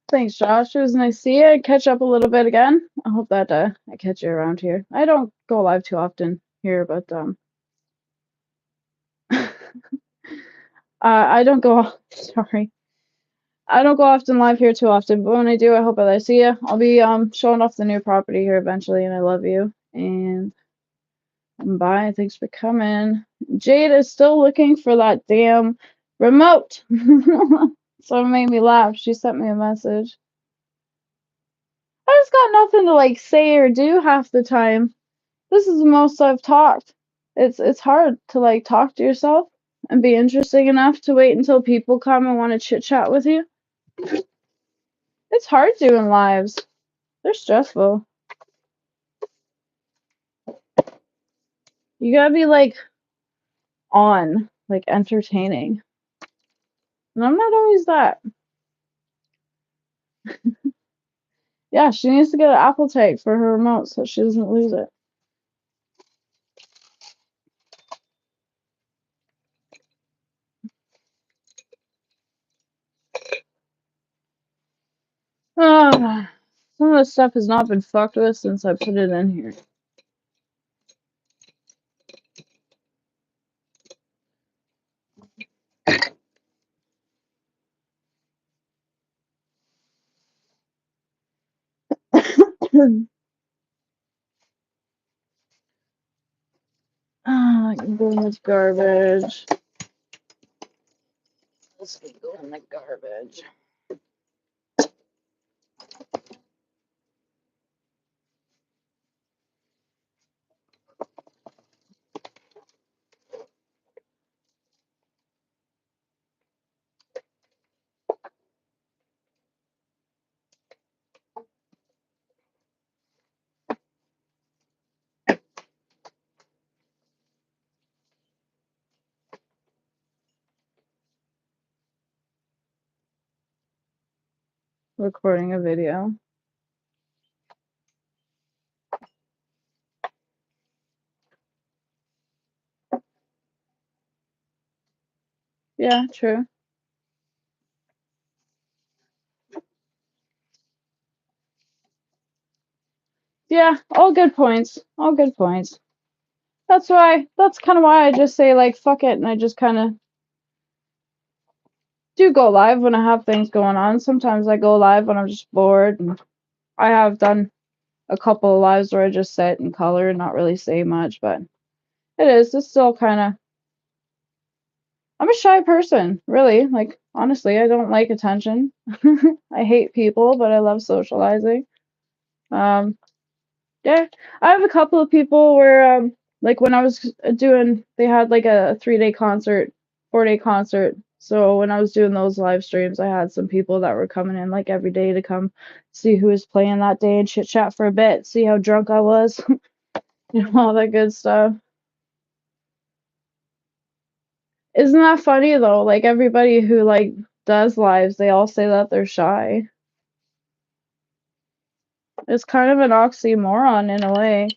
Thanks, Josh. It was nice to see you. Catch up a little bit again. I hope that I catch you around here. I don't go live too often here, but I don't go. Sorry, I don't go often live here too often. But when I do, I hope that I see you. I'll be showing off the new property here eventually, and I love you. And bye. Thanks for coming. Jade is still looking for that damn remote. So it made me laugh. She sent me a message. I just got nothing to like say or do half the time. This is the most I've talked. It's hard to like talk to yourself and be interesting enough to wait until people come and want to chit chat with you. It's hard doing lives. They're stressful. You gotta be like on, like entertaining. And I'm not always that. Yeah, she needs to get an Apple tag for her remote so she doesn't lose it. Ah. Some of the stuff has not been fucked with since I put it in here. I can go in this garbage. This can go in the garbage. Recording a video. Yeah, true. Yeah, all good points. All good points. That's kind of why I just say, like, fuck it, and I just kind of do go live when I have things going on. Sometimes I go live when I'm just bored, and I have done a couple of lives where I just sit and color and not really say much, but it's still kind of, I'm a shy person, really. Like, honestly, I don't like attention. I hate people, but I love socializing. Um, yeah, I have a couple of people where, like when I was doing, they had like a 3-day concert, 4-day concert. So when I was doing those live streams, I had some people that were coming in like every day to come see who was playing that day and chit chat for a bit, see how drunk I was, all that good stuff. Isn't that funny though? Like everybody who like does lives, they all say that they're shy. It's kind of an oxymoron in a way.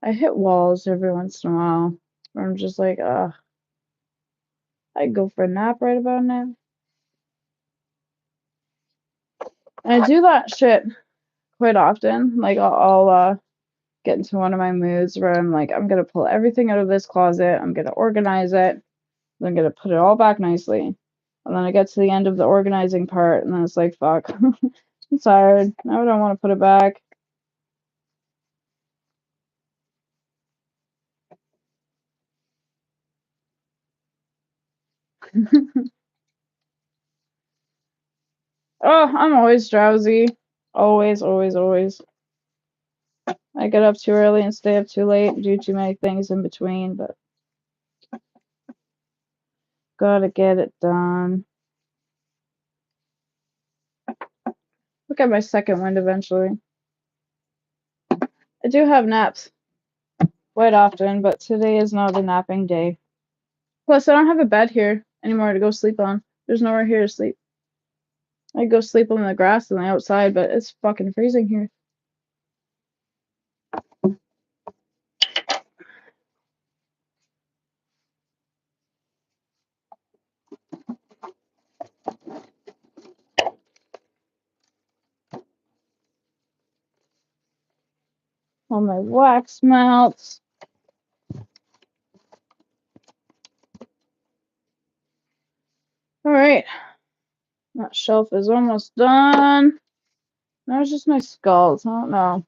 I hit walls every once in a while. Where I'm just like, I'd go for a nap right about now. And I do that shit quite often. Like I'll get into one of my moods where I'm like, I'm gonna pull everything out of this closet, I'm gonna organize it, I'm gonna put it all back nicely. And then I get to the end of the organizing part, and then it's like, fuck, I'm tired. Now I don't want to put it back. Oh, I'm always drowsy. Always, always, always. I get up too early and stay up too late and do too many things in between, but gotta get it done. Look at my second wind eventually. I do have naps quite often, but today is not a napping day. Plus, I don't have a bed here anymore to go sleep on. There's nowhere here to sleep. I go sleep on the grass and the outside, but it's fucking freezing here. All my wax melts. All right. That shelf is almost done. Now it's just my skulls. I don't know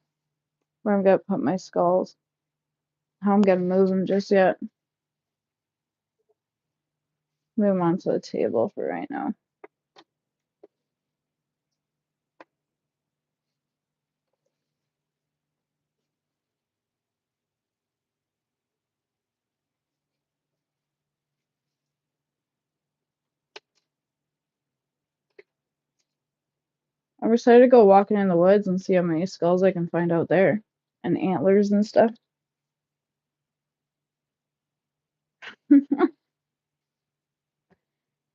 where I'm gonna put my skulls. How I'm gonna move them just yet. Move them onto the table for right now. I'm excited to go walking in the woods and see how many skulls I can find out there. And antlers and stuff.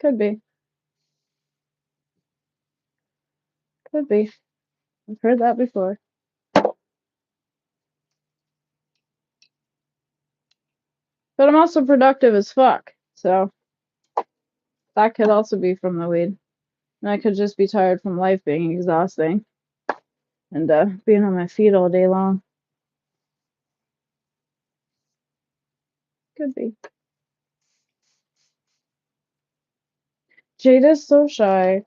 Could be. Could be. I've heard that before. But I'm also productive as fuck. So that could also be from the weed. And I could just be tired from life being exhausting. And being on my feet all day long. Could be. Jada's so shy.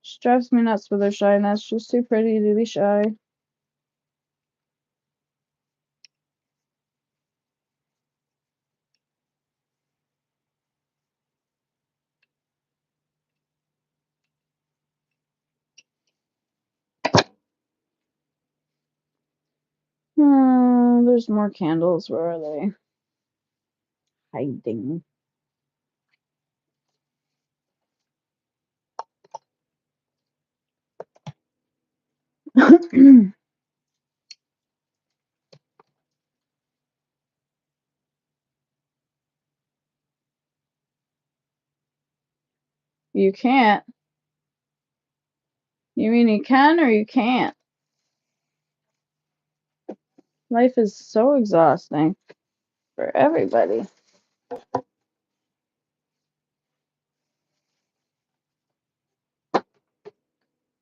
She drives me nuts with her shyness. She's too pretty to be shy. There's more candles. Where are they? Hiding. You can't. You mean you can or you can't? Life is so exhausting for everybody.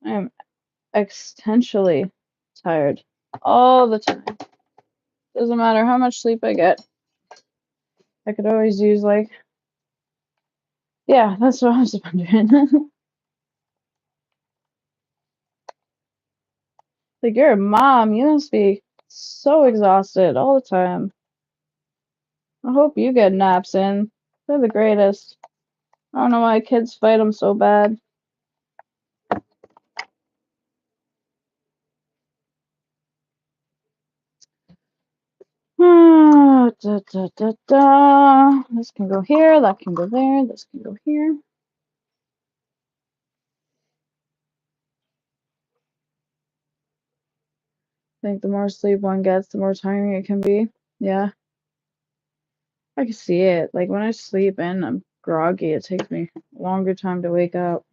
I am existentially tired all the time. Doesn't matter how much sleep I get. I could always use yeah, that's what I was wondering. Like, you're a mom, you must be so exhausted all the time. I hope you get naps in. They're the greatest. I don't know why kids fight them so bad. Da, da, da, da. This can go here, that can go there, this can go here. I think the more sleep one gets, the more tiring it can be. Yeah. I can see it. Like, when I sleep in, I'm groggy. It takes me a longer time to wake up.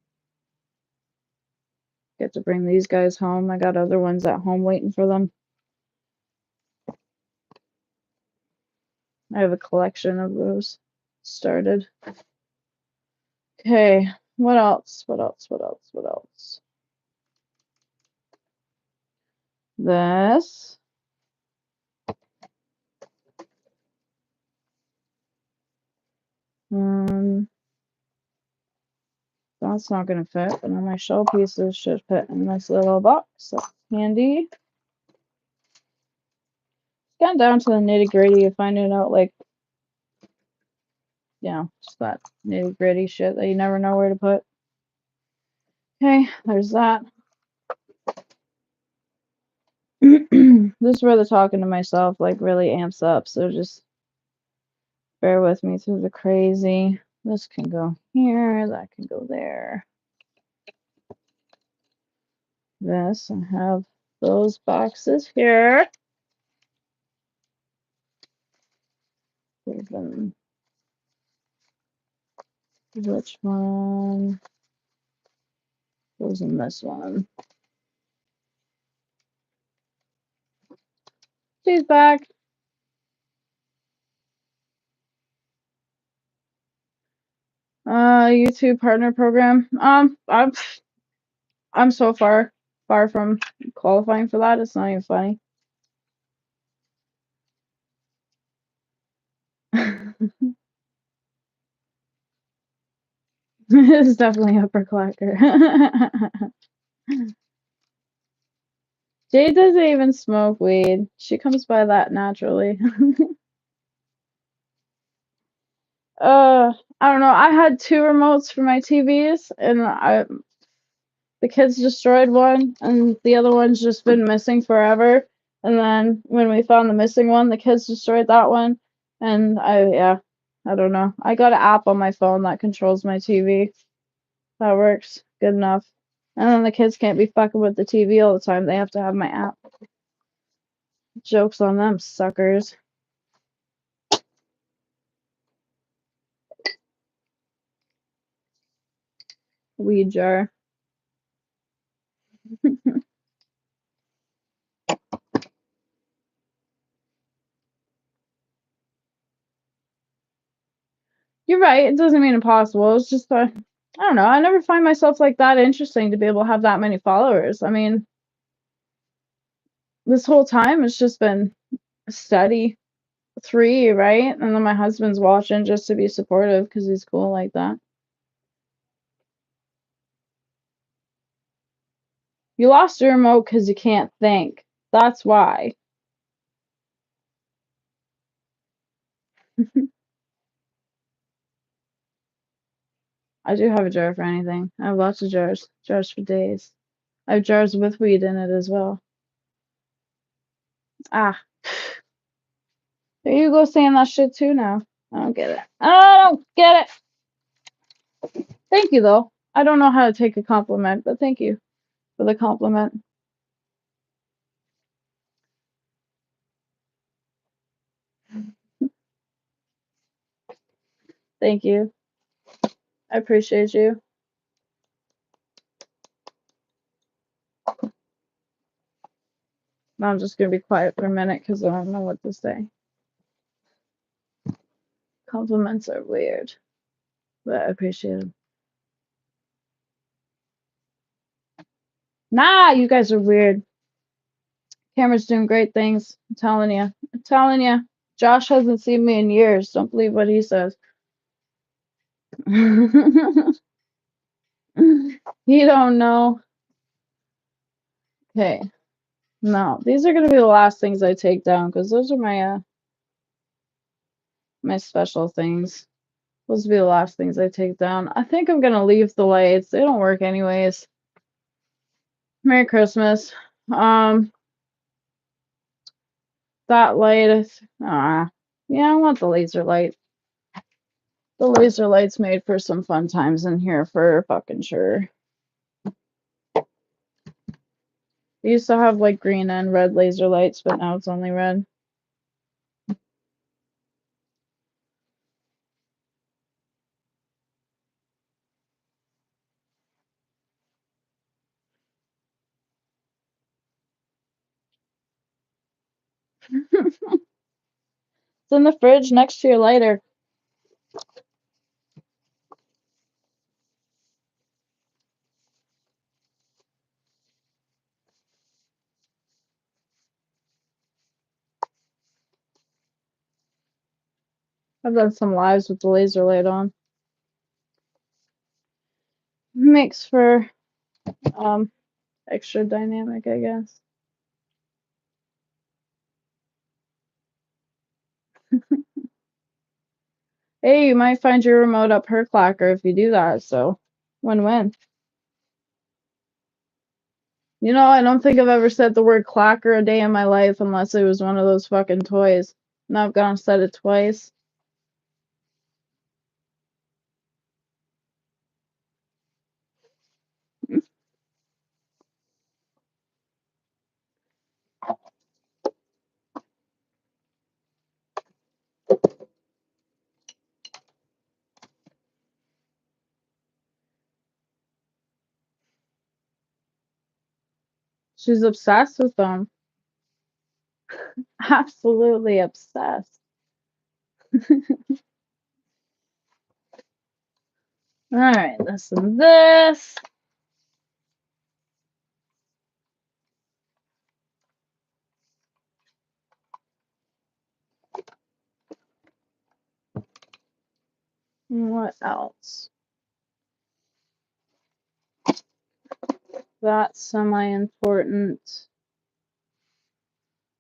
Get to bring these guys home. I got other ones at home waiting for them. I have a collection of those started. Okay, what else? What else? What else? What else? This. That's not gonna fit, but then my shell pieces should fit in this little box. That's handy. It's gotten down to the nitty-gritty of finding out, like, just that nitty-gritty shit that you never know where to put. Okay, there's that. This is where the talking to myself, like, really amps up, so just bear with me through the crazy. This can go here, that can go there. This, I have those boxes here. Even which one goes in this one? She's back. YouTube partner program. I'm so far from qualifying for that. It's not even funny. It's definitely upper clacker. Jade doesn't even smoke weed. She comes by that naturally. I don't know. I had 2 remotes for my TVs, and the kids destroyed one, and the other one's just been missing forever. And then when we found the missing one, the kids destroyed that one. And I don't know. I got an app on my phone that controls my TV. That works good enough. And then the kids can't be fucking with the TV all the time. They have to have my app. Joke's on them, suckers. Weed jar. You're right. It doesn't mean impossible. It's just, I don't know. I never find myself like that interesting to be able to have that many followers. I mean, this whole time it's just been steady. 3, right? And then my husband's watching just to be supportive because he's cool like that. You lost your remote because you can't think. That's why. I do have a jar for anything. I have lots of jars. Jars for days. I have jars with weed in it as well. Ah. There you go saying that shit too now. I don't get it. I don't get it. Thank you, though. I don't know how to take a compliment, but thank you for the compliment. Thank you. I appreciate you. Now I'm just going to be quiet for a minute because I don't know what to say. Compliments are weird, but I appreciate them. Nah, you guys are weird. Cameron's doing great things. I'm telling you. I'm telling you. Josh hasn't seen me in years. Don't believe what he says. You don't know. Okay. No, these are gonna be the last things I take down because those are my my special things. Those will be the last things I take down. I think I'm gonna leave the lights. They don't work anyways. Merry Christmas. That light is yeah, I want the laser light. The laser light's made for some fun times in here for fucking sure. We used to have like green and red laser lights, but now it's only red. It's in the fridge next to your lighter. I've done some lives with the laser light on. Makes for extra dynamic, I guess. Hey, you might find your remote up her clacker if you do that, so win-win. You know, I don't think I've ever said the word clacker a day in my life unless it was one of those fucking toys. Now I've gone and said it twice. She's obsessed with them. Absolutely obsessed. Alright, listen to this. What else? That's semi-important.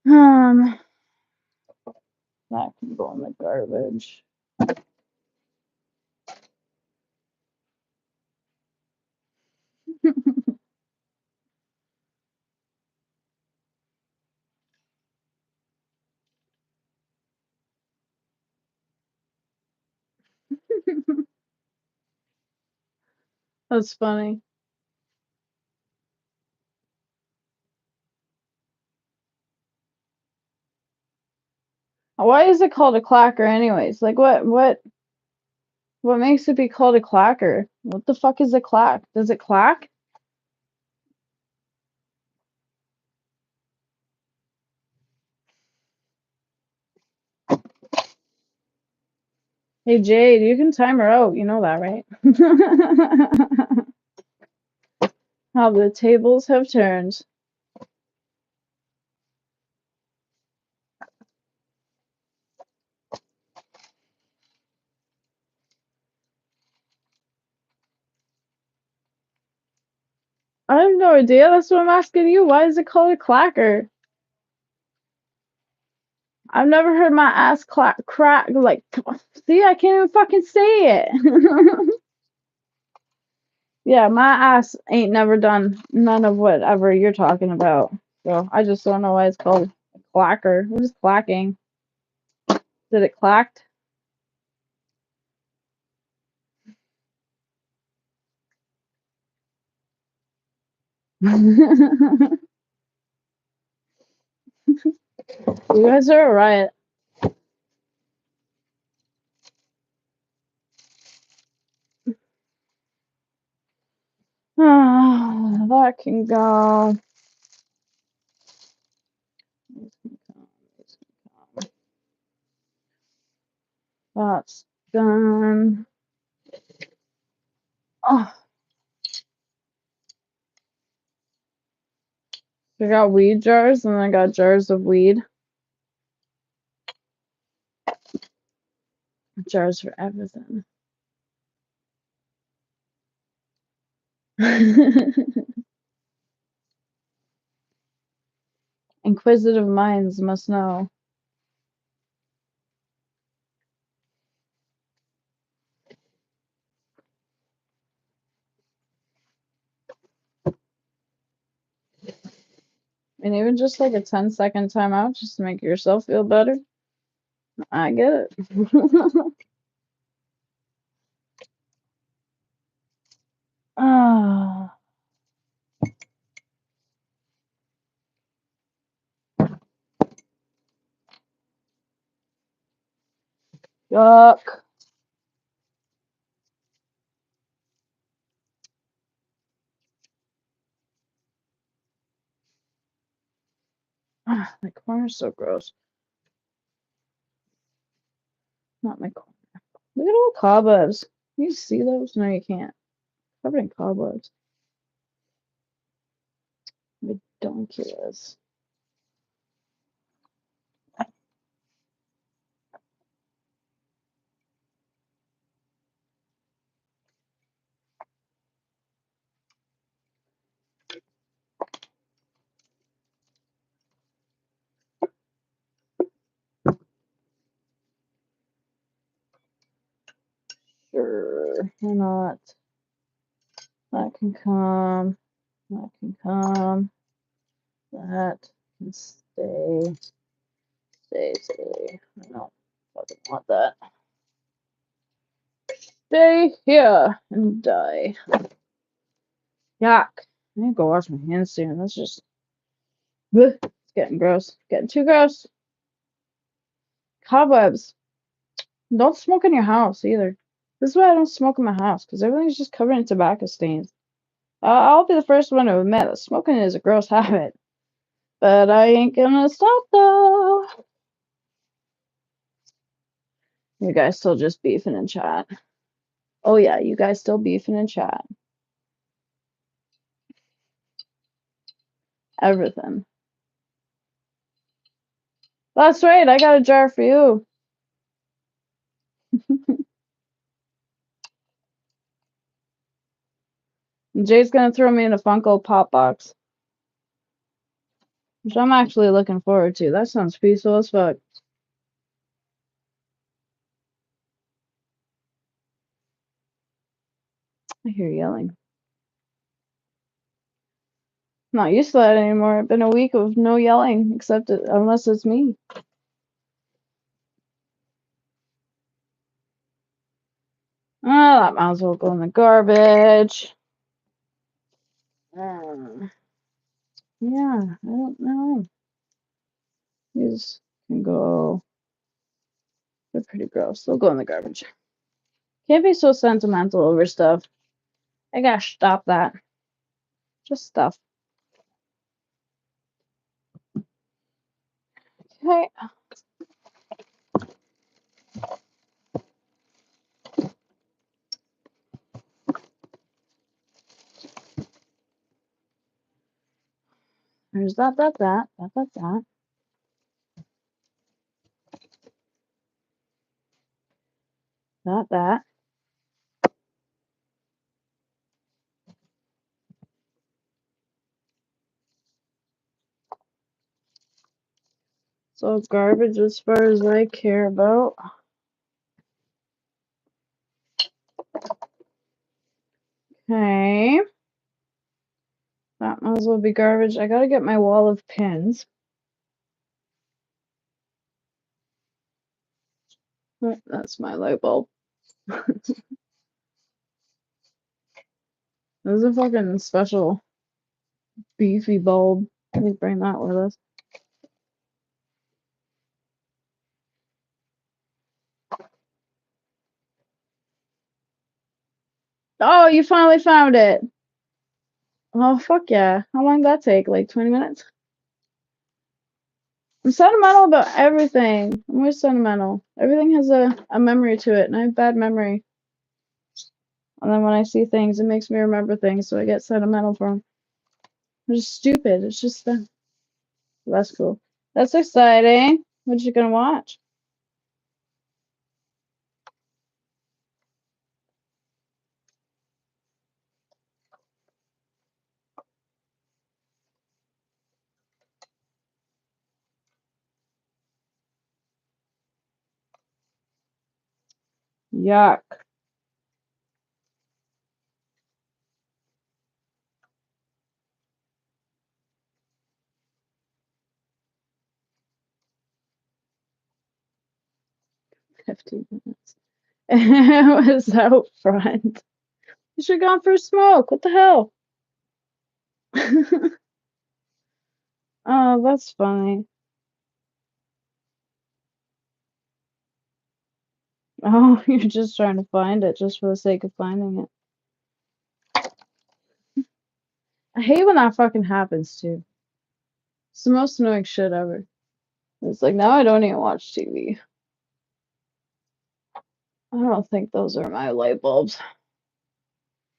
That can go in the garbage. That's funny. Why is it called a clacker anyways? Like what makes it be called a clacker? What the fuck is a clack? Does it clack? Hey Jade, you can time her out, you know that, right? How the tables have turned. I have no idea. That's what I'm asking you. Why is it called a clacker? I've never heard my ass crack like. See, I can't even fucking say it. Yeah, my ass ain't never done none of whatever you're talking about. So I just don't know why it's called a clacker. What is clacking? Did it clacked? You guys are a riot. That can go. That's done. Oh, I got weed jars and I got jars of weed. Jars for everything. Inquisitive minds must know. And even just like a 10-second timeout just to make yourself feel better. I get it. Ah, yuck. Ah, my corner's so gross. Not my corner. Look at all cobwebs. Can you see those? No, you can't. Covered in cobwebs. Ridiculous. Sure. Why not? That can come. That can come. That can stay. Stay. I don't fucking want that. Stay here and die. Yuck. I need to go wash my hands soon. That's just. Bleh. It's getting gross. Getting too gross. Cobwebs. Don't smoke in your house either. This is why I don't smoke in my house, because everything's just covered in tobacco stains. I'll be the first one to admit that smoking is a gross habit. But I ain't gonna stop though. You guys still just beefing in chat. Oh yeah, you guys still beefing in chat. Everything. That's right, I got a jar for you. Jay's gonna throw me in a Funko Pop box. Which I'm actually looking forward to. That sounds peaceful as fuck. I hear yelling. Not used to that anymore. It's been a week of no yelling, unless it's me. Oh, that might as well go in the garbage. Yeah, I don't know. These can go They're pretty gross. They'll go in the garbage. Can't be so sentimental over stuff. I gotta stop that. Just stuff. Okay. There's that. That. So garbage as far as I care about. Okay. That might as well be garbage. I gotta get my wall of pins. Oh, that's my light bulb. This is a fucking special beefy bulb. We bring that with us. Oh, you finally found it. Oh, fuck yeah. How long did that take? Like 20 minutes? I'm sentimental about everything. I'm always sentimental. Everything has a memory to it, and I have bad memory. And then when I see things, it makes me remember things, so I get sentimental for them. I'm just stupid. It's just that's cool. That's exciting. What you gonna watch? Yuck. $15. It was out front. You should have gone for a smoke. What the hell? Oh, that's funny. Oh, you're just trying to find it just for the sake of finding it. I hate when that fucking happens too. It's the most annoying shit ever. It's like now I don't even watch TV. I don't think those are my light bulbs.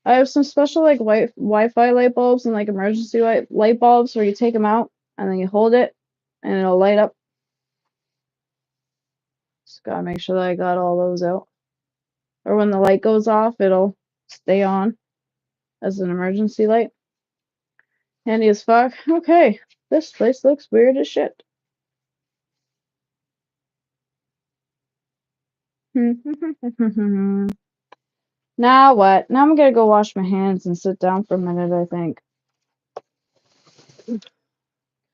I have some special like Wi-Fi light bulbs and like emergency light bulbs where you take them out and then you hold it and it'll light up. Just gotta make sure that I got all those out. Or when the light goes off, it'll stay on as an emergency light. Handy as fuck. Okay, this place looks weird as shit. Now what? Now I'm gonna go wash my hands and sit down for a minute, I think.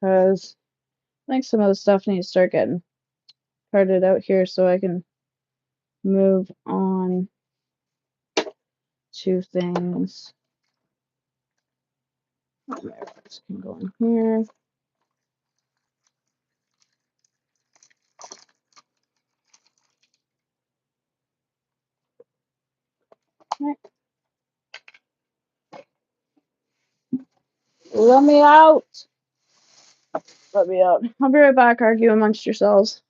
Because I think some of the stuff needs to start getting carted out here so I can move on to things. My records can go in here. Right. Let me out. Let me out. I'll be right back. Argue amongst yourselves.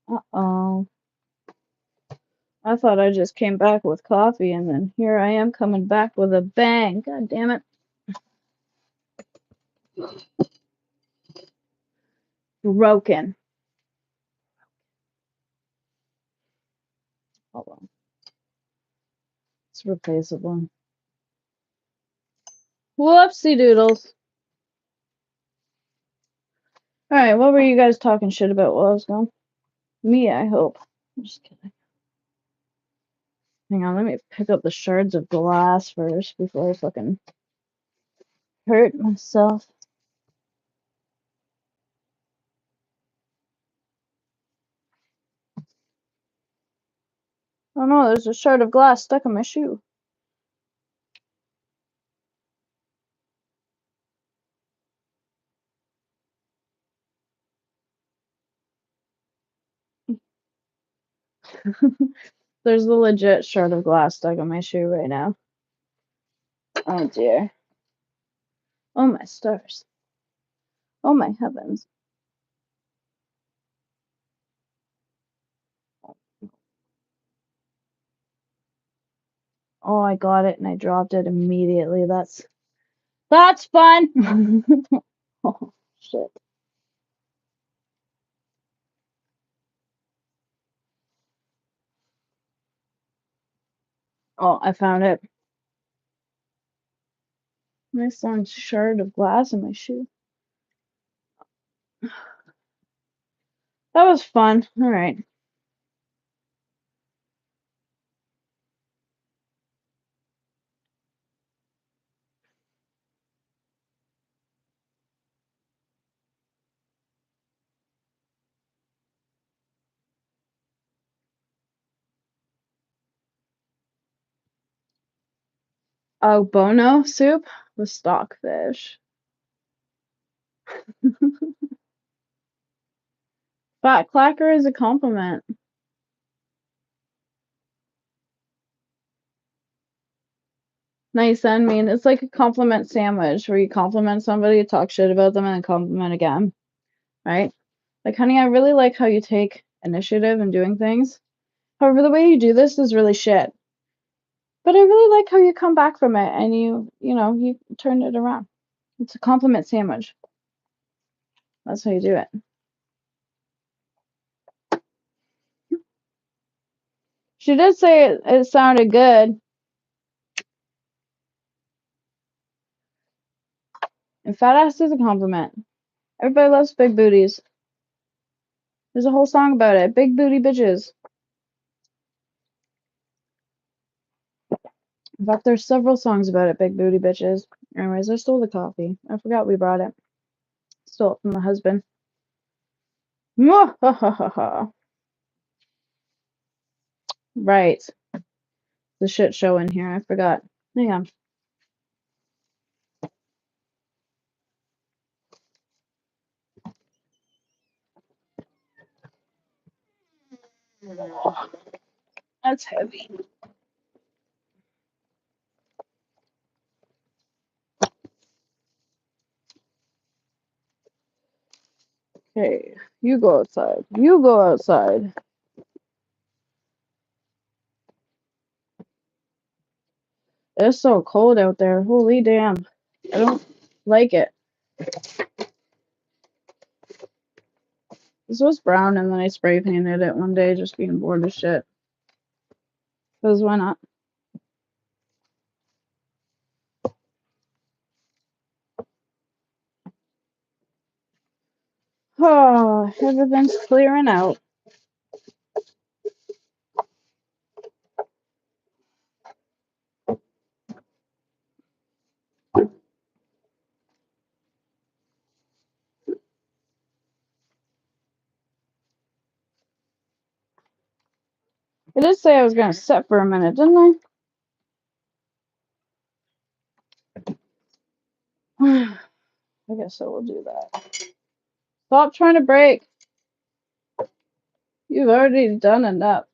Uh-oh. I thought I just came back with coffee, and then here I am coming back with a bang. God damn it. Broken. Hold on. It's replaceable. Whoopsie doodles. Alright, what were you guys talking shit about while I was gone? Me, I hope. I'm just kidding. Hang on, let me pick up the shards of glass first before I fucking hurt myself. Oh no, there's a shard of glass stuck in my shoe. There's a legit shard of glass stuck in my shoe right now. Oh dear. Oh my stars. Oh my heavens. Oh, I got it and I dropped it immediately. That's fun. Oh shit. Oh, I found it. Nice long shard of glass in my shoe. That was fun. All right. Oh, Bono soup with stockfish. Fat clacker is a compliment. Nice. I mean, it's like a compliment sandwich where you compliment somebody, talk shit about them, and then compliment again. Right? Like, honey, I really like how you take initiative in doing things. However, the way you do this is really shit. But I really like how you come back from it and you turn it around. It's a compliment sandwich. That's how you do it. She did say it sounded good. And fat ass is a compliment. Everybody loves big booties. There's a whole song about it. Big booty bitches. In fact, there's several songs about it, big booty bitches. Anyways, I stole the coffee. I forgot we brought it. Stole it from the husband. Right. The shit show in here. I forgot. Hang on. Oh, that's heavy. Okay, you go outside. You go outside. It's so cold out there. Holy damn. I don't like it. This was brown and then I spray painted it one day just being bored as shit. Because why not? Oh, everything's clearing out. I did say I was going to sit for a minute, didn't I? I guess I will do that. Stop trying to break. You've already done enough.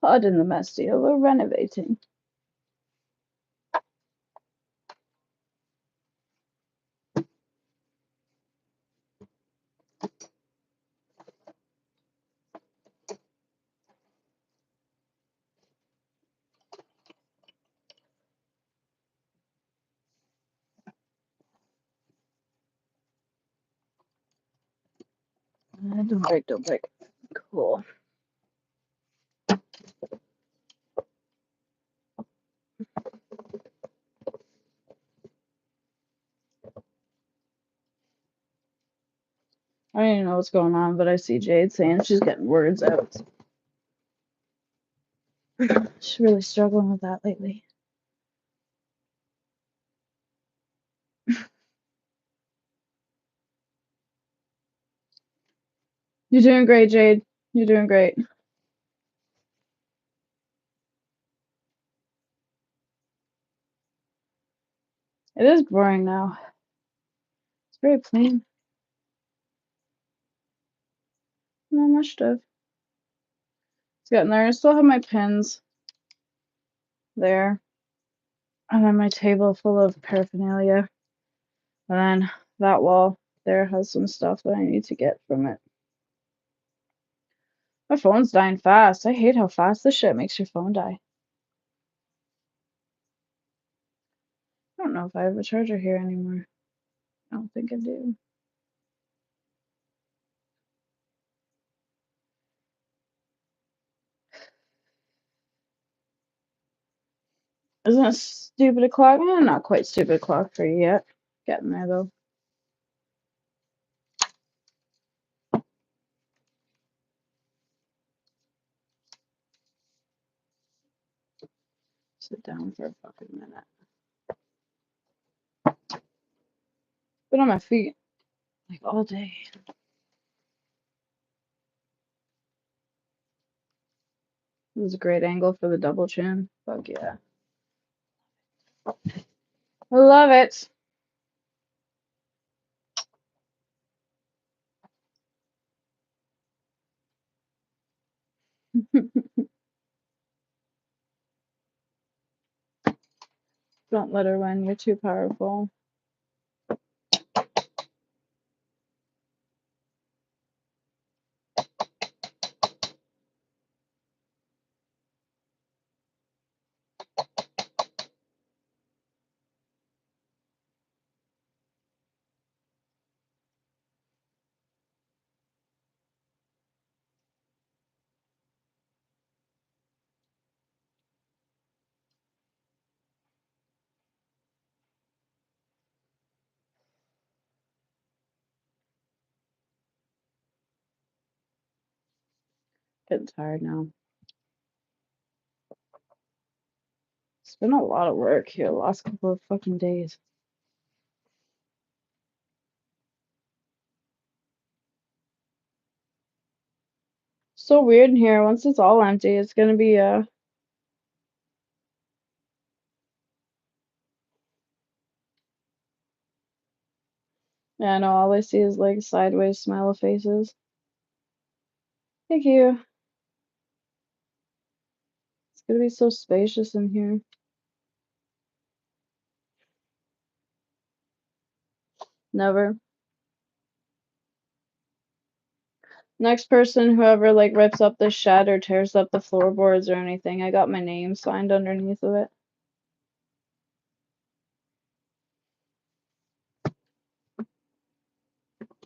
Pardon the mess, dear. We're renovating. Don't break, don't break. Cool. I don't even know what's going on, but I see Jade saying she's getting words out. She's really struggling with that lately. You're doing great, Jade. You're doing great. It is boring now. It's very plain. Not much stuff. It's getting there. I still have my pins there. And then my table full of paraphernalia. And then that wall there has some stuff that I need to get from it. My phone's dying fast. I hate how fast this shit makes your phone die. I don't know if I have a charger here anymore. I don't think I do. Isn't it stupid o'clock? Not quite stupid o'clock for you yet. Getting there though. Sit down for a fucking minute. Been on my feet like all day. This is a great angle for the double chin. Fuck yeah. I love it. Don't let her win. You're too powerful. Getting tired now. It's been a lot of work here the last couple of fucking days. So weird in here. Once it's all empty, it's gonna be Yeah, I know, all I see is like sideways smile faces. Thank you. It's gonna be so spacious in here. Never. Next person, whoever like rips up the shed or tears up the floorboards or anything, I got my name signed underneath of it.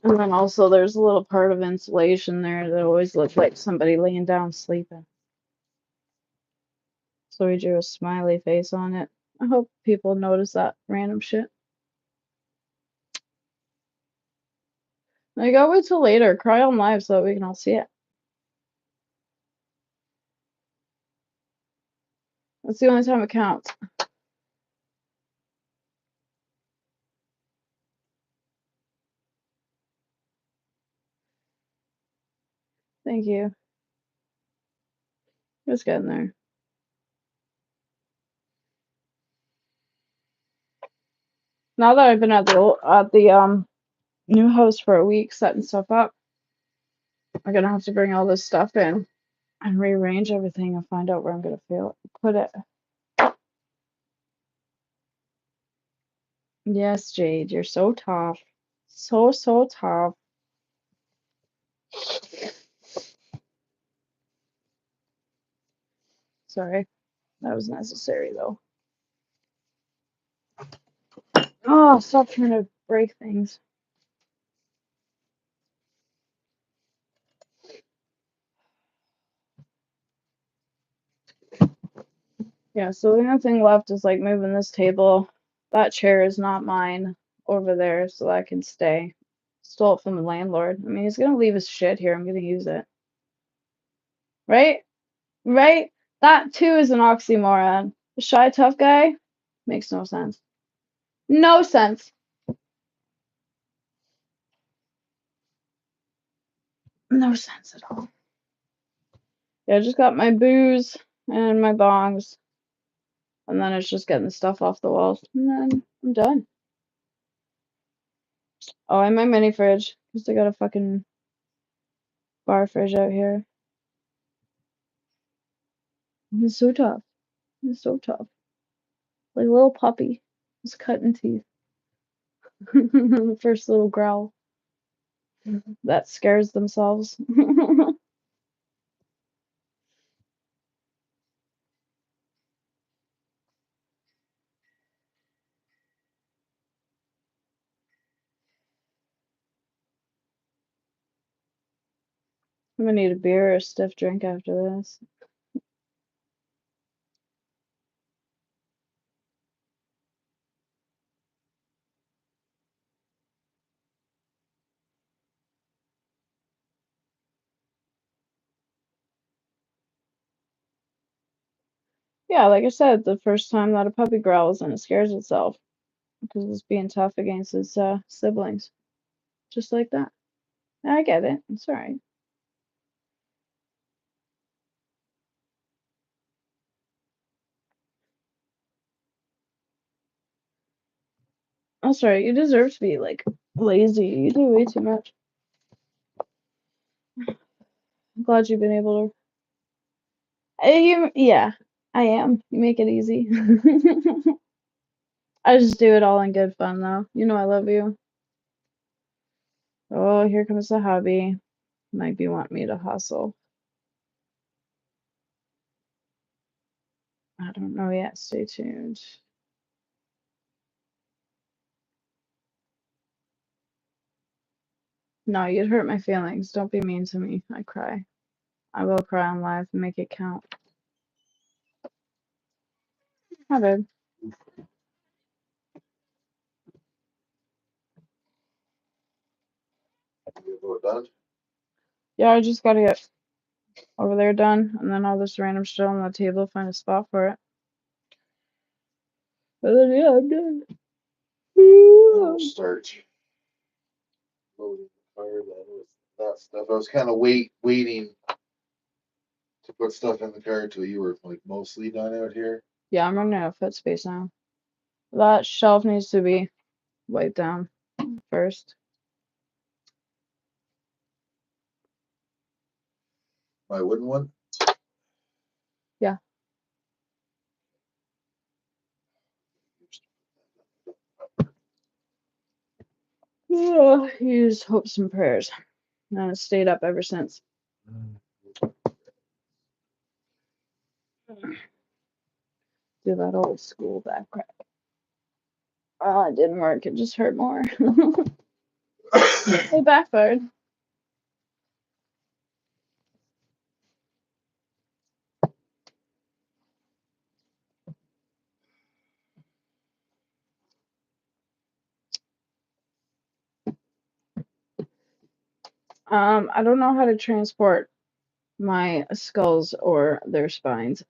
And then also there's a little part of insulation there that always looks like somebody laying down sleeping. So we drew a smiley face on it. I hope people notice that random shit. I gotta wait till later. Cry on live so that we can all see it. That's the only time it counts. Thank you. Just getting there. Now that I've been at the new house for a week setting stuff up, I'm gonna have to bring all this stuff in and rearrange everything and find out where I'm gonna put it. Yes, Jade, you're so tough. So tough. Sorry. That was necessary though. Oh, stop trying to break things. Yeah, so the only thing left is like moving this table. That chair is not mine over there, so that can stay. Stole it from the landlord. I mean, he's gonna leave his shit here. I'm gonna use it. Right? Right? That too is an oxymoron. The shy tough guy makes no sense. No sense. No sense at all. Yeah, I just got my booze and my bongs. And then it's just getting the stuff off the walls. And then I'm done. Oh, and my mini fridge. Because they got a fucking bar fridge out here. It's so tough. It's so tough. Like a little puppy. Just cutting teeth. The first little growl. That scares themselves. I'm gonna need a beer or a stiff drink after this. Yeah, like I said, the first time that a puppy growls and it scares itself because it's being tough against its siblings. Just like that. I get it. It's alright. That's right. You deserve to be like lazy. You do way too much. I'm glad you've been able to. Yeah, I am. You make it easy. I just do it all in good fun, though. You know I love you. Oh, here comes the hubby. Might be wanting me to hustle. I don't know yet. Stay tuned. No, you'd hurt my feelings. Don't be mean to me. I cry. I will cry on live and make it count. Hi, babe. Yeah, I just gotta get over there done, and then all this random shit on the table, find a spot for it. But then, yeah, I'm done. I'll start loading the car then with that stuff. I was kind of waiting to put stuff in the car till you were like mostly done out here. Yeah, I'm running out of foot space now. That shelf needs to be wiped down first. My wooden one. Yeah. Use hopes and prayers. And it's stayed up ever since. Do that old school back crack. Oh, it didn't work. It just hurt more. It backfired. I don't know how to transport my skulls or their spines.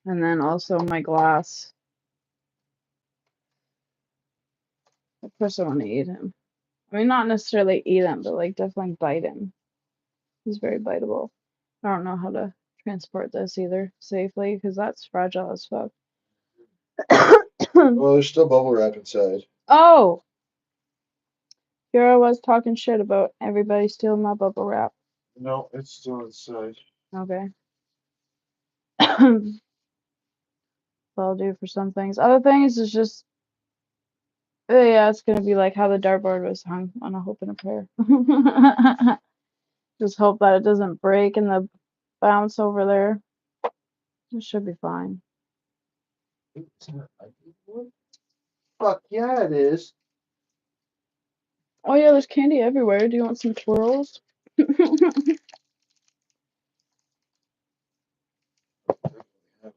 And then also my glass. Of course I want to eat him. I mean, not necessarily eat him, but like definitely bite him. He's very biteable. I don't know how to transport this either safely because that's fragile as fuck. Well, there's still bubble wrap inside. Oh! Here I was talking shit about everybody stealing my bubble wrap. No, it's still inside. Okay. That'll do for some things. Other things is just, yeah, it's gonna be like how the dartboard was hung on a hope and a prayer. Just hope that it doesn't break in the bounce over there. It should be fine. Fuck yeah, it is. Oh yeah, there's candy everywhere. Do you want some twirls? Have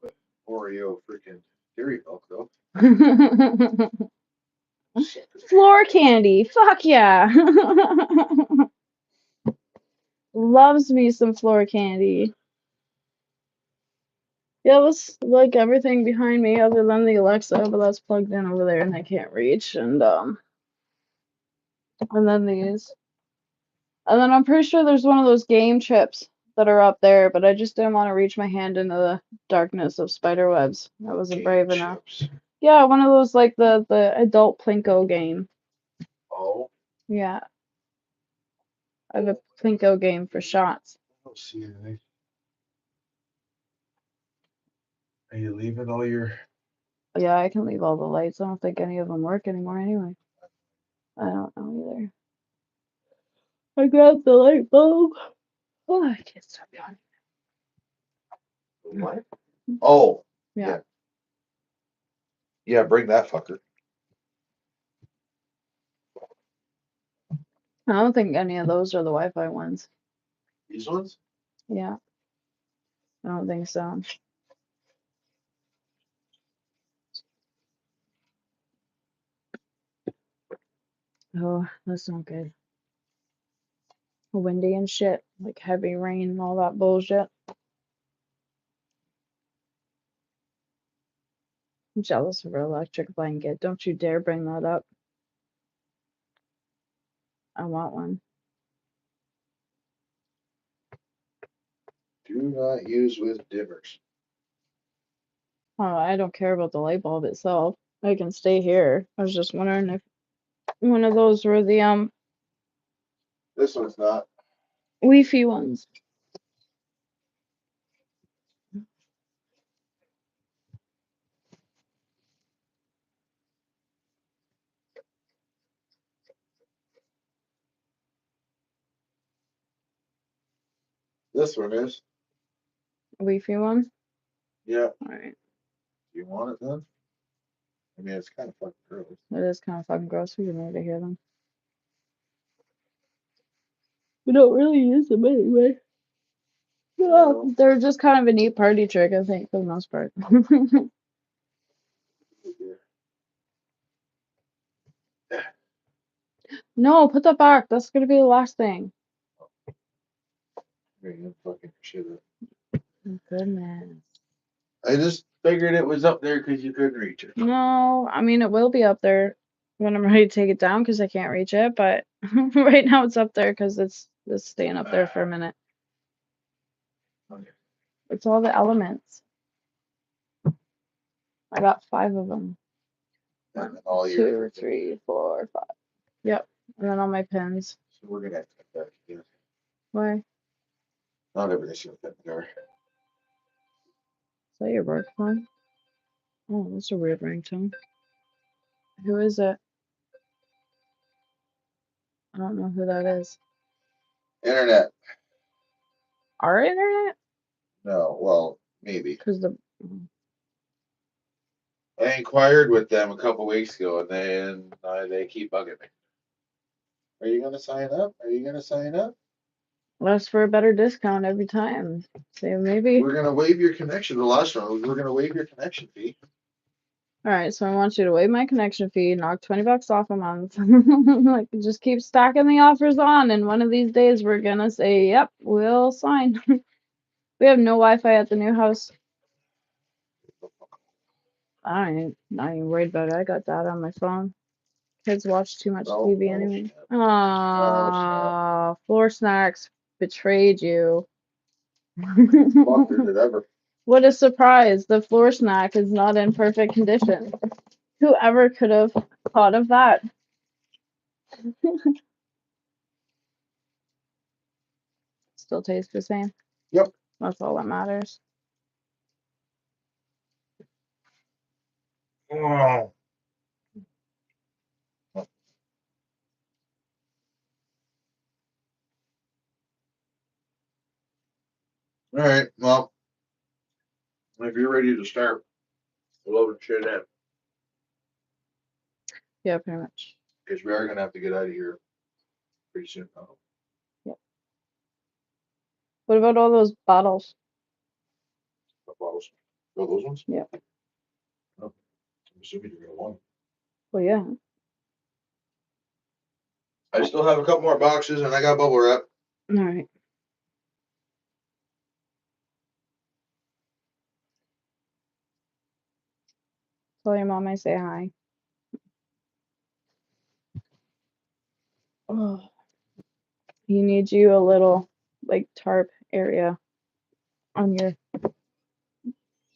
an Oreo freaking dairy milk though. Shit. Floor candy. Fuck yeah. Loves me some floor candy. Yeah, that's like everything behind me other than the Alexa, but that's plugged in over there and I can't reach. And then these. And then I'm pretty sure there's one of those game chips that are up there, but I just didn't want to reach my hand into the darkness of spider webs. I wasn't brave enough. Chips. Yeah, one of those like the adult Plinko game. Oh, Yeah. I have a Plinko game for shots. I don't see anything. Are you leaving all your? Yeah, I can leave all the lights. I don't think any of them work anymore anyway. I don't know either. I grabbed the light bulb. Oh, I can't stop yawning. What? Oh, Yeah. yeah, bring that fucker. I don't think any of those are the Wi-Fi ones. These ones? Yeah. I don't think so. Oh, that's not good. Windy and shit. Like heavy rain and all that bullshit. I'm jealous of her electric blanket. Don't you dare bring that up. I want one. Do not use with dimmers. Oh, I don't care about the light bulb itself. I can stay here. I was just wondering if one of those were the This one's not. Wi-Fi ones. This one is. Wi-Fi one? Yeah. Alright. Do you want it then? I mean, it's kind of fucking gross. It is kind of fucking gross. We can never hear them. We don't really use them anyway. Yeah, they're just kind of a neat party trick, I think, for the most part. No, put that back. That's gonna be the last thing. You fucking shit up. Goodness. I just figured it was up there because you couldn't reach it. No, I mean, it will be up there when I'm ready to take it down because I can't reach it, but right now it's up there because it's staying up there for a minute. Okay. It's all the elements. I got 5 of them. And all your. 2, 3, 4, 5. Yep. And then all my pins. So we're gonna have to cut that again. Why? Not everything's gonna fit in there. Is that your work phone? Oh, that's a weird ringtone. Who is it? I don't know who that is. Internet. Our internet? No, well, maybe. Because the. I inquired with them a couple weeks ago, and then they keep bugging me. Are you gonna sign up? Are you gonna sign up? Ask for a better discount every time. Say maybe. We're gonna waive your connection. The last one, we're gonna waive your connection fee. Alright, so I want you to waive my connection fee, knock $20 off a month. Like, just keep stacking the offers on, and one of these days we're gonna say, yep, we'll sign. We have no Wi-Fi at the new house. Not even worried about it. I got data on my phone. Kids watch too much Oh, TV oh, anyway. snap. Aww, Floor Snacks betrayed you. Fucker did ever. What a surprise. The floor snack is not in perfect condition. Whoever could have thought of that? Still tastes the same. Yep. That's all that matters. Wow. All right, well, if you're ready to start, we'll over share that, Yeah, pretty much. because we are gonna have to get out of here pretty soon. What about all those bottles? The bottles. Oh, those ones? Yeah. I'm assuming you're gonna want. Well, yeah. I still have a couple more boxes and I got bubble wrap. All right. Tell your mom I say hi. Oh, he needs you a little like tarp area on your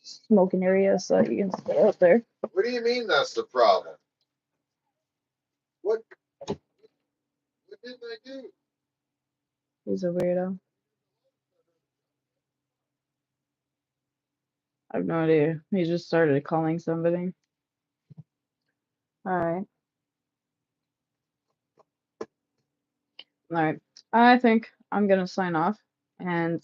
smoking area so that you can sit out there. What do you mean that's the problem? What didn't I do? He's a weirdo. I have no idea. He just started calling somebody. All right. All right. I think I'm gonna sign off and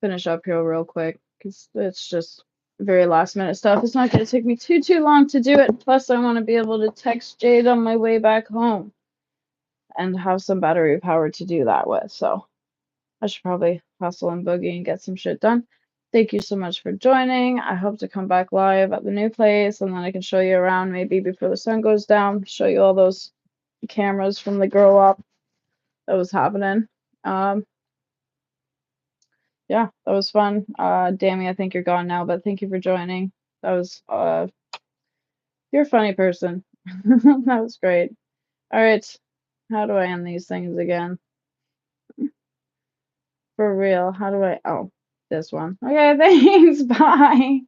finish up here real quick because it's just very last minute stuff. It's not gonna take me too long to do it. Plus, I want to be able to text Jade on my way back home and have some battery power to do that with. So I should probably hustle and boogie and get some shit done. Thank you so much for joining. I hope to come back live at the new place and then I can show you around maybe before the sun goes down, show you all those cameras from the grow up that was happening. Yeah, that was fun. Dammy, I think you're gone now, but thank you for joining. That was you're a funny person. That was great. All right. How do I end these things again? For real. How do I oh, this one. Okay, thanks. Bye.